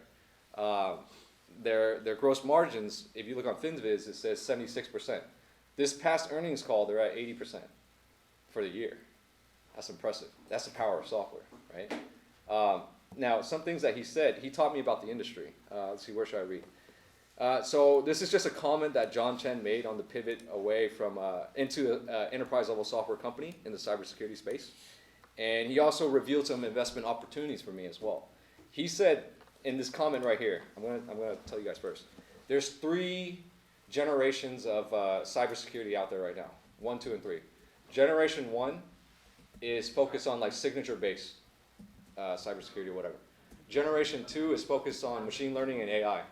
their gross margins, if you look on FinViz, it says 76%. This past earnings call, they're at 80% for the year. That's impressive. That's the power of software, right? Now, some things that he said, he taught me about the industry. Let's see, where should I read? So this is just a comment that John Chen made on the pivot away from into an enterprise level software company in the cybersecurity space. And he also revealed some investment opportunities for me as well. He said in this comment right here, I'm gonna tell you guys first. There's 3 generations of cybersecurity out there right now. 1, 2, and 3. Generation 1 is focused on like signature-based cybersecurity or whatever. Generation 2 is focused on machine learning and AI.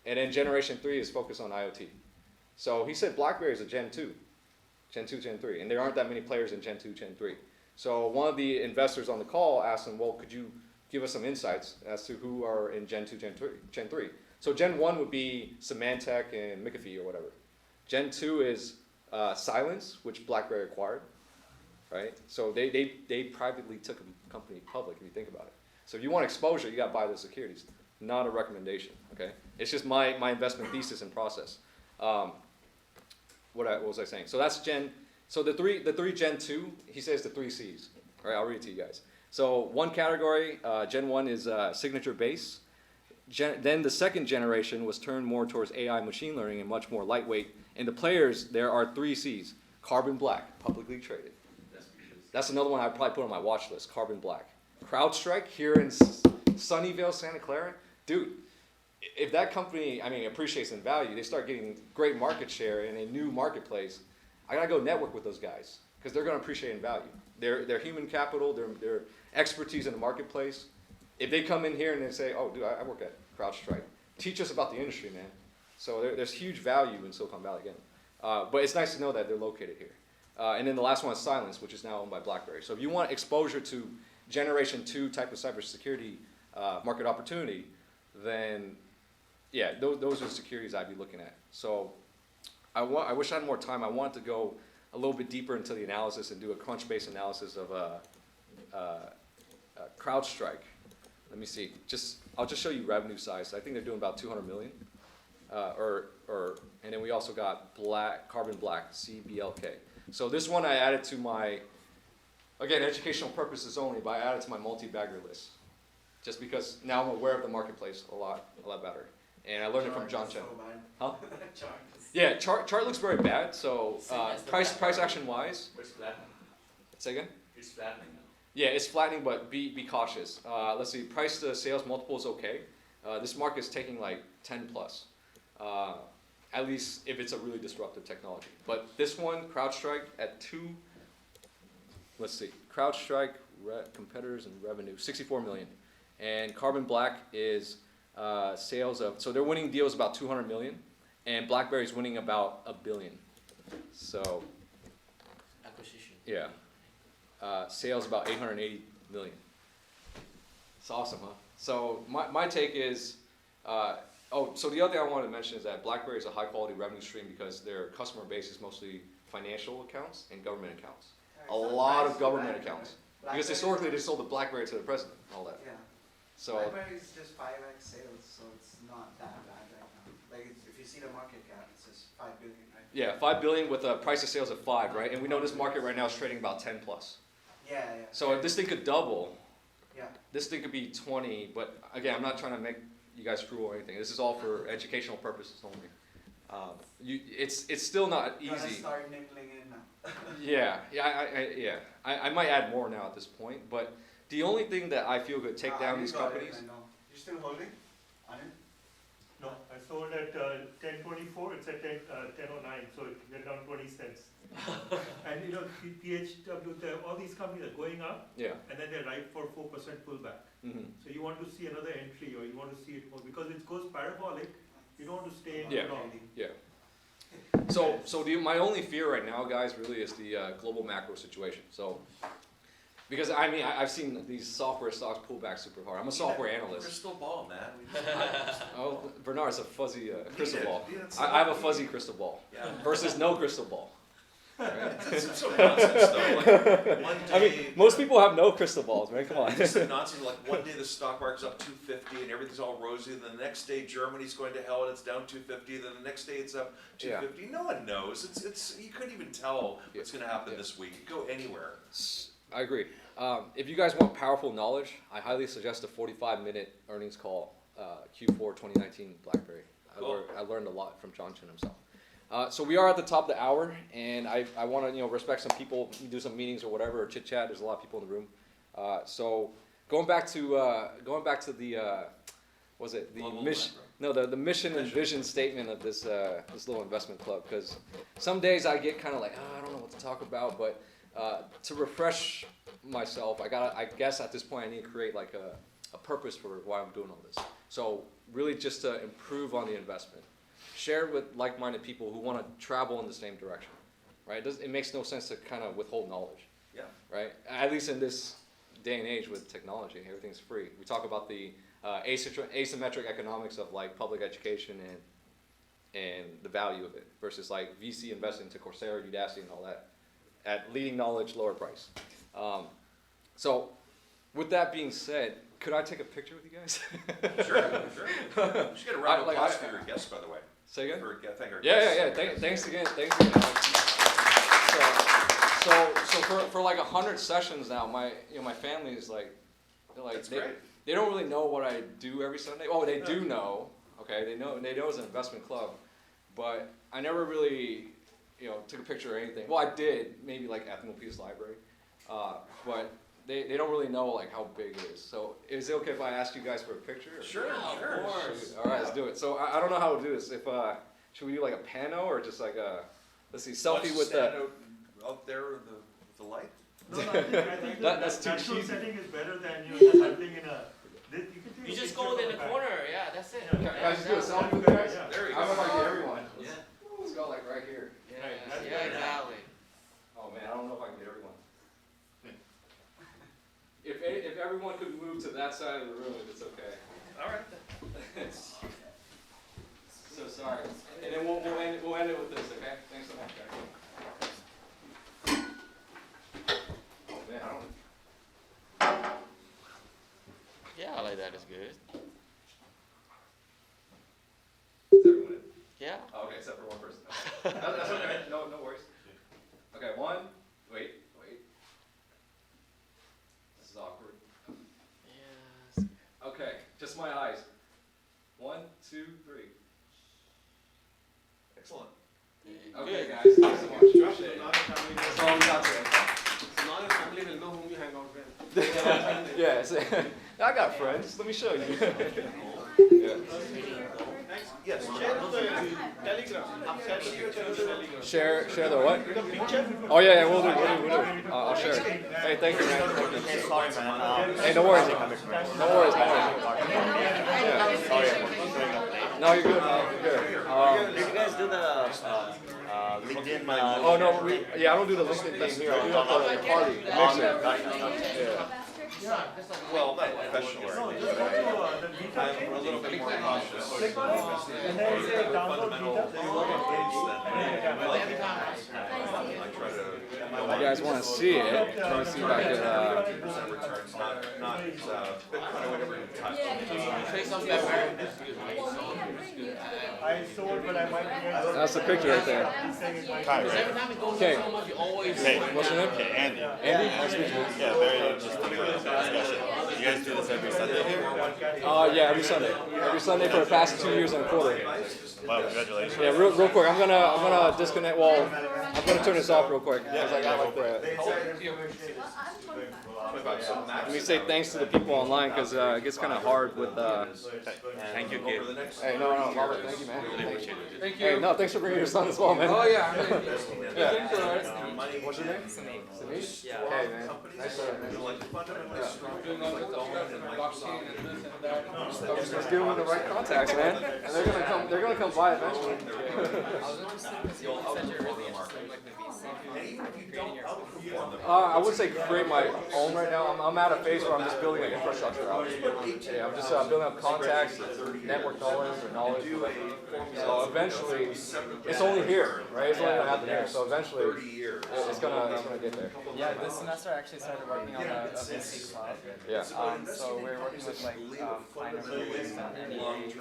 And then Generation 3 is focused on IoT. So he said BlackBerry is a Gen 2. Gen 2, Gen 3. And there aren't that many players in Gen 2, Gen 3. So one of the investors on the call asked him, well, could you give us some insights as to who are in Gen 2, Gen 3? So Gen 1 would be Symantec and McAfee or whatever. Gen 2 is Silence, which BlackBerry acquired, right? So they privately took a company public, if you think about it. So if you want exposure, you got to buy those securities. Not a recommendation, okay? It's just my investment thesis and process. What was I saying? So that's so the three Gen 2, he says the 3 C's. All right, I'll read it to you guys. So one category, Gen 1 is signature base. Then the second generation was turned more towards AI machine learning and much more lightweight. And the players, there are 3 C's. Carbon Black, publicly traded. That's another one I'd probably put on my watch list, Carbon Black. CrowdStrike here in Sunnyvale, Santa Clara. Dude, if that company, appreciates in value, they start getting great market share in a new marketplace, I gotta go network with those guys because they're gonna appreciate in value. Their human capital, their expertise in the marketplace. If they come in here and they say, oh, dude, I work at CrowdStrike. Teach us about the industry, man. So there's huge value in Silicon Valley again. But it's nice to know that they're located here. And then the last one is Silence, which is now owned by BlackBerry. So if you want exposure to Generation 2 type of cybersecurity market opportunity, then yeah, those are the securities I'd be looking at. So I wish I had more time. I wanted to go a little bit deeper into the analysis and do a crunch-based analysis of CrowdStrike. Let me see. I'll just show you revenue size. I think they're doing about 200 million. And then we also got Carbon Black, CBLK. So this one I added to my, again, educational purposes only, but I added to my multi-bagger list. Just because now I'm aware of the marketplace a lot better. And I learned it from John Chen. Huh? Yeah, chart looks very bad. So price action wise. It's flattening. Say again? It's flattening now. Yeah, it's flattening, but be cautious. Let's see, price to sales multiple is okay. This market is taking like 10 plus. At least if it's a really disruptive technology. But this one, CrowdStrike at 2, let's see, CrowdStrike competitors and revenue, 64 million. And Carbon Black is sales of, so they're winning deals about 200 million, and BlackBerry's winning about $1 billion. So, acquisition. Yeah. Sales about 880 million. It's awesome, huh? So my take is, so the other thing I wanted to mention is that BlackBerry is a high quality revenue stream because their customer base is mostly financial accounts and government accounts. A lot of government accounts. Because historically they sold the BlackBerry to the president and all that. Yeah. So BlackBerry is just 5x sales, so it's not that bad right now. Like if you see the market cap, it's just 5 billion, right? Yeah, 5 billion with a price of sales of 5, right? And we know this market right now is trading about 10 plus. Yeah. So if this thing could double, yeah, this thing could be 20, but again, I'm not trying to make you guys cruel or anything. This is all for educational purposes only. It's still not easy. Gotta start nibbling in now. Yeah. I might add more now at this point, but the only thing that I feel could take down these companies. You're still holding on it? No, I sold at 10.24. It's at 10.09, so it went down 20 cents. And PHW, all these companies are going up, yeah, and then they're ripe for 4% pullback. Mm-hmm. So you want to see another entry, or you want to see it more because it goes parabolic. You don't want to stay in long. Yeah. So my only fear right now, guys, really is the global macro situation. So. Because I've seen these software stocks pull back super hard. I'm a software analyst. Crystal ball, man. Oh, Bernard's a fuzzy crystal ball. I have a fuzzy crystal ball versus no crystal ball. Right? It's so nonsense though, like one day. I mean, most people have no crystal balls, man, come on. It's just nonsense, like one day the stock market's up 250 and everything's all rosy, and the next day Germany's going to hell and it's down 250, then the next day it's up 250. No one knows. It's you couldn't even tell what's going to happen this week. You go anywhere. I agree. If you guys want powerful knowledge, I highly suggest a 45-minute earnings call, Q4 2019 BlackBerry. Cool. I learned a lot from John Chen himself. So we are at the top of the hour, and I want to respect some people, do some meetings or whatever, or chit chat. There's a lot of people in the room. So going back to the was it the mission? No, the mission and vision statement of this this little investment club. Because some days I get kind of like, I don't know what to talk about, but to refresh myself, I guess at this point I need to create like a purpose for why I'm doing all this. So really just to improve on the investment. Share it with like-minded people who want to travel in the same direction, right? It makes no sense to kind of withhold knowledge, Yeah. right? At least in this day and age with technology, everything's free. We talk about the asymmetric economics of like public education and the value of it versus like VC investing to Coursera, Udacity, and all that at leading knowledge, lower price. So with that being said, could I take a picture with you guys? Sure. You should get a round of applause for your guests, by the way. Say again? Thank our Yeah. guests. Thanks again, Alex. So for like 100 sessions now, my family is like, they don't really know what I do every Sunday. Oh, they do know. Okay, they know it's an investment club, but I never really took a picture or anything. Well, I did maybe like at the Milpitas Library, but they don't really know like how big it is. So is it okay if I ask you guys for a picture? Sure, of course. All right, let's do it. So I don't know how to do this. If should we do like a pano or just like a selfie with the out there with the light? No, I think that's too natural cheesy. setting is better than just huddling in a. You just go in the corner, yeah, that's it. Can I just do a selfie with you guys? Yeah. There you go. I don't know if I get everyone. Yeah. Let's go like right here. Yeah, exactly. Oh man, I don't know if I can get everyone. If everyone could move to that side of the room, if it's okay. All right. So sorry. And then we'll end it with this, okay? Thanks so much, guys. Oh man, I don't. Yeah, I like that. It's good. Is everyone in? Yeah. Oh, okay, except for one person. That's okay. No worries. Okay, wait. This is awkward. Yes. Okay, just my eyes. 1, 2, 3. Excellent. Okay, guys, thanks so much. Appreciate it. That's all we got today. So now your family will know whom you hang out with. Yes, I got friends. Let me show you. Yes. Share the what? Oh yeah, we'll do. I'll share it. Hey, thank you, man. Sorry, man. Hey, no worries. No worries. No, you're good, man. You're good. Did you guys do the LinkedIn? Oh no, I don't do the LinkedIn thing here. I do the party, the mixer. Yeah. Well, not professional or anything, but I'm a little bit more cautious. And then say download Fundamental Meetups. I like it. I try to. You guys want to see it? Try to see if I can. Returns, not Bitcoin or whatever you touch. Say something about I sold, but I might be. That's the picture right there. because every time it goes Okay. up so much, you always. What's your name? Okay, Andy. Andy? Nice to meet you. Yeah, very interesting discussion. You guys do this every Sunday here? Yeah, every Sunday. Every Sunday for the past 2 years and a quarter. Wow, congratulations. Yeah, real quick. I'm gonna disconnect. Well, I'm gonna turn this off real quick because I got like Let me say thanks to the people online because it gets kind of hard with. Thank you, kid. Hey, no, Robert, thank you, man. Thank you. Hey, no, thanks for bringing your son as well, man. Oh yeah. What's your name? Sanish. Hey, man. Nice to meet you. Doing all this stuff, blockchain and this and that. Let's get them with the right contacts, man. And they're gonna come by eventually. I wouldn't say create my own right now. I'm at a phase where I'm just building an infrastructure out. Yeah, I'm just building up contacts, network knowledge. So eventually, it's only here, right? It's only gonna happen here. So eventually, it's gonna get there. Yeah, this semester I actually started working on a VC cloud. Yeah. So we're working with like Kleiner Perkins and NEA.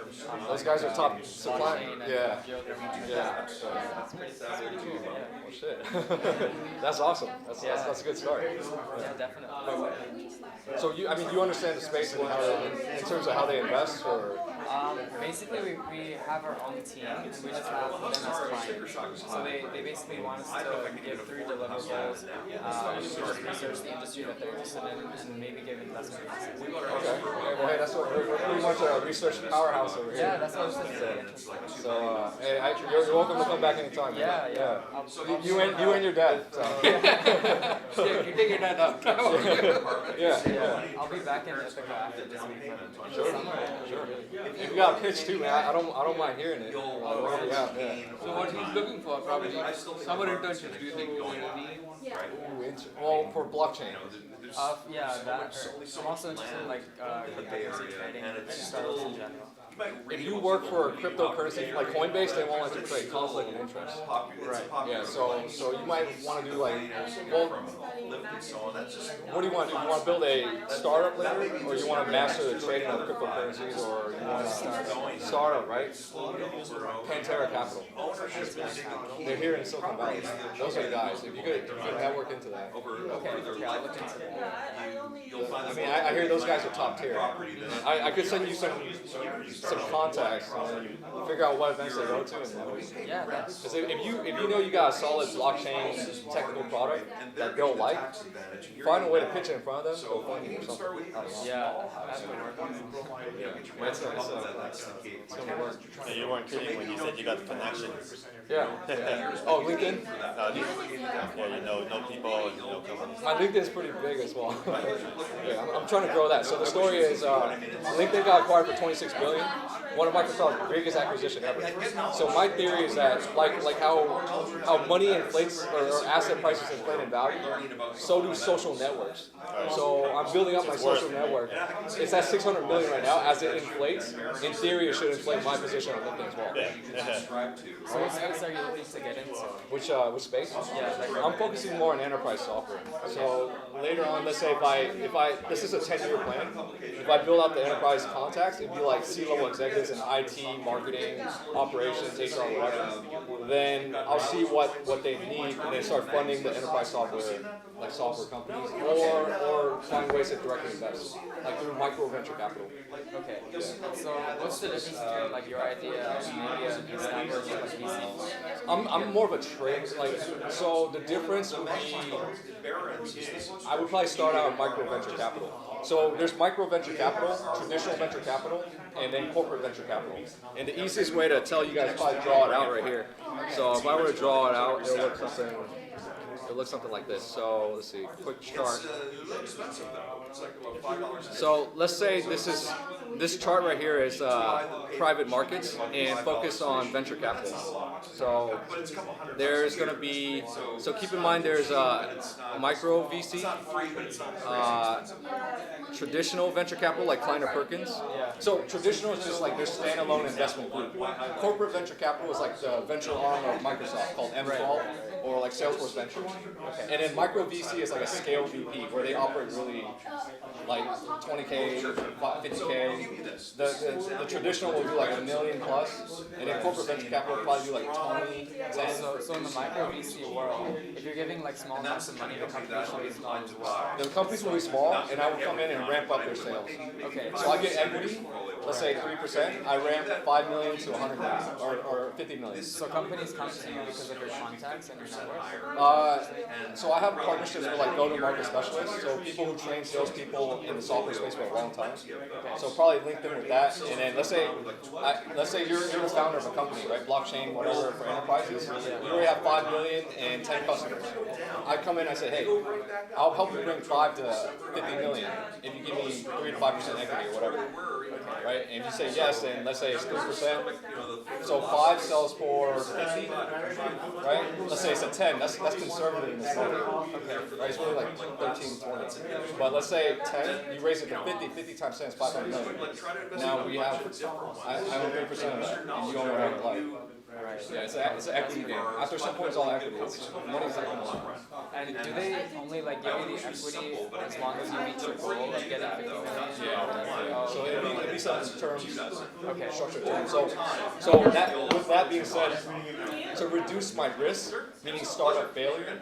Those guys are top supply. Yeah. Yeah. So that's pretty cool. Yeah. Oh shit. That's awesome. That's a good start. Yeah, definitely. So you understand the space and how in terms of how they invest, or? Basically, we have our own team, and we just have them as clients. So they basically want us to give 3 deliverables, and we just research the industry that they're interested in, and maybe give investment advice. Okay. Well, hey, that's what we're pretty much a research powerhouse over here. Yeah, that's what I was saying. So, hey, you're welcome to come back anytime. Yeah. You and your dad. So. Yeah, you take your dad up. Yeah. I'll be back in Ithaca after this week. Sure. If you got a pitch too, man, I don't mind hearing it. So what he's looking for, probably summer internships, do you think you will need? Well, for blockchain. Yeah, that. I'm also interested in like cryptocurrency trading and startups in general. If you work for a cryptocurrency like Coinbase, they won't let you create conflict of interest. Right. Yeah. So you might want to do like, well, what do you want to do? You want to build a startup later, or you want to master the trading of cryptocurrencies, or you want to startup, right? Pantera Capital. They're here in Silicon Valley. Those are the guys. If you could network into that. Okay, I'll look into that. I mean, I hear those guys are top tier. I could send you some contacts and then figure out what events they go to. Yeah. Because if you know you got a solid blockchain technical product that they'll like, find a way to pitch it in front of them. They'll fund you or something. Yeah, that's been working. It's gonna work. So you weren't kidding when you said you got the connection. Yeah. Oh, LinkedIn? Yeah, you know people and you know companies. My LinkedIn's pretty big as well. Yeah, I'm trying to grow that. So the story is, LinkedIn got acquired for $26 billion. One of Microsoft's biggest acquisition ever. So my theory is that, like how money inflates or asset prices inflate in value, so do social networks. So I'm building up my social network. It's at 600 billion right now. As it inflates, in theory, it should inflate my position on LinkedIn as well. So what space are you looking to get into? Which space? Yeah, I'm focusing more on enterprise software. So later on, let's say if I this is a 10-year plan. If I build out the enterprise contacts, it'd be like C-level executives in IT, marketing, operations, HR, whatever. Then I'll see what they need and then start funding the enterprise software, like software companies, or find ways to directly invest, like through micro venture capital. Okay. Yeah. So what's the difference between like your idea and maybe a established like VC? I'm more of a trade, so the difference would be, I would probably start out with micro venture capital. So there's micro venture capital, traditional venture capital, and then corporate venture capital. And the easiest way to tell you guys probably draw it out right here. So if I were to draw it out, it'll look something like this. So let's see, quick chart. So let's say this chart right here is private markets and focus on venture capital. So there's going to be, so keep in mind there's micro VC, traditional venture capital like Kleiner Perkins. So traditional is just like their standalone investment group. Corporate venture capital is like the venture arm of Microsoft called M12 or like Salesforce Ventures. And then micro VC is like a scale VP where they operate really like 20K, 50K. The traditional will do like $1 million plus, and then corporate venture capital will probably do like 20, 10. So in the micro VC world, if you're giving like small amounts of money, the company should be small as well. The companies will be small, and I will come in and ramp up their sales. Okay. So I get equity, let's say 3%. I ramp 5 million to 100 million or 50 million. So companies come to you because of your contacts and your network? So I have partnerships with like go-to-market specialists, so people who train salespeople in the software space for a long time. So probably link them with that, and then let's say you're the founder of a company, right? Blockchain, whatever, for enterprises. You already have 5 million and 10 customers. I come in and I say, hey, I'll help you bring 5 to 50 million if you give me 3 to 5% equity or whatever. Right? And if you say yes, then let's say it's 3%. So 5 sells for 50, right? Let's say it's a 10. 10. That's conservative in this market. Right? It's really like 13, 20. But let's say 10, you raise it to 50. 50 times 10 is 500 million. Now we have, I own 30% of that, and you own it like. Yeah, it's an equity game. After some point, it's all equity. Money's like And do they only like give you the equity as long as you meet your goal of getting 50 million? Yeah. So it'd be some terms, okay, structured terms. So that, with that being said, to reduce my risk, meaning startup failure,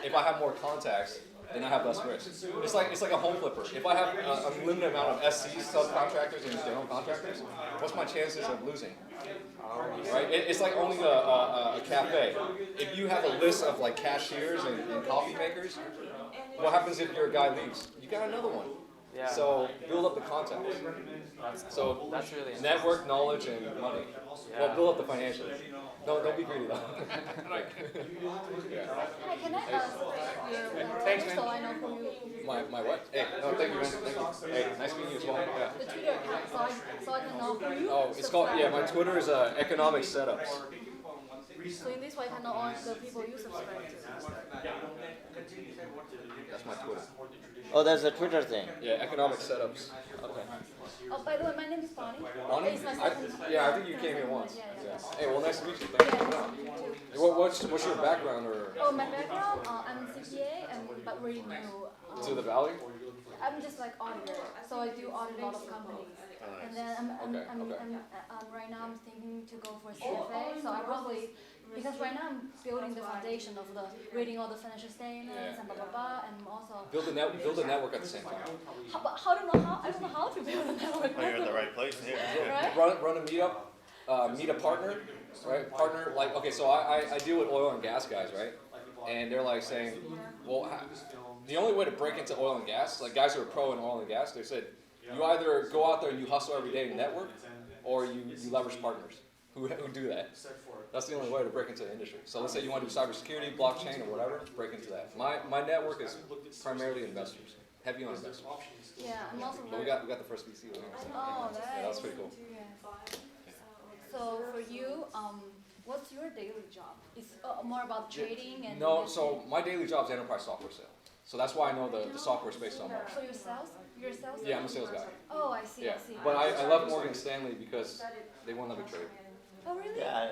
if I have more contacts, then I have less risk. It's like a home flipper. If I have a limited amount of SCs, subcontractors, and general contractors, what's my chances of losing? Right? It's like owning a cafe. If you have a list of like cashiers and coffee makers, what happens if your guy leaves? You got another one. Yeah. So build up the contacts. So that's really network, knowledge, and money. Yeah. Well, build up the financials. Don't be greedy though. Hi, can I ask your Thanks, Twitter man. so I know who you? My what? Hey, no, thank you, man. Thank you. Hey, nice meeting you as well. Yeah. The Twitter account so I can know who you. Oh, it's called, yeah, my Twitter is economic setups. So in this way, I can know all the people you subscribe to. That's my Twitter. Oh, there's a Twitter thing. Yeah, economic setups. Okay. Oh, by the way, my name is Bonnie. Bonnie? It's my second. Yeah, I think you came here once. Yeah. Hey, well, nice to meet you. Thank you for coming out. Hey, what's your background or? Oh, my background, I'm CPA, but really new. To the Valley? I'm just like auditor, so I do audit a lot of companies. And then right now I'm thinking to go for CFA, so I probably, because right now I'm building the foundation of the reading all the financial statements and blah blah blah, and also build a network at the same time. I don't know how to build a network. Oh, you're in the right place here. Right? Run a meetup, meet a partner, right? Partner, like, okay, so I deal with oil and gas guys, right? And they're like saying, well, the only way to break into oil and gas, like guys who are pro in oil and gas, they said, you either go out there and you hustle every day and network, or you leverage partners who do that. That's the only way to break into the industry. So let's say you want to do cybersecurity, blockchain, or whatever, break into that. My network is primarily investors, heavy on investors. Yeah, I'm also. But we got the first VC. Oh, that was pretty cool. So for you, what's your daily job? It's more about trading and. No, so my daily job is enterprise software sale. So that's why I know the software space so much. So you're sales? You're a sales? Yeah, I'm a sales guy. Oh, I see. Yeah. I see. But I left Morgan Stanley because they won't let me trade. Oh, really? Yeah,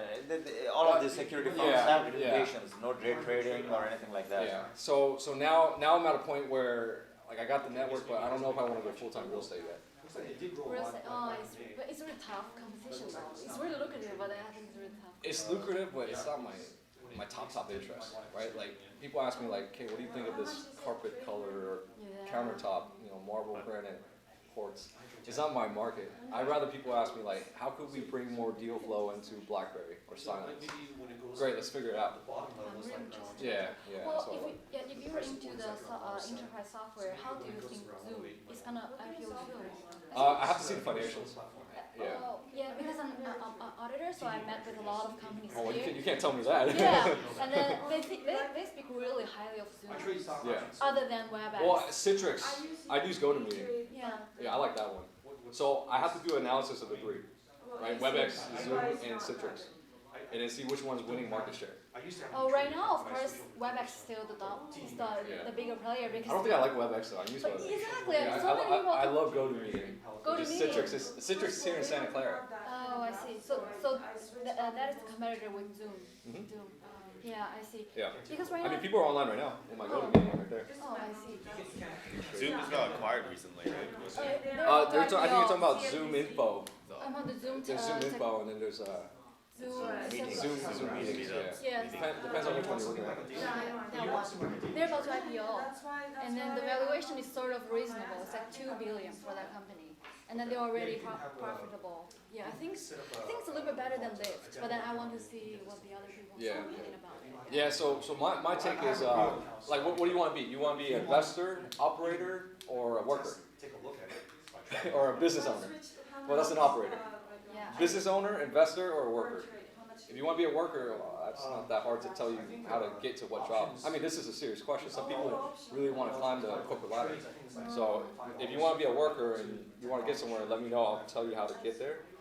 all of the security firms have regulations, no day trading or anything like that. Yeah. So now I'm at a point where like I got the network, but I don't know if I want to go full-time real estate yet. Real estate. Oh, but it's really tough competition though. It's really lucrative, but I think it's really tough. It's lucrative, but it's not my top interest, right? Like people ask me like, okay, what do you think of this carpet color or countertop, marble granite quartz? It's not my market. I'd rather people ask me like, how could we bring more deal flow into BlackBerry or Silence? Great, let's figure it out. Yeah. Well, if you're into the enterprise software, how do you think Zoom is gonna IPO soon? I have to see the financials. Yeah, because I'm an auditor, so I met with a lot of companies here. here. You can't tell me that. Yeah, and then they speak really highly of Zoom. Yeah. Other than WebEx. Well, Citrix, I use GoToMeeting. Yeah. I like that one. So I have to do analysis of the three, right? WebEx, Zoom, and Citrix, and then see which one's winning market share. Oh, right now, of course, WebEx is still the bigger player because. I don't think I like WebEx though. I use WebEx. Exactly. Yeah, I love GoToMeeting. GoToMeeting. Citrix is here in Santa Clara. Oh, I see. So that is the competitor with Zoom. Zoom. Yeah, I see. Yeah. Because right now. I mean, people are online right now. In my GoToMeeting right there. Oh, I see. Zoom just got acquired recently, right? I think you're talking about Zoom Info. I'm on the Zoom. There's Zoom Info, and then there's Zoom meetings. Yeah. Depends on which one you're looking at. That one. They're about to IPO, and then the valuation is sort of reasonable. It's like $2 billion for that company, and then they're already profitable. Yeah, I think it's a little bit better than LYFT, but then I want to see what the other people are thinking about it. Yeah. So my take is like, what do you want to be? You want to be an investor, operator, or a worker? Or a business owner? Well, that's an operator. Business owner, investor, or a worker? If you want to be a worker, it's not that hard to tell you how to get to what job. I mean, this is a serious question. Some people really want to climb the corporate ladder. So if you want to be a worker and you want to get somewhere, let me know. I'll tell you how to get there.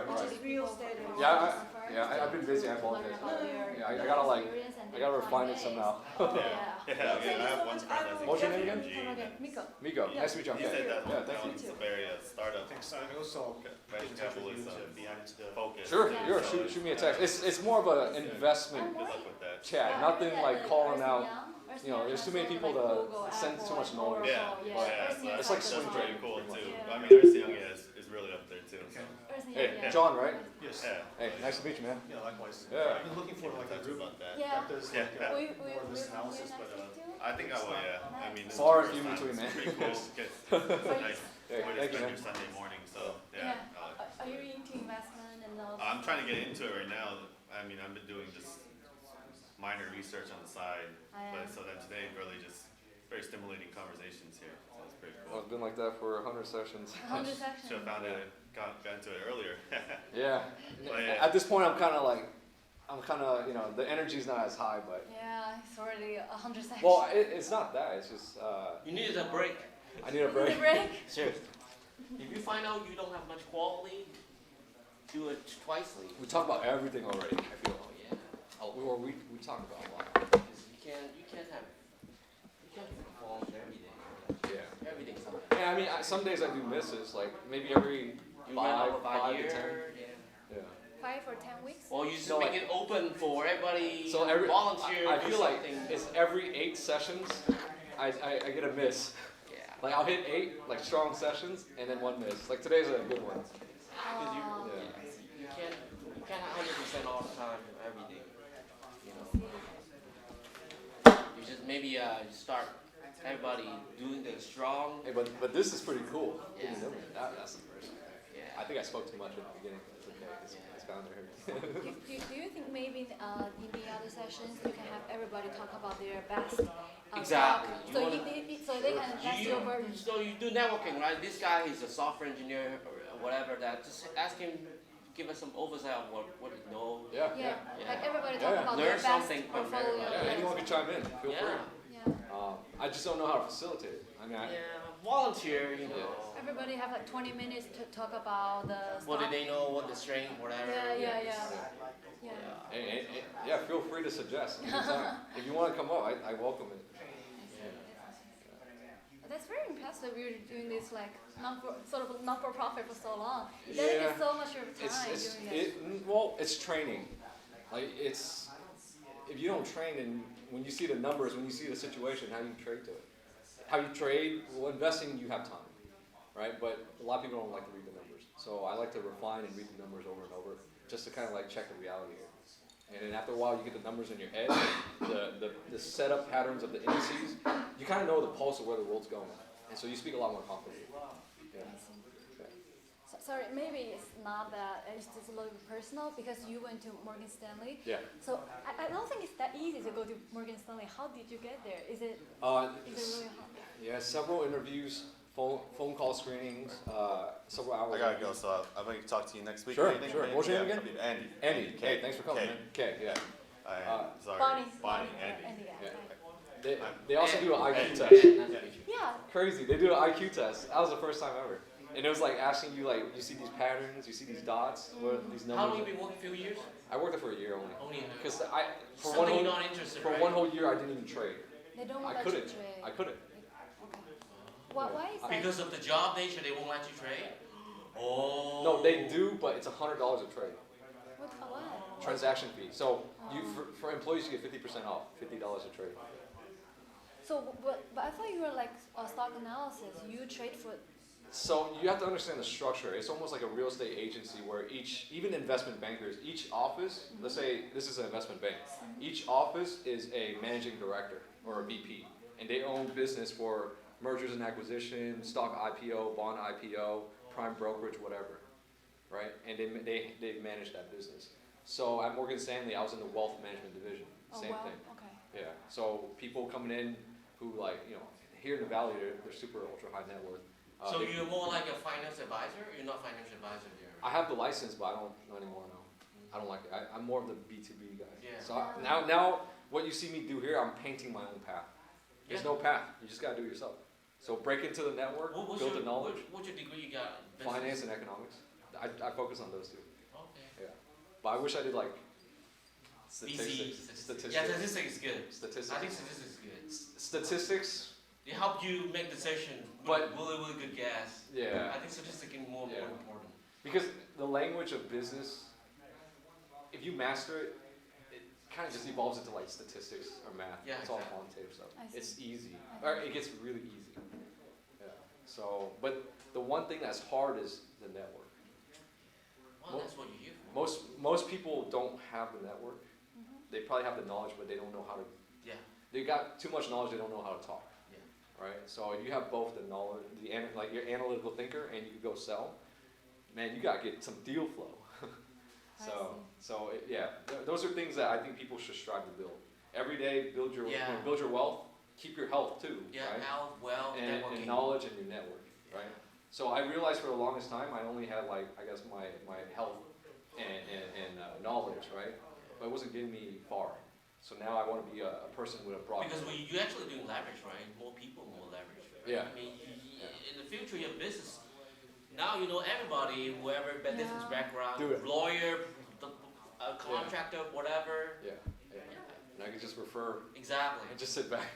Right, Which right. is real estate. Yeah, Yeah, I've been busy. I apologize. Yeah, I gotta like, I gotta refine it somehow. I have one friend that's What's your name again? Miko. Miko. Nice to meet you. He said that Yeah, thank you. it's a very startup. Venture capitalist behind the focus. Sure, shoot me a text. It's more of an investment Good luck with that. chat. Nothing like calling out. You know, there's too many people to send too much noise. Yeah, It's like that's swing pretty trade. cool too. I mean, Ernst Young is really up there too. So. Hey, John, right? Yes. Hey, nice to meet you, man. Yeah, likewise. Yeah. I've been looking for like a group about that. Yeah. Does We more of this analysis, but I think I will. Yeah. I mean, this Far is and the few first time. between, man. It's pretty cool. It's nice. Hey, Way to thank you, spend man. your Sunday morning. So Yeah. yeah. Are you into investment and all? I'm trying to get into it right now. I mean, I've been doing just minor research on the side, but so then today really just very stimulating conversations here. So it's pretty Well, cool. it's been like that for 100 sessions. 100 sections. Should have found it, got into it earlier. Yeah. But yeah. At this point, I'm kind of, you know, the energy's not as high, but. Yeah, it's already 100 sections. Well, it's not that. It's just. You need a break. I need a break. Sure. If you find out you don't have much quality, do it twicely. We talk about everything already. I feel. Oh yeah. We talk about a lot. You can't perform every day. Yeah. Everything's on. Yeah, I mean, some days I do misses, like maybe every You run over by 5 to year. 10. Yeah. 5 or 10 weeks? Or you just make it open for everybody. So every volunteer. I do feel like something. it's every 8 sessions, I get a miss. Yeah. Like I'll hit 8 like strong sessions and then 1 miss. Like today's a good one. Because you can't 100% all the time every day. You know. You just maybe you start everybody doing the strong. Hey, but this is pretty cool. Yeah. That's the first. Yeah. I think I spoke too much at the beginning. It's okay. It's kind of Do you think maybe in the other sessions you can have everybody talk about their best Exactly. talk, so they can test your version? So you do networking, right? This guy, he's a software engineer or whatever. That just ask him, give us some oversight of what he knows. Yeah. Like everybody talk about Learn their best something from portfolio. everybody. Yeah, anyone can chime in. Feel free. Yeah. I just don't know how to facilitate it. I mean, volunteer, you know. Everybody have like 20 minutes to talk about the What do stock. they know? What the strength, whatever. Yeah, feel free to suggest anytime. If you want to come up, I welcome it. That's very impressive. You're doing this like sort of non-for-profit for so long. You dedicate so much of your time doing this. Well, it's training. Like it's if you don't train and when you see the numbers, when you see the situation, how you trade to it. How you trade, well, investing you have time, right? But a lot of people don't like to read the numbers. So I like to refine and read the numbers over and over, just to kind of like check the reality here. And then after a while, you get the numbers in your head, the setup patterns of the indices. You kind of know the pulse of where the world's going, and so you speak a lot more confidently. Yeah. Sorry, maybe it's not that, it's just a little bit personal because you went to Morgan Stanley. Yeah. So I don't think it's that easy to go to Morgan Stanley. How did you get there? Is it really hard? Yeah, several interviews, phone call screenings, several hours. I gotta go, so I'm gonna talk to you next week. Sure, maybe? sure. What's your name again? Andy. Andy. Hey, thanks for coming, man. Okay, yeah. Sorry. Bonnie. Andy. Yeah. They also do an IQ test. Yeah. Crazy. They do an IQ test. That was the first time ever. And it was like asking you, like, you see these patterns, you see these dots, what are these numbers? How long have you been working? A few years? I worked there for a year only. Only a year. Because for Something you're not interested, for right? 1 whole year, I didn't even trade. They don't I let couldn't. you trade. I couldn't. Why is that? Because of the job nature, they won't let you trade? Oh. No, they do, but it's $100 a trade. What? Transaction fee. So you for employees, you get 50% off, $50 a trade. So, but I thought you were like a stock analysis. You trade for. So you have to understand the structure. It's almost like a real estate agency where even investment bankers, each office, let's say this is an investment bank, each office is a managing director or a VP, and they own business for mergers and acquisitions, stock IPO, bond IPO, prime brokerage, whatever, right? And they manage that business. So at Morgan Stanley, I was in the wealth management division. Same thing. Okay. Yeah. So people coming in who here in the Valley, they're super ultra high net worth. So you're more like a finance advisor? You're not financial advisor there? I have the license, but I don't anymore now. I don't like it. I'm more of the B2B guy. Yeah. So now what you see me do here, I'm painting my own path. There's no path. You just got to do it yourself. So break into the network, build the knowledge. What's your degree you got? Finance and economics. I focus on those two. Okay. Yeah. But I wish I did like BC, statistics. Yeah, statistics is good. Statistics. I think statistics is good. Statistics. It help you make decisions with really good guess. Yeah. I think statistics is more important. Because the language of business, if you master it, it kind of just evolves into like statistics or math. Yeah, it's all quantitative stuff. It's easy. Or it gets really easy. Yeah. So, but the one thing that's hard is the network. Well, that's what you're here for. Most people don't have the network. They probably have the knowledge, but they don't know how to. Yeah. They got too much knowledge. They don't know how to talk. Yeah. Right. So if you have both the knowledge, like you're an analytical thinker, and you can go sell. Man, you gotta get some deal flow. Those are things that I think people should strive to build. Every day, build your wealth. Keep your health too. Yeah, right? health, wealth, networking. And knowledge and your network. Right. So I realized for the longest time I only had like I guess my health and knowledge, right? But it wasn't getting me far. So now I want to be a person with a broad. Because you're actually doing leverage, right? More people, more leverage. Right? Yeah. I mean, in the future, your business. Now you know everybody, whoever different background, lawyer, contractor, whatever. Yeah. And I can just refer. Exactly. And just sit back.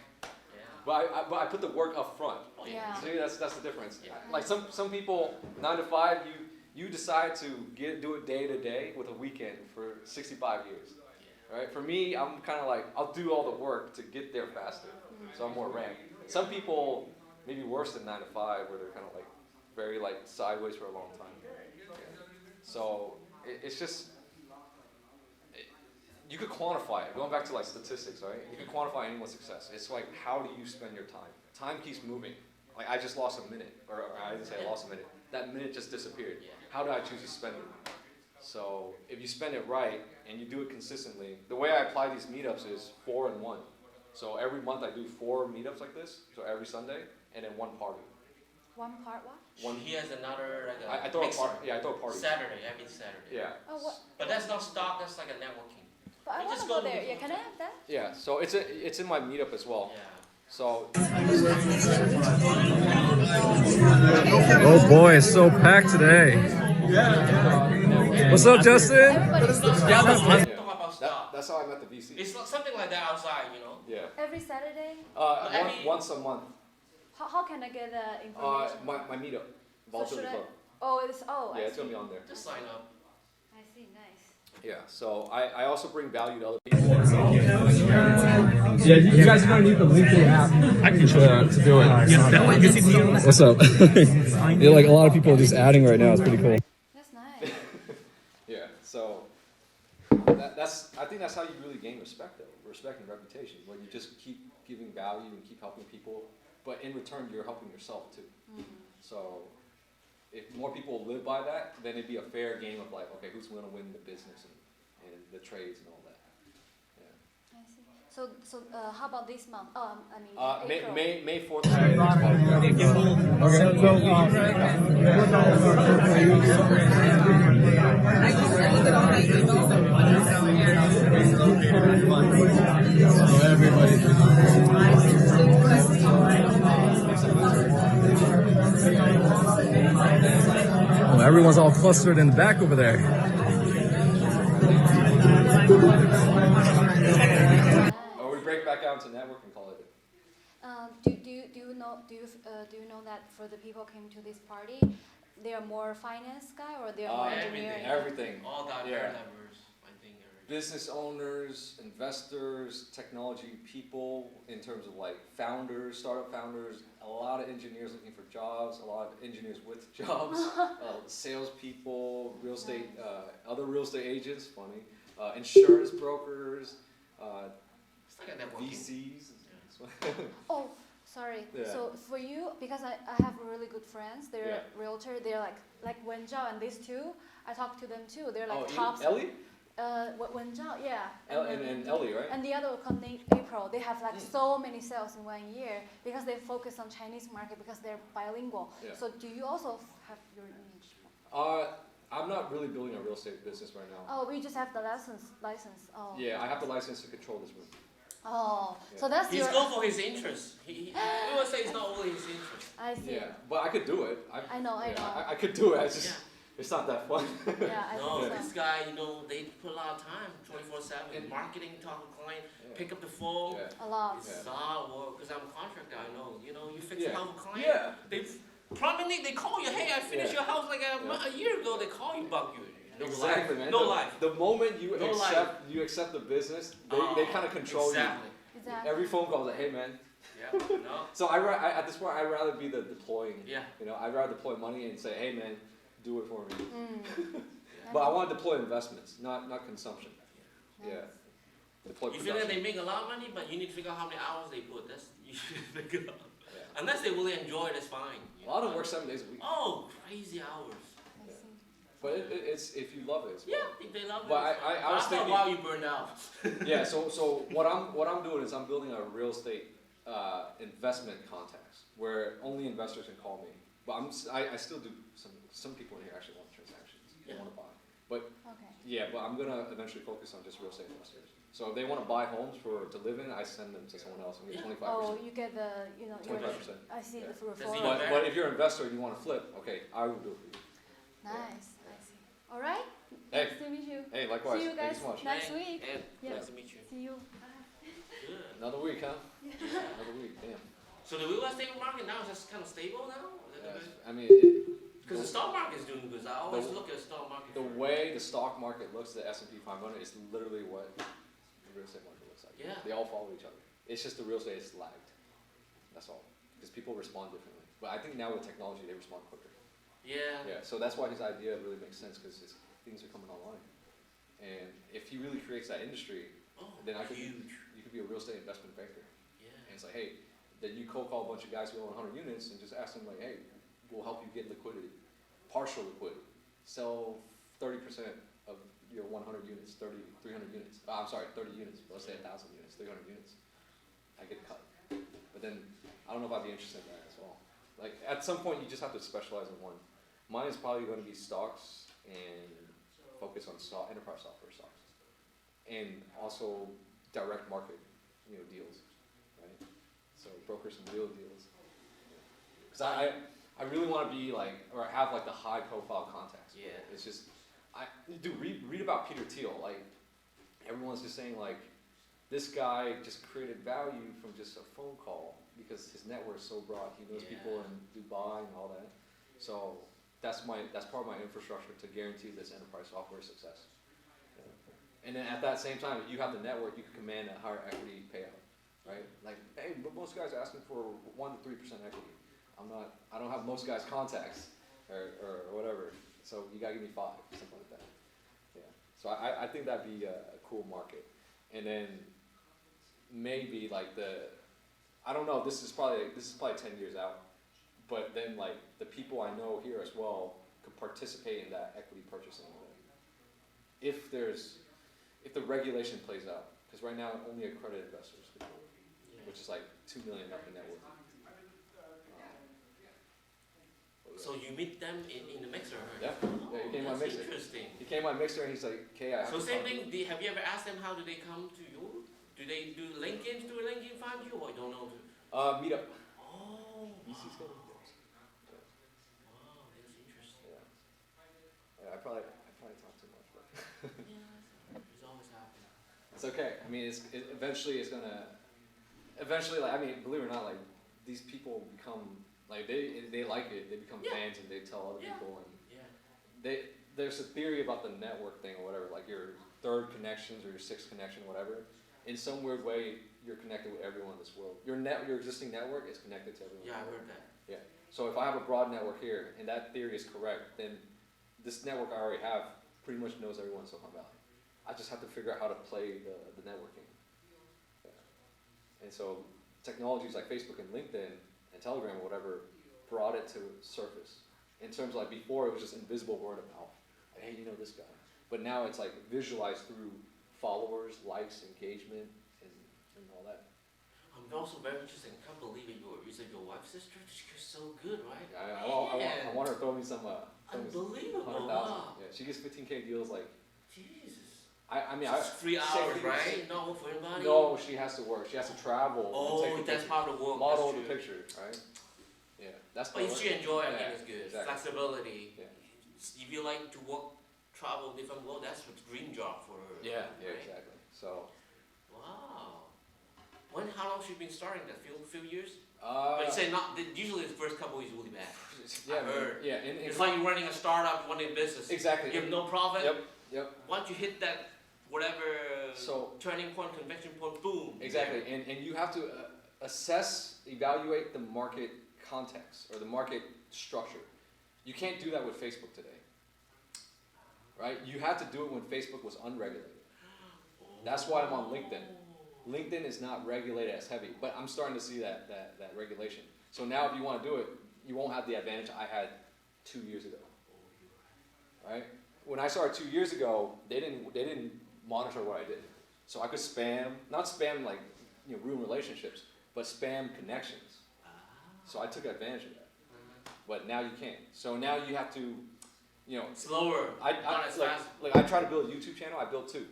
But I put the work up front. Oh, yeah. See, that's the difference. Yeah. Like some people, 9 to 5, you decide to do it day to day with a weekend for 65 years. Yeah. Right? For me, I'm kind of like, I'll do all the work to get there faster. So I'm more ramped. Some people, maybe worse than 9 to 5, where they're kind of like very like sideways for a long time. So it's just, you could quantify it. Going back to like statistics, right? You can quantify anyone's success. It's like, how do you spend your time? Time keeps moving. Like I just lost a minute, or I didn't say I lost a minute. That minute just disappeared. How do I choose to spend it? So if you spend it right and you do it consistently, the way I apply these meetups is 4 and 1. So every month I do 4 meetups like this. So every Sunday, and then 1 party. One part what? He has another like I throw a party. Yeah, I throw a party. Saturday, every Saturday. Yeah. Oh, what? But that's not stock. That's like a networking. But I want to go there. Yeah, can I have that? Yeah. So it's in my meetup as well. Yeah. So. Oh boy, it's so packed today. What's up, Justin? That's how I met the VC. It's like something like that outside, you know. Yeah. Every Saturday? Once a month. How can I get the information? My meetup, Volatility Club. Oh, yeah, it's gonna be on there. Just sign up. I see, nice. Yeah, so I also bring value to other people. Yeah, you guys are gonna need the LinkedIn app to do it. What's up? Yeah, like a lot of people are just adding right now. It's pretty cool. That's nice. Yeah, so I think that's how you really gain respect, though. Respect and reputation, where you just keep giving value and keep helping people, but in return you're helping yourself too. So if more people live by that, then it'd be a fair game of like, okay, who's going to win the business and the trades and all that. Yeah. I see. So how about this month? I mean, April. May 4th. Oh, everyone's all clustered in the back over there. Or we break back out to network and call it. Do you know that for the people came to this party, they are more finance guy or they are more engineering? Everything. All that levers, I think. Business owners, investors, technology people, in terms of like founders, startup founders, a lot of engineers looking for jobs, a lot of engineers with jobs, salespeople, real estate, other real estate agents, funny, insurance brokers, VCs. Oh, sorry. Yeah. So for you, because I have really good friends, they're realtor, they're like Wen Zhao and these two, I talk to them too. They're like tops. Ellie? Wen Zhao, yeah. And Ellie, right? And the other will come in April. They have like so many sales in 1 year because they focus on Chinese market because they're bilingual. Yeah. So do you also have your niche? I'm not really building a real estate business right now. Oh, we just have the license. Oh. Yeah, I have the license to control this room. Oh, so that's He's going for his interest. We would say it's not only his interest. I see. Yeah, but I could do it. I know. I could do it. I just It's not that fun. Yeah, I No, think so. this guy, you know, they put a lot of time, 24/7, marketing, talk to client, pick up the phone. A lot. It's hard work, because I'm a contractor, I know. You know, you fix Yeah. a house with a client. Yeah. They prominently, they call you, hey, I finished your house like a year ago. They call you, bug you. No Exactly, life. man. No life. The moment you No accept the business, they kind of control exactly. you. Exactly. Every phone call is like, hey man. Yeah. No. So at this point, I'd rather be the deploying. Yeah. You know, I'd rather deploy money and say, hey man, do it for me. Mm. But I want to deploy investments, not consumption. Nice. Yeah. Deploy You feel like production. they make a lot of money, but you need to figure out how many hours they put. That's you should figure out. Yeah. Unless they really enjoy it, that's fine. A lot of them work 7 days a week. Oh, crazy hours. I see. But it's if you love it. It's Yeah, if they love it. But it's fine. I was After a thinking. while, you burn out. Yeah. So what I'm doing is I'm building a real estate investment contacts where only investors can call me. But I still do some people in here actually want transactions. They want to buy. But Okay. yeah, but I'm gonna eventually focus on just real estate investors. So if they want to buy homes to live in, I send them to someone else and get 25%. Oh, you get the, you know, 25%. I see Yeah. the Does he- referral. But if you're an investor and you want to flip, okay, I will do it for you. Nice, I see. All right. Hey. Nice to meet you. Hey, likewise. See you Thank guys you so much. next Hey, week. Ed, Yeah. nice to meet you. See you. Good. Another week, huh? Another week. Damn. So the real estate market now is just kind of stable now? Yeah, I mean, Because the stock market is doing good. I always look at the stock market. the way the stock market looks, the S&P 500, is literally what the real estate market looks like. Yeah. They all follow each other. It's just the real estate is lagged. That's all. Because people respond differently. But I think now with technology, they respond quicker. Yeah. Yeah. So that's why his idea really makes sense, because things are coming online. And if he really creates that industry, then huge. you could be a real estate investment banker. Yeah. And it's like, hey, then you cold call a bunch of guys who own 100 units and just ask them like, hey, we'll help you get liquidity, partial liquidity. Sell 30% of your 100 units, 300 units. I'm sorry, 30 units. Let's say 1,000 units, 300 units. I get cut. But then I don't know if I'd be interested in that as well. Like at some point, you just have to specialize in one. Mine is probably going to be stocks and focus on enterprise software stocks, and also direct market, deals, right? So broker some real deals. Because I really want to be like, or have like the high profile contacts. Yeah. It's just, read about Peter Thiel. Like everyone's just saying like, this guy just created value from just a phone call because his network is so broad. He knows people in Dubai and all that. So that's part of my infrastructure to guarantee this enterprise software success. And then at that same time, if you have the network, you can command a higher equity payout, right? Like, hey, but most guys are asking for 1 to 3% equity. I don't have most guys' contacts or whatever. So you gotta give me 5, something like that. Yeah. So I think that'd be a cool market. And then maybe like I don't know, this is probably 10 years out. But then like the people I know here as well could participate in that equity purchasing. If the regulation plays out, because right now only accredited investors can do it, which is like 2 million up in net worth. So you meet them in the mixer, right? Yeah, he came my mixer. Interesting. He came my mixer and he's like, okay, I have So to same talk. thing, have you ever asked them how do they come to you? Do they do LinkedIn, find you, or you don't know? Meetup. Oh, VC's got wow, that's interesting. Yeah, I probably talk too much, but Yeah, it's always happening. it's okay. I mean, eventually, like, I mean, believe it or not, like, these people become, like, they like it, they become fans and they tell other people, and there's a theory about the network thing or whatever, like your third connections or your sixth connection, whatever. In some weird way, you're connected with everyone in this world. Your existing network is connected to everyone. Yeah, I heard that. Yeah. So if I have a broad network here, and that theory is correct, then this network I already have pretty much knows everyone in Silicon Valley. I just have to figure out how to play the networking. Yeah. And so technologies like Facebook and LinkedIn and Telegram or whatever brought it to surface. In terms of like before, it was just invisible word of mouth. Like, hey, you know this guy. But now it's like visualized through followers, likes, engagement, and all that. I'm also very interested. I can't believe it. You said your wife's sister? She's so good, right? I want her to throw me some. Unbelievable. 100,000. Wow. Yeah, she gets 15K deals like. Jesus. I mean, It's 3 hours, right? Not work for anybody? No, she has to work. She has to travel. Oh, take the that's picture, part of the work. model That's the true. picture, right? Yeah, that's. But if she enjoy, I think it's good. Exactly. Flexibility. Yeah. if you like to work, travel different world, that's a dream job for. Yeah, right? exactly. So. Wow. How long has she been starting that? Few years? But you say not. Usually the first couple is really bad. Yeah, I heard. Yeah. It's like you're running a startup, running a business. Exactly. You have no profit. Yep. Once you hit that whatever turning point, convection point, boom. Exactly, and you have to evaluate the market context or the market structure. You can't do that with Facebook today, right? You had to do it when Facebook was unregulated. That's why I'm on LinkedIn. LinkedIn is not regulated as heavy, but I'm starting to see that regulation. So now if you want to do it, you won't have the advantage I had 2 years ago, right? When I started 2 years ago, they didn't monitor what I did. So I could not spam like, ruin relationships, but spam connections. So I took advantage of that. But now you can't. So now you have to, slower. Not as fast. Like I tried to build a YouTube channel, I built 2,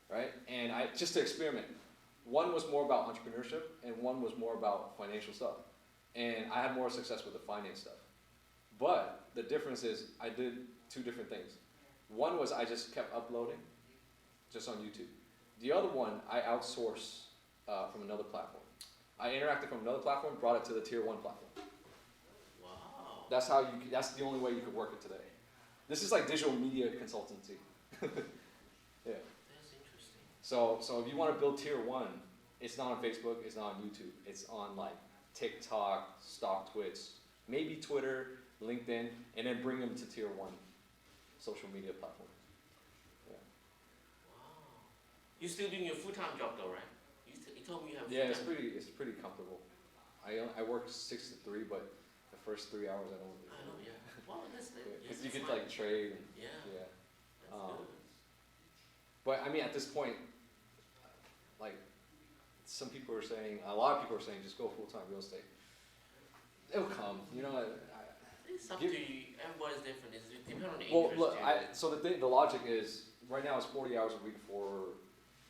right? And just to experiment. One was more about entrepreneurship and one was more about financial stuff. And I had more success with the finance stuff. But the difference is I did 2 different things. One was I just kept uploading just on YouTube. The other one, I outsourced from another platform. I interacted from another platform, brought it to the tier 1 platform. Wow. That's the only way you could work it today. This is like digital media consultancy. Yeah. That's interesting. So if you want to build tier 1, it's not on Facebook, it's not on YouTube. It's on like TikTok, stock Twitch, maybe Twitter, LinkedIn, and then bring them to tier 1 social media platform. Yeah. Wow. You're still doing your full-time job though, right? You told me you have. Yeah, it's pretty comfortable. I work 6 to 3, but the first 3 hours I don't. I know, yeah. Well, that's because you could like trade. And, yeah. That's good. But I mean, at this point, like a lot of people are saying, just go full-time real estate. It'll come, It's up to you. Everybody's different. It depends on the interest. Well, look, so the logic is right now it's 40 hours a week for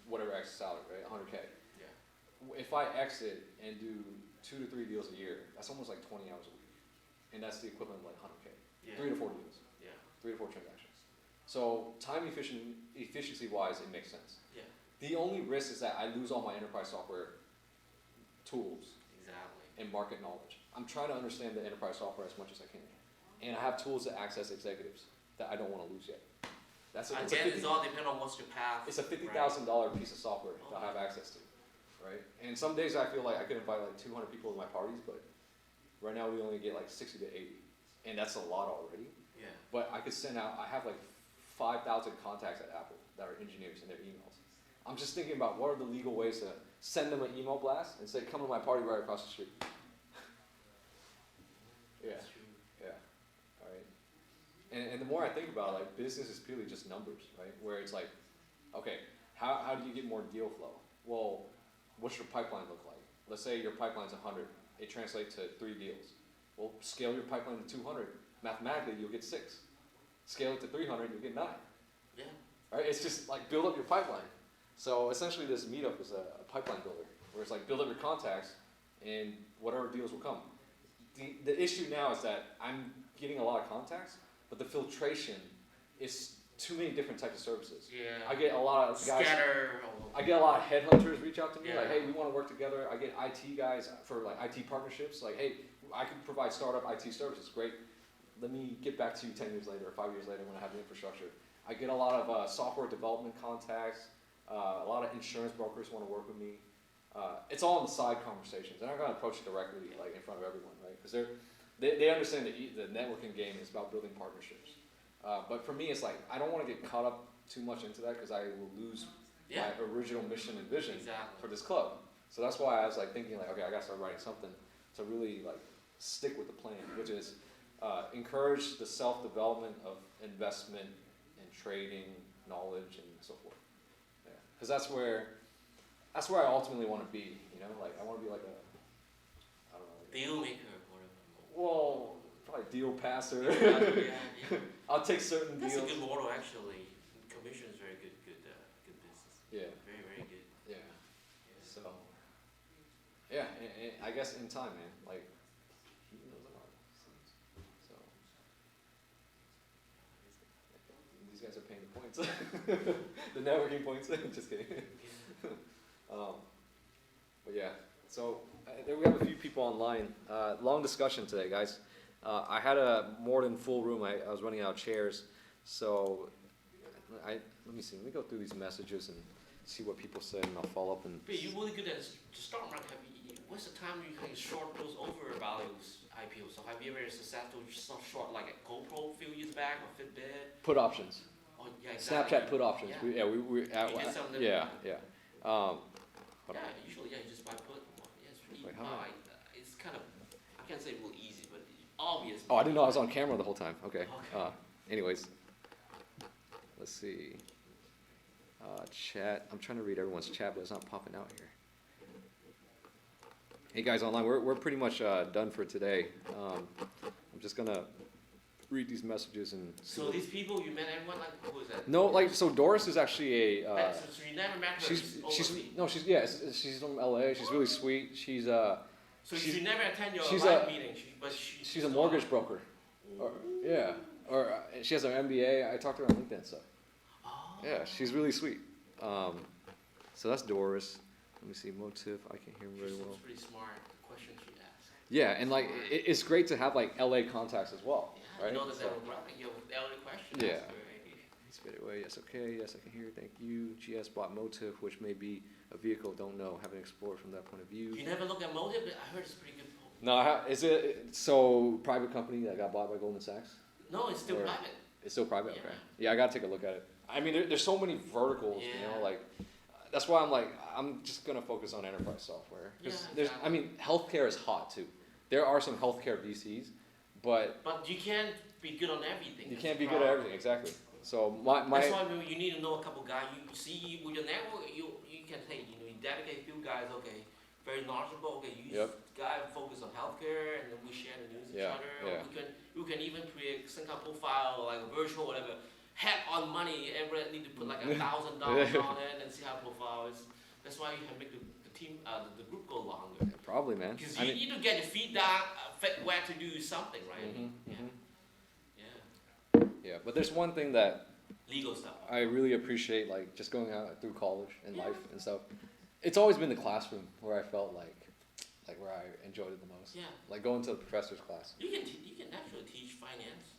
whatever X salary, right? 100K. Yeah. If I exit and do 2 to 3 deals a year, that's almost like 20 hours a week, and that's the equivalent of like 100K. Yeah. 3 to 4 deals. Yeah. 3 to 4 transactions. So time efficiency wise, it makes sense. Yeah. The only risk is that I lose all my enterprise software tools. Exactly. And market knowledge. I'm trying to understand the enterprise software as much as I can. And I have tools to access executives that I don't want to lose yet. It's all depends on what's your path. It's a $50,000 piece of software that I have access to, right? And some days I feel like I could invite like 200 people to my parties, but right now we only get like 60 to 80. And that's a lot already. Yeah. But I could I have like 5,000 contacts at Apple that are engineers in their emails. I'm just thinking about what are the legal ways to send them an email blast and say, come to my party right across the street. Yeah. Yeah. All right. And the more I think about it, like business is purely just numbers, right? Where it's like, okay, how do you get more deal flow? Well, what's your pipeline look like? Let's say your pipeline's 100. It translates to 3 deals. Well, scale your pipeline to 200. Mathematically, you'll get 6. Scale it to 300, you'll get 9. Yeah. Right? It's just like build up your pipeline. So essentially, this meetup is a pipeline builder, where it's like build up your contacts, and whatever deals will come. The issue now is that I'm getting a lot of contacts, but the filtration is too many different types of services. Yeah. I get a lot of guys. Scatter. I get a lot of headhunters reach out to me Yeah. like, hey, we want to work together. I get IT guys for like IT partnerships. Like, hey, I can provide startup IT services. Great. Let me get back to you 10 years later or 5 years later when I have the infrastructure. I get a lot of software development contacts. A lot of insurance brokers want to work with me. It's all in the side conversations. They're not going to approach it directly, like in front of everyone, right? Because they understand that the networking game is about building partnerships. But for me, it's like I don't want to get caught up too much into that because I will lose my original mission and vision for this club. So that's why I was like thinking, like, okay, I got to start writing something to really like stick with the plan, which is encourage the self-development of investment and trading knowledge and so forth. Yeah, because that's where I ultimately want to be. Like I want to be like I don't know. Deal maker, whatever. Well, probably deal passer. Yeah. I'll take certain That's deals. a good model, actually. Commission is very good business. Yeah. Very, very good. Yeah. So. Yeah, and I guess in time, man. Like. So. these guys are paying the points. The networking points. Just kidding. But yeah, so there we have a few people online. Long discussion today, guys. I had a more than full room. I was running out of chairs, so let me see. Let me go through these messages and see what people said, and I'll follow up. And you're really good at to start market. What's the time you can short those overvalues IPO? So have you ever successful short like a GoPro a few years back or Fitbit? Put options. Oh yeah, exactly. Snapchat put options. Yeah, we did some of them. yeah. Usually you just buy put. Yeah, it's pretty. Wait, it's kind of, I can't say real easy, but obvious. Oh, I didn't know I was on camera the whole time. Okay. Anyways, let's see. Chat. I'm trying to read everyone's chat, but it's not popping out here. Hey guys online, we're pretty much done for today. I'm just gonna read these messages and. So these people you met, everyone like who is that? No, like so Doris is actually a. So you never met her. She's from LA. She's really sweet. She's So you never attend your live meeting, she's a mortgage broker. Or she has an MBA. I talked to her on LinkedIn and stuff. Oh. Yeah, she's really sweet. So that's Doris. Let me see, motive. I can't hear him very well. Pretty smart questions she asked. Yeah, and like it's great to have like LA contacts as well, right? You know that you have LA questions. Yeah. Spit it away. Yes, okay. Yes, I can hear. Thank you. GS bought Motive, which may be a vehicle. Don't know. Haven't explored from that point of view. You never look at Motive, but I heard it's pretty good. No, is it so private company that got bought by Goldman Sachs? No, it's still private. It's still private. Okay. Yeah, I gotta take a look at it. I mean, there's so many verticals. You know, like. That's why I'm just gonna focus on enterprise software. Because I mean, healthcare is hot too. There are some healthcare VCs, but you can't be good on everything. You can't be good at everything, exactly. So that's why you need to know a couple guys. You see with your network, you can say you dedicate a few guys. Okay, very knowledgeable. Okay, you guys focus on healthcare, and then we share the news with each other. Yeah. We can even create Singapore profile like a virtual whatever. Head on money, everyone need to put like $1,000 on it and see how profile is. That's why you can make the team, the group go longer. Probably, man. Because you need to get your feet down, where to do something, right? Yeah, but there's one thing that legal stuff I really appreciate, like just going out through college and life and stuff. It's always been the classroom where I felt like where I enjoyed it the most. Yeah. Like going to the professor's class. You can actually teach finance.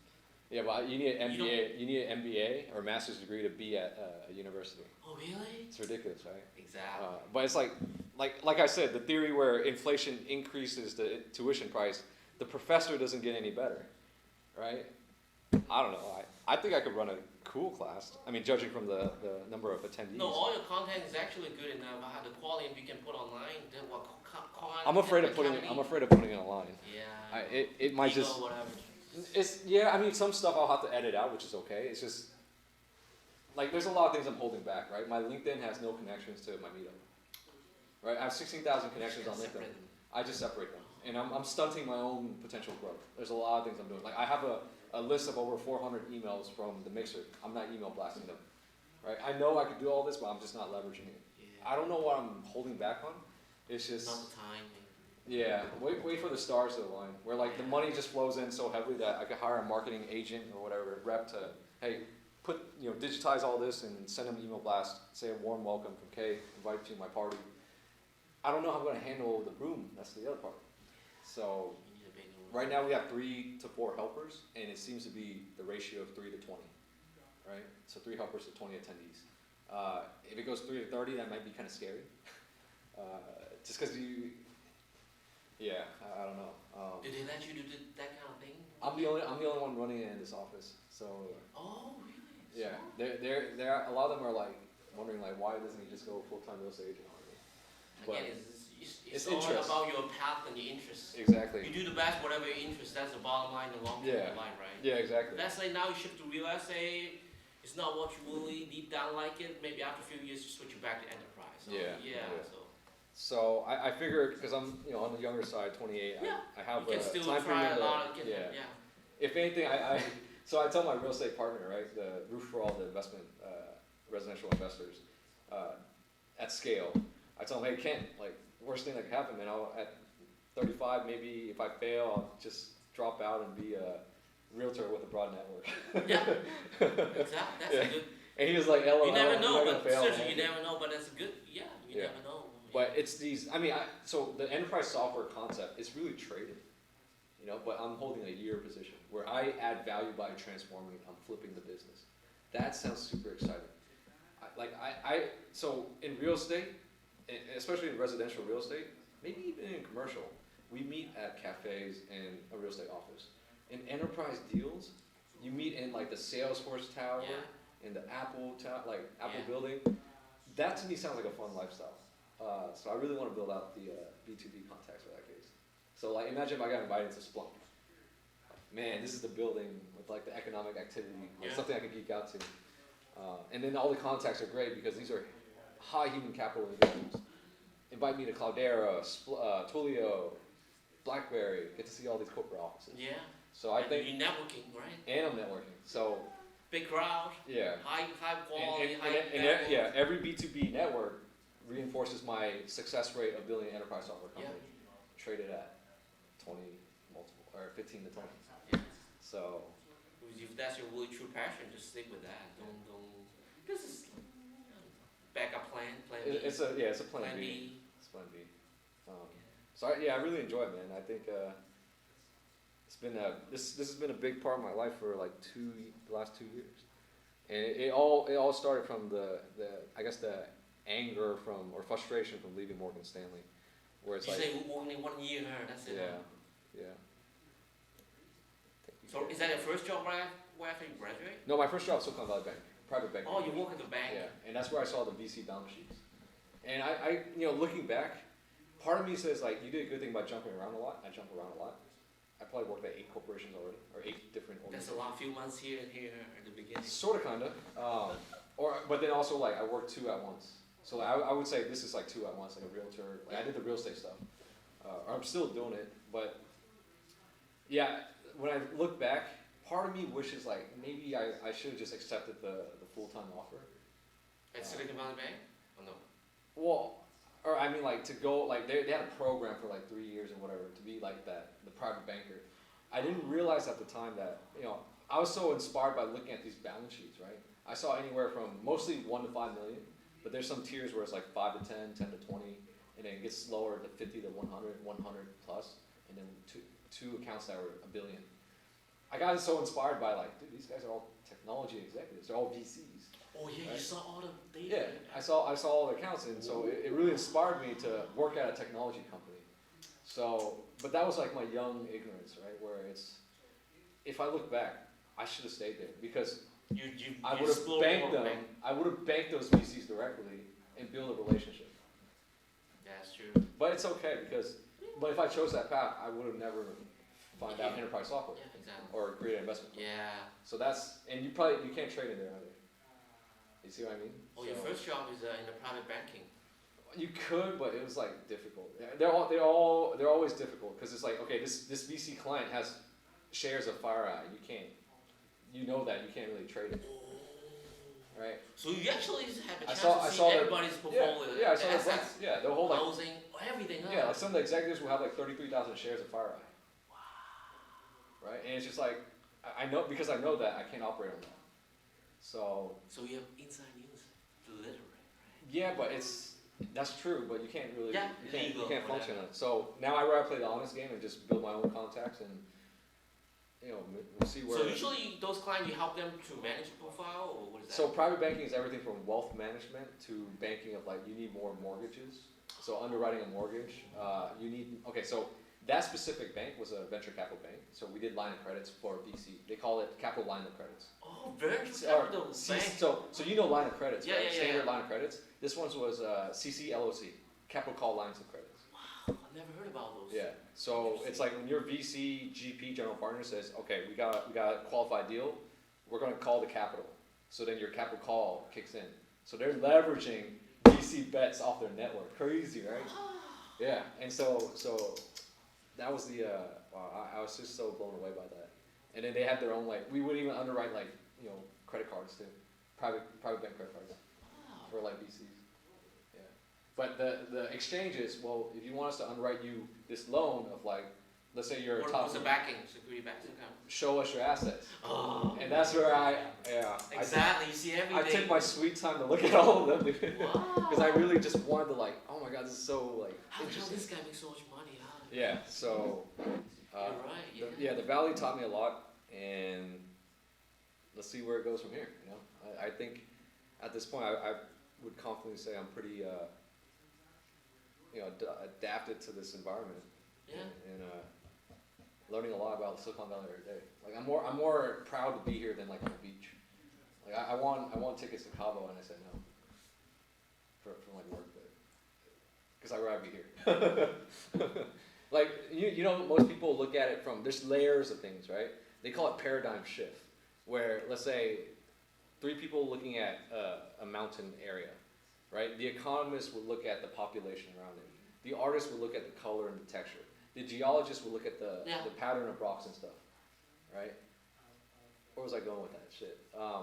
Yeah, but you need an MBA. You need an MBA or a master's degree to be at a university. Oh, really? It's ridiculous, right? Exactly. But it's like I said, the theory where inflation increases the tuition price, the professor doesn't get any better, right? I don't know. I think I could run a cool class. I mean, judging from the number of attendees. No, all your content is actually good enough. The quality we can put online. I'm afraid of putting it online. Yeah. It might just. Whatever. I mean, some stuff I'll have to edit out, which is okay. It's just, like, there's a lot of things I'm holding back, right? My LinkedIn has no connections to my Meetup, right? I have 16,000 connections on LinkedIn. I just separate them. And I'm stunting my own potential growth. There's a lot of things I'm doing. Like, I have a list of over 400 emails from the Mixer. I'm not email blasting them, right? I know I could do all this, but I'm just not leveraging it. Yeah. I don't know what I'm holding back on. It's just... Not the time. Yeah, wait for the stars to align, where like the money just flows in so heavily that I could hire a marketing agent or whatever rep to, hey, digitize all this and send them an email blast, say a warm welcome from Kay, invite you to my party. I don't know how I'm going to handle the room. That's the other part. So right now we have 3 to 4 helpers, and it seems to be the ratio of 3 to 20, right? So 3 helpers to 20 attendees. If it goes 3 to 30, that might be kind of scary. Just because yeah, I don't know. Did they let you do that kind of thing? I'm the only one running it in this office. So. Oh, really? Yeah, they're a lot of them are like wondering like why doesn't he just go full-time real estate agent already? But again, it's all about your path and your interests. Exactly. You do the best, whatever your interest. That's the bottom line, the long term line, right? Yeah, exactly. Let's say now you shift to real estate. It's not what you really deep down like it. Maybe after a few years you switch it back to enterprise. So, So I figure, because I'm on the younger side, 28, I have you can still time try frame a lot. If anything, so I tell my real estate partner, right, the roof for all the investment residential investors at scale. I tell him, hey, Kent, like worst thing that could happen, man. At 35, maybe if I fail, I'll just drop out and be a realtor with a broad network. Yeah, exactly. That's a good. And he was like, "LOL, you never know, you're not but gonna fail, seriously, man." you never know. But that's good. Yeah, you Yeah. never know. But it's these. I mean, so the enterprise software concept is really traded, you know. But I'm holding a year position where I add value by transforming. I'm flipping the business. That sounds super exciting. So in real estate, especially in residential real estate, maybe even in commercial, we meet at cafes and a real estate office. In enterprise deals, you meet in like the Salesforce Tower, in the Apple building. That to me sounds like a fun lifestyle. So I really want to build out the B2B contacts for that case. So like, imagine if I got invited to Splunk. Man, this is the building with like the economic activity, something I could geek out to. And then all the contacts are great because these are high human capital individuals. Invite me to Cloudera, Twilio, BlackBerry, get to see all these corporate offices. Yeah. So I think you're networking, right? And I'm networking. So big crowd. Yeah. High quality, every B2B network reinforces my success rate of building an enterprise software company. Traded at 15 to 20. Yeah. So if that's your really true passion, just stick with that. Don't because it's backup plan B. It's a plan B. It's plan B. So I really enjoy it, man. I think it's been this has been a big part of my life for like the last 2 years, and it all started from the anger or frustration from leaving Morgan Stanley, where it's you like say only 1 year, that's it. Yeah. So is that your first job right after you graduate? No, my first job was Silicon Valley Bank, private bank. Oh, you work at the bank. Yeah, and that's where I saw the VC balance sheets. And I looking back, part of me says like, you did a good thing by jumping around a lot. I jump around a lot. I probably worked at 8 corporations already, or 8 different organizations. That's a lot, few months here and here at the beginning. Sort of, kinda. But then also like I worked 2 at once. So I would say this is like 2 at once, like a realtor. Like I did the real estate stuff. I'm still doing it, but yeah, when I look back, part of me wishes like maybe I should have just accepted the full-time offer. At Silicon Valley Bank? Or no? Well, or I mean like to go, like they had a program for like 3 years or whatever to be like the private banker. I didn't realize at the time that, I was so inspired by looking at these balance sheets, right? I saw anywhere from mostly 1 to 5 million, but there's some tiers where it's like 5 to 10, 10 to 20, and then it gets slower to 50 to 100, 100 plus, and then two accounts that were $1 billion. I got so inspired by like, dude, these guys are all technology executives. They're all VCs. Oh yeah, right? You saw all the data. Yeah, I saw all the accounts, and so it really inspired me to work at a technology company. So, but that was like my young ignorance, right? Where if I look back, I should have stayed there because I would have banked them. I would have banked those VCs directly and built a relationship. That's true. But it's okay but if I chose that path, I would have never found out enterprise software or create an investment. Yeah. So and you can't trade in there either. You see what I mean? Oh, your first job is in the private banking. You could, but it was like difficult. They're always difficult because it's like, okay, this VC client has shares of FireEye. You know that you can't really trade it, right? So you actually have a chance to see everybody's portfolio. Yeah, I saw their books. Yeah, they'll hold like housing, everything. Yeah, like some of the executives will have like 33,000 shares of FireEye. Wow. Right, and it's just like I know because I know that I can't operate on that. So you have inside news, literally, right? Yeah, but that's true, but you can't really you can't function on it. So now I rather play the honest game and just build my own contacts and we'll see where. So usually those clients you help them to manage a profile or what is that? So private banking is everything from wealth management to banking of like you need more mortgages. So underwriting a mortgage, you need so that specific bank was a venture capital bank. So we did line of credits for VC. They call it capital line of credits. Oh, venture capital bank. So you know line of credits, yeah, right? Yeah, Standard line of credits. This one was CCLOC, capital call lines of credits. Wow, I've never heard about those. Yeah. So it's like when your VC, GP, general partner says, okay, we got a qualified deal, we're going to call the capital. So then your capital call kicks in. So they're leveraging VC bets off their network. Crazy, right? Yeah. And so that was I was just so blown away by that. And then they had their own we would even underwrite credit cards too, private bank credit cards for VCs. Yeah. But the exchange is, well, if you want us to underwrite you this loan of let's say you're a What top. was the backing? Security backing account. Show us your assets. Oh. And that's where Exactly. You see everything. I took my sweet time to look at all of them, dude. Wow. Because I really just wanted to like, oh my god, this is so like How interesting. this guy makes so much money? Huh? Yeah. So. You're right. Yeah. The Valley taught me a lot, and let's see where it goes from here. You know, I think at this point I would confidently say I'm pretty adapted to this environment. Yeah. And learning a lot about Silicon Valley every day. Like I'm more proud to be here than like on the beach. Like I want tickets to Cabo, and I said no. For like work, but because I'd rather be here. Like you know, most people look at it from there's layers of things, right? They call it paradigm shift, where let's say 3 people looking at a mountain area, right? The economist would look at the population around it. The artist would look at the color and the texture. The geologist would look at the pattern of rocks and stuff, right? Where was I going with that shit? I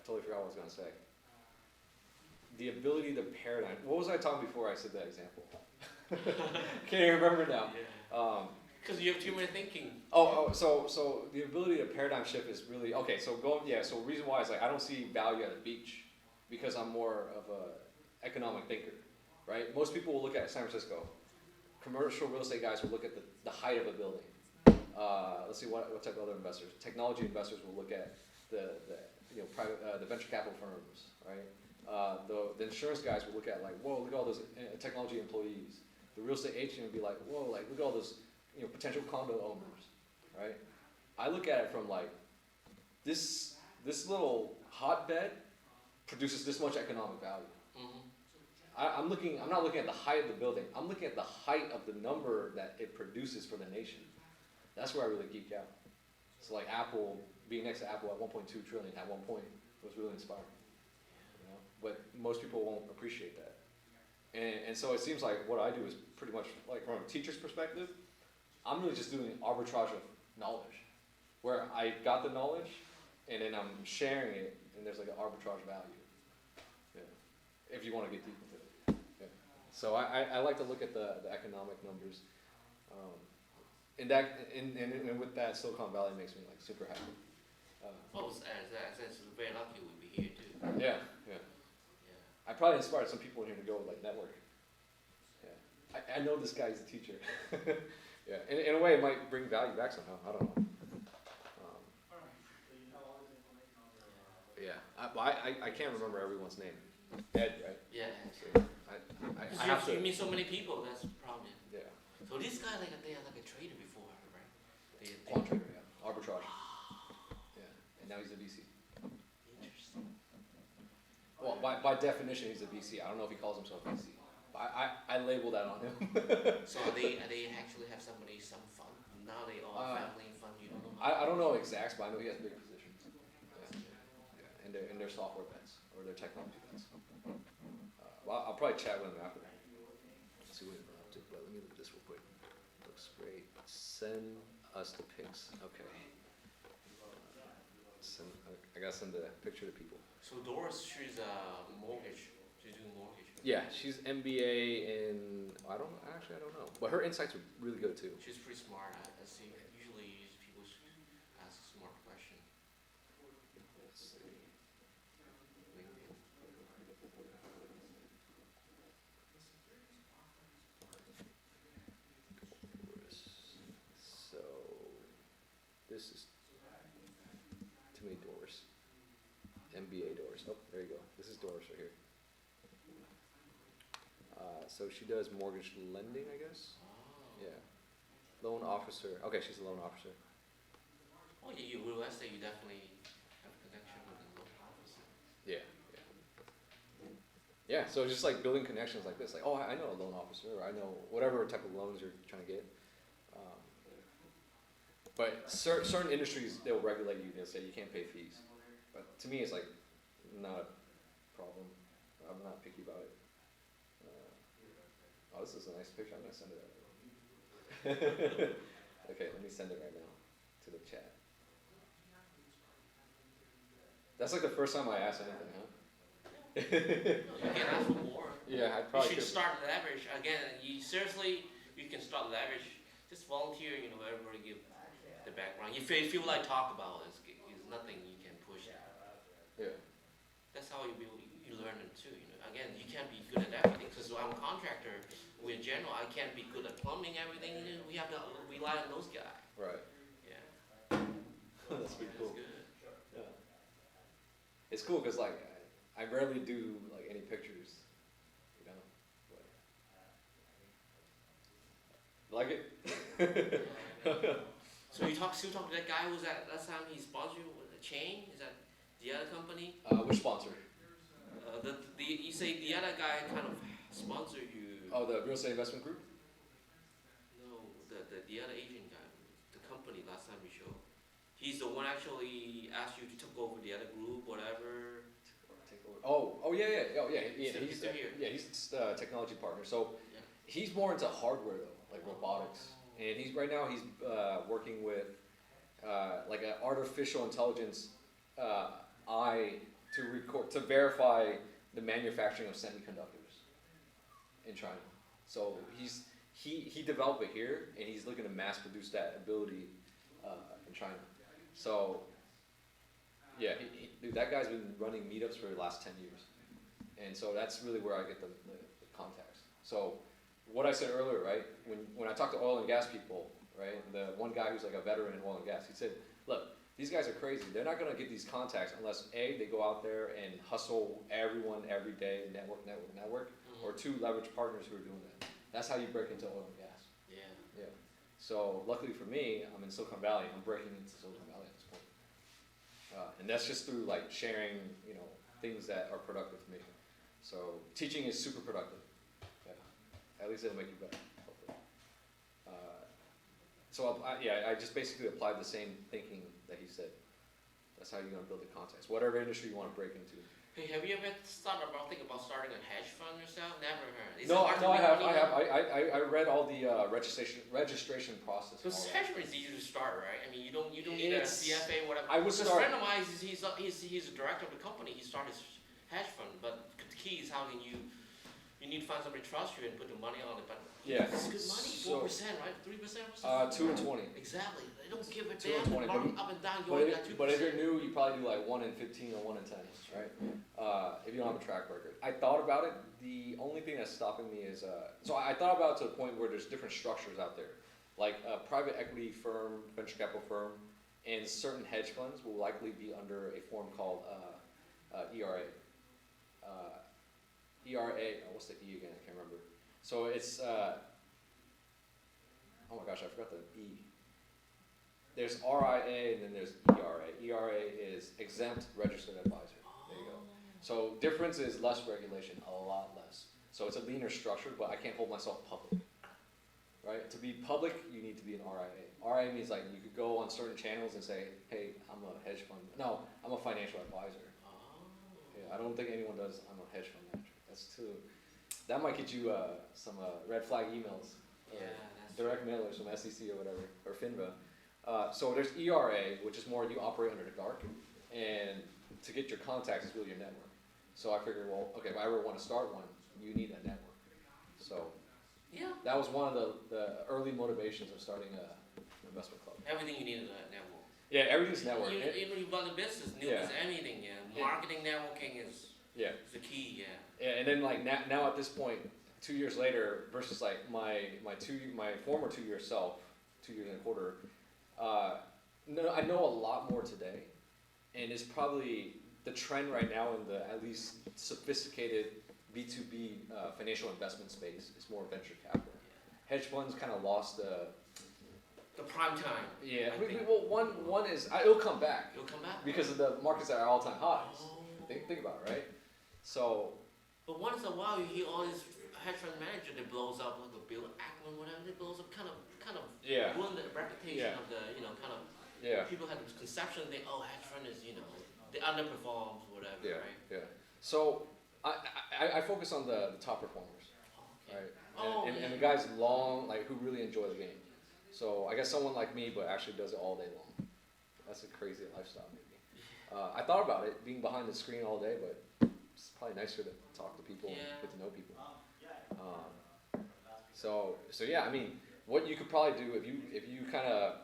totally forgot what I was going to say. The ability to paradigm. What was I talking before I said that example? Can't even remember now. Because you have too many thinking. So the ability to paradigm shift is really okay. So So reason why is like I don't see value at the beach because I'm more of a economic thinker, right? Most people will look at San Francisco. Commercial real estate guys will look at the height of a building. Let's see what type of other investors. Technology investors will look at the private the venture capital firms, right? The insurance guys will look at like, whoa, look at all those technology employees. The real estate agent would be like, whoa, like look at all those potential condo owners, right? I look at it from like this little hotbed produces this much economic value. Mm-hmm. I'm not looking at the height of the building. I'm looking at the height of the number that it produces for the nation. That's where I really geek out. So like Apple, being next to Apple at 1.2 trillion at one point was really inspiring. But most people won't appreciate that. And so it seems like what I do is pretty much like from a teacher's perspective, I'm really just doing arbitrage of knowledge, where I got the knowledge and then I'm sharing it and there's like an arbitrage value. If you want to get deep into it. Yeah. So I like to look at the economic numbers. And with that, Silicon Valley makes me like super happy. That's very lucky we'll be here too. Yeah. I probably inspired some people in here to go like network. Yeah. I know this guy's a teacher. Yeah. In a way, it might bring value back somehow. I don't know. Yeah. I can't remember everyone's name. Ed, right? Yeah. So I have to. You meet so many people. That's the problem. Yeah. So this guy they are like a trader before, right? Quant trader, yeah. Arbitrage. Yeah. And now he's a VC. Interesting. Well, by definition, he's a VC. I don't know if he calls himself VC. But I label that on him. So they actually have some fund? Now they all family fund, you don't know? I don't know exacts, but I know he has big positions. Yeah. And they're software bets, or their technology bets. Well, I'll probably chat with him after. Let's see what he's up to. But let me look at this real quick. Looks great. Send us the pics. Okay. I gotta send the picture to people. So Doris, she's mortgage. She's doing mortgage. Yeah, she's MBA in I don't know, but her insights are really good too. She's pretty smart. I see. Usually people ask a smart question. Let's see. So this is too many Doors. MBA Doors. Oh, there you go. This is Doris right here. So she does mortgage lending, I guess. Oh. Yeah. Loan officer. Okay, she's a loan officer. Oh, yeah, you real estate, you definitely have a connection with the loan officer. Yeah. Yeah, so just like building connections like this, like, oh, I know a loan officer, or I know whatever type of loans you're trying to get. But certain industries, they'll regulate you. They'll say you can't pay fees. But to me, it's like not a problem. I'm not picky about it. Oh, this is a nice picture. I'm going to send it out. Okay, let me send it right now to the chat. That's like the first time I asked anything, huh? You can ask for more. Yeah, I probably You should start with average. Again, you seriously, you can start leverage, just volunteer, everybody give the background. If you like talk about it, it's nothing you can push it. Yeah. That's how you learn it too, Again, you can't be good at everything, because I'm a contractor, in general, I can't be good at plumbing, everything, we have to rely on those guys. Right. Yeah. That's pretty cool. That's good. Yeah. It's cool because like I rarely do like any pictures, but like it. So you still talk to that guy who was at last time he sponsored you with the chain? Is that the other company? Which sponsor? You say the other guy kind of sponsored you. Oh, the real estate investment group? No, the other Asian guy, the company last time you showed. He's the one actually asked you to take over the other group, whatever. Oh yeah. He's here. Yeah, he's a technology partner. So he's more into hardware though, like robotics. And right now he's working with like an artificial intelligence eye to verify the manufacturing of semiconductors in China. So he developed it here, and he's looking to mass produce that ability in China. So yeah, dude, that guy's been running meetups for the last 10 years, and so that's really where I get the contacts. So what I said earlier, right? When I talk to oil and gas people, right? The one guy who's like a veteran in oil and gas, he said, "Look, these guys are crazy. They're not going to get these contacts unless A, they go out there and hustle everyone every day, network, or two, leverage partners who are doing that. That's how you break into oil and gas." Yeah. Yeah. So luckily for me, I'm in Silicon Valley. I'm breaking into Silicon Valley at this point, and that's just through like sharing, things that are productive to me. So teaching is super productive. Yeah. At least it'll make you better. Hopefully. So I just basically applied the same thinking that he said. That's how you're going to build the contacts. Whatever industry you want to break into. Hey, have you ever think about starting a hedge fund yourself? Never heard. I read all the registration process. Because hedge fund is easy to start, right? I mean, you don't need a CFA, whatever. I would start. start. A friend of mine, he's a director of the company. He started his hedge fund, but the key is how can you need to find somebody to trust you and put the money on it. But it's good money, 4%, right? 3%. 2 and 20. Exactly. They don't give a 2 and damn. 20. Up and down, you only got 2%. But if you're new, you probably do like 1 in 15 or 1 in 10, right? If you don't have a track record. I thought about it. The only thing that's stopping me is, so I thought about it to the point where there's different structures out there. Like a private equity firm, venture capital firm, and certain hedge funds will likely be under a form called ERA. What's the E again? I can't remember. So it's, oh my gosh, I forgot the E. There's RIA and then there's ERA. ERA is exempt registered advisor. There you go. So difference is less regulation, a lot less. So it's a leaner structure, but I can't hold myself public. Right? To be public, you need to be an RIA. RIA means like you could go on certain channels and say, hey, I'm a hedge fund. No, I'm a financial advisor. Yeah, I don't think anyone does, I'm a hedge fund manager. That might get you some red flag emails, direct mailers from SEC or whatever, or FINRA. So there's ERA, which is more you operate under the dark, and to get your contacts is really your network. So I figured, well, okay, if I ever want to start one, you need that network. So that was one of the early motivations of starting an investment club. Everything you need is a network. Yeah, everything's network. Even you run a business, news, anything. Marketing, networking is the key. Yeah, and then like now at this point, 2 years later versus like my former 2 year self, 2 years and a quarter, I know a lot more today, and it's probably the trend right now in the at least sophisticated B2B financial investment space is more venture capital. Hedge funds kind of lost the prime time. Yeah, well, one is it'll come back. It'll come back because of the markets that are all time highs. Think about it, right? So. But once in a while, you hear all these hedge fund managers that blows up, like a Bill Ackman, whatever. They blows up, kind of ruin the reputation of the, people have this conception they hedge fund is, they underperform, whatever, right? Yeah. So I focus on the top performers, right? And the guys who really enjoy the game. So I guess someone like me, but actually does it all day long. That's a crazy lifestyle, maybe. I thought about it, being behind the screen all day, but it's probably nicer to talk to people and get to know people. So yeah, I mean, what you could probably do if you kind of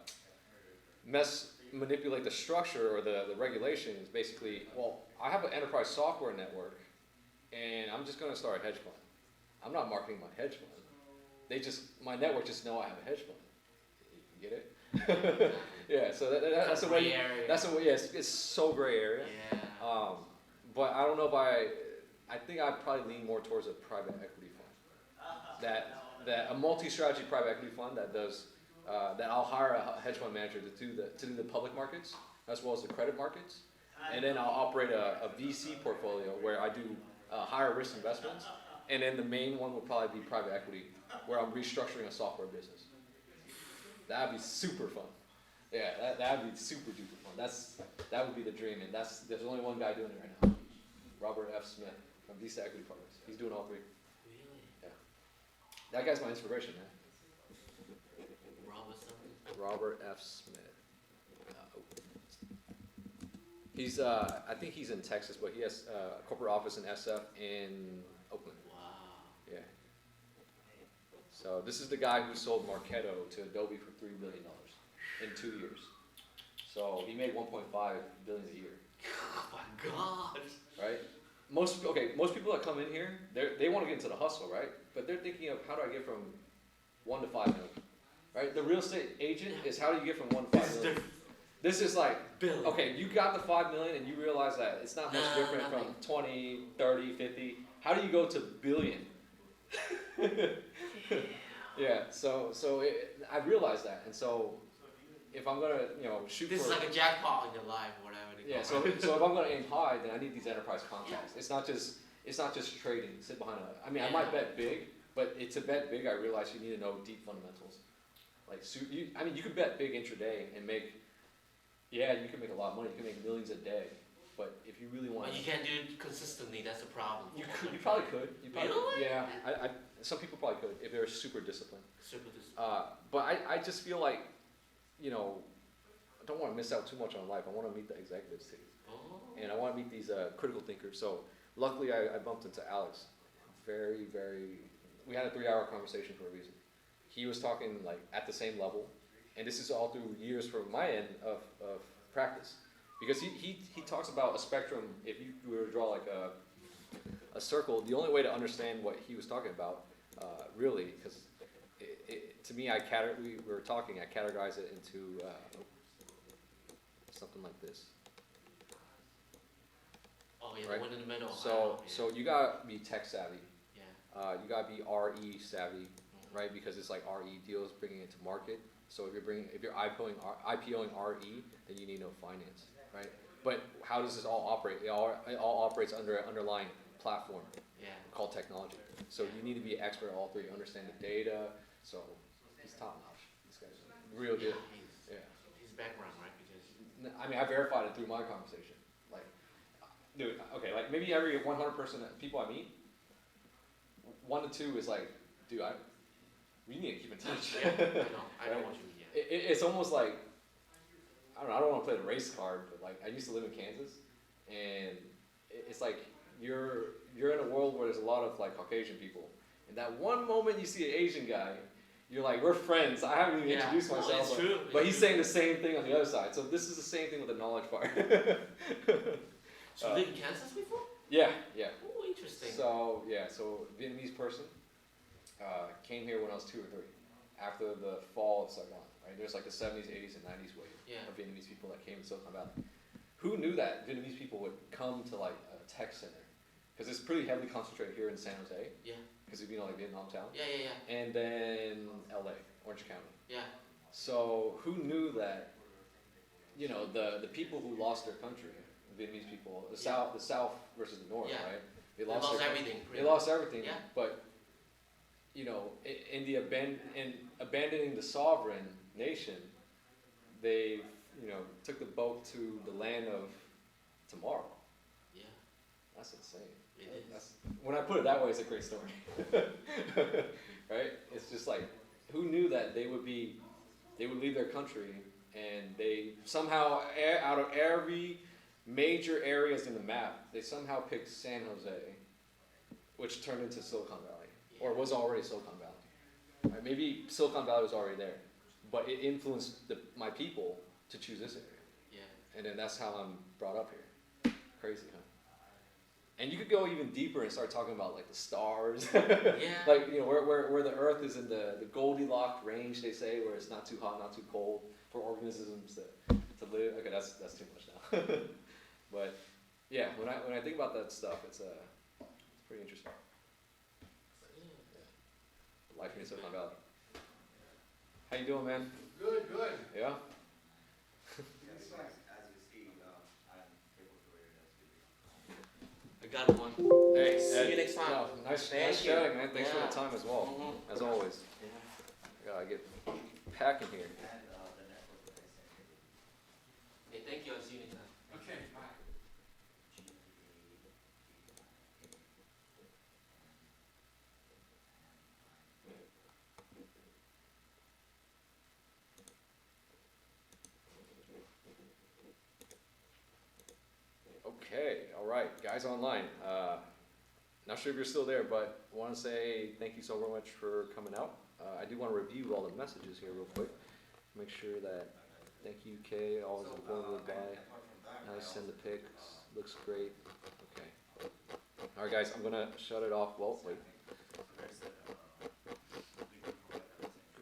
manipulate the structure or the regulation is basically, well, I have an enterprise software network, and I'm just going to start a hedge fund. I'm not marketing my hedge fund. My network just know I have a hedge fund. You get it? Yeah. So that's a way. That's a way. Yeah, it's so gray area. Yeah. But I don't know if I think I'd probably lean more towards a private equity fund. That a multi-strategy private equity fund that does that I'll hire a hedge fund manager to do the public markets as well as the credit markets, and then I'll operate a VC portfolio where I do higher risk investments, and then the main one would probably be private equity, where I'm restructuring a software business. That'd be super fun. Yeah, that'd be super duper fun. That would be the dream, and there's only one guy doing it right now, Robert F. Smith from Visa Equity Partners. He's doing all three. Really? Yeah. That guy's my inspiration, man. Robert F. Smith. He's I think he's in Texas, but he has a corporate office in SF in Oakland. Wow. Yeah. So this is the guy who sold Marketo to Adobe for $3 billion in 2 years. So he made $1.5 billion a year. Oh my God. Right? Most people that come in here, they want to get into the hustle, right? But they're thinking of, how do I get from 1 to 5 million? Right? The real estate agent is, how do you get from 1 to 5 million? This is like, okay, you got the 5 million and you realize that it's not much different from 20, 30, 50. How do you go to billion? Yeah, so I realized that, and so if I'm gonna, shoot this for... This is like a jackpot in your life, whatever. Yeah, so if I'm gonna aim high, then I need these enterprise contacts. It's not just trading, sit behind a... I mean, I might bet big, but to bet big, I realize you need to know deep fundamentals. Like, you could bet big intraday and make... Yeah, you can make a lot of money. You can make millions a day. But if you really want... But you can't do it consistently. That's the problem. You probably could. Really? Yeah. Some people probably could if they're super disciplined. Super disciplined. But I just feel like, I don't want to miss out too much on life. I want to meet the executives too. Oh. And I want to meet these critical thinkers. So luckily I bumped into Alex. Very, very... We had a 3-hour conversation for a reason. He was talking like at the same level. And this is all through years from my end of practice. Because he talks about a spectrum. If you were to draw like a circle, the only way to understand what he was talking about, really, because to me, we were talking, I categorize it into something like this. Oh yeah, right? The one in the middle. So you gotta be tech savvy. Yeah. You gotta be RE savvy, right? Because it's like RE deals, bringing it to market. So if you're IPOing RE, then you need no finance, right? But how does this all operate? It all operates under an underlying platform called technology. So you need to be an expert at all three, understand the data. So he's top notch. This guy's real deal. His background, right? Because I mean, I verified it through my conversation. Like, dude, okay, like maybe every 100 people I meet, 1 to 2 is like, dude, we need to keep in touch. I know what you mean. It's almost like, I don't want to play the race card, but like I used to live in Kansas, and it's like you're in a world where there's a lot of like Caucasian people, and that one moment you see an Asian guy, you're like, we're friends. I haven't even introduced myself, but he's saying the same thing on the other side. So this is the same thing with the knowledge part. So you lived in Kansas before? Yeah. Oh, interesting. So Vietnamese person. Came here when I was 2 or 3, after the fall of Saigon, right? There's like the 70s, 80s, and 90s wave of Vietnamese people that came to Silicon Valley. Who knew that Vietnamese people would come to like a tech center? Because it's pretty heavily concentrated here in San Jose. Yeah. Because like Vietnam town. Yeah. And then LA, Orange County. Yeah. So who knew that, the people who lost their country, the Vietnamese people, the South versus the North, right? They lost everything. They lost everything. Yeah. But in abandoning the sovereign nation, they, took the boat to the land of tomorrow. Yeah. That's insane. It is. When I put it that way, it's a great story. Right? It's just like, who knew that they would leave their country, and they somehow, out of every major areas in the map, they somehow picked San Jose, which turned into Silicon Valley. Or was already Silicon Valley. Right? Maybe Silicon Valley was already there, but it influenced my people to choose this area. Yeah. And then that's how I'm brought up here. Crazy, huh? And you could go even deeper and start talking about like the stars. Yeah. Like, you know, where the Earth is in the Goldilocks range, they say, where it's not too hot, not too cold for organisms to live. Okay, that's too much now. But yeah, when I think about that stuff, it's pretty interesting. Yeah. Life in Silicon Valley. How you doing, man? Good, good. Yeah? I got one. Hey, see you next time. No, nice chatting, man. Thanks for the time as well, as always. Yeah. I get packing here. Hey, thank you. I'll see you next time. Okay, bye. Okay, all right, guys online. Not sure if you're still there, but I want to say thank you so very much for coming out. I do want to review all the messages here real quick. Make sure that, thank you, Kay, always informative guy. Nice, send the pics, looks great. Okay. All right, guys, I'm gonna shut it off. Well, wait. Good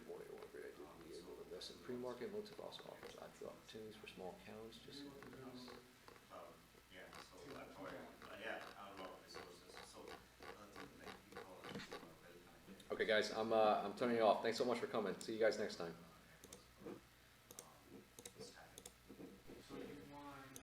morning, what a great idea to be able to invest in pre-market. Meetups also offers IPO opportunities for small accounts. Just okay, guys, I'm turning it off. Thanks so much for coming. See you guys next time.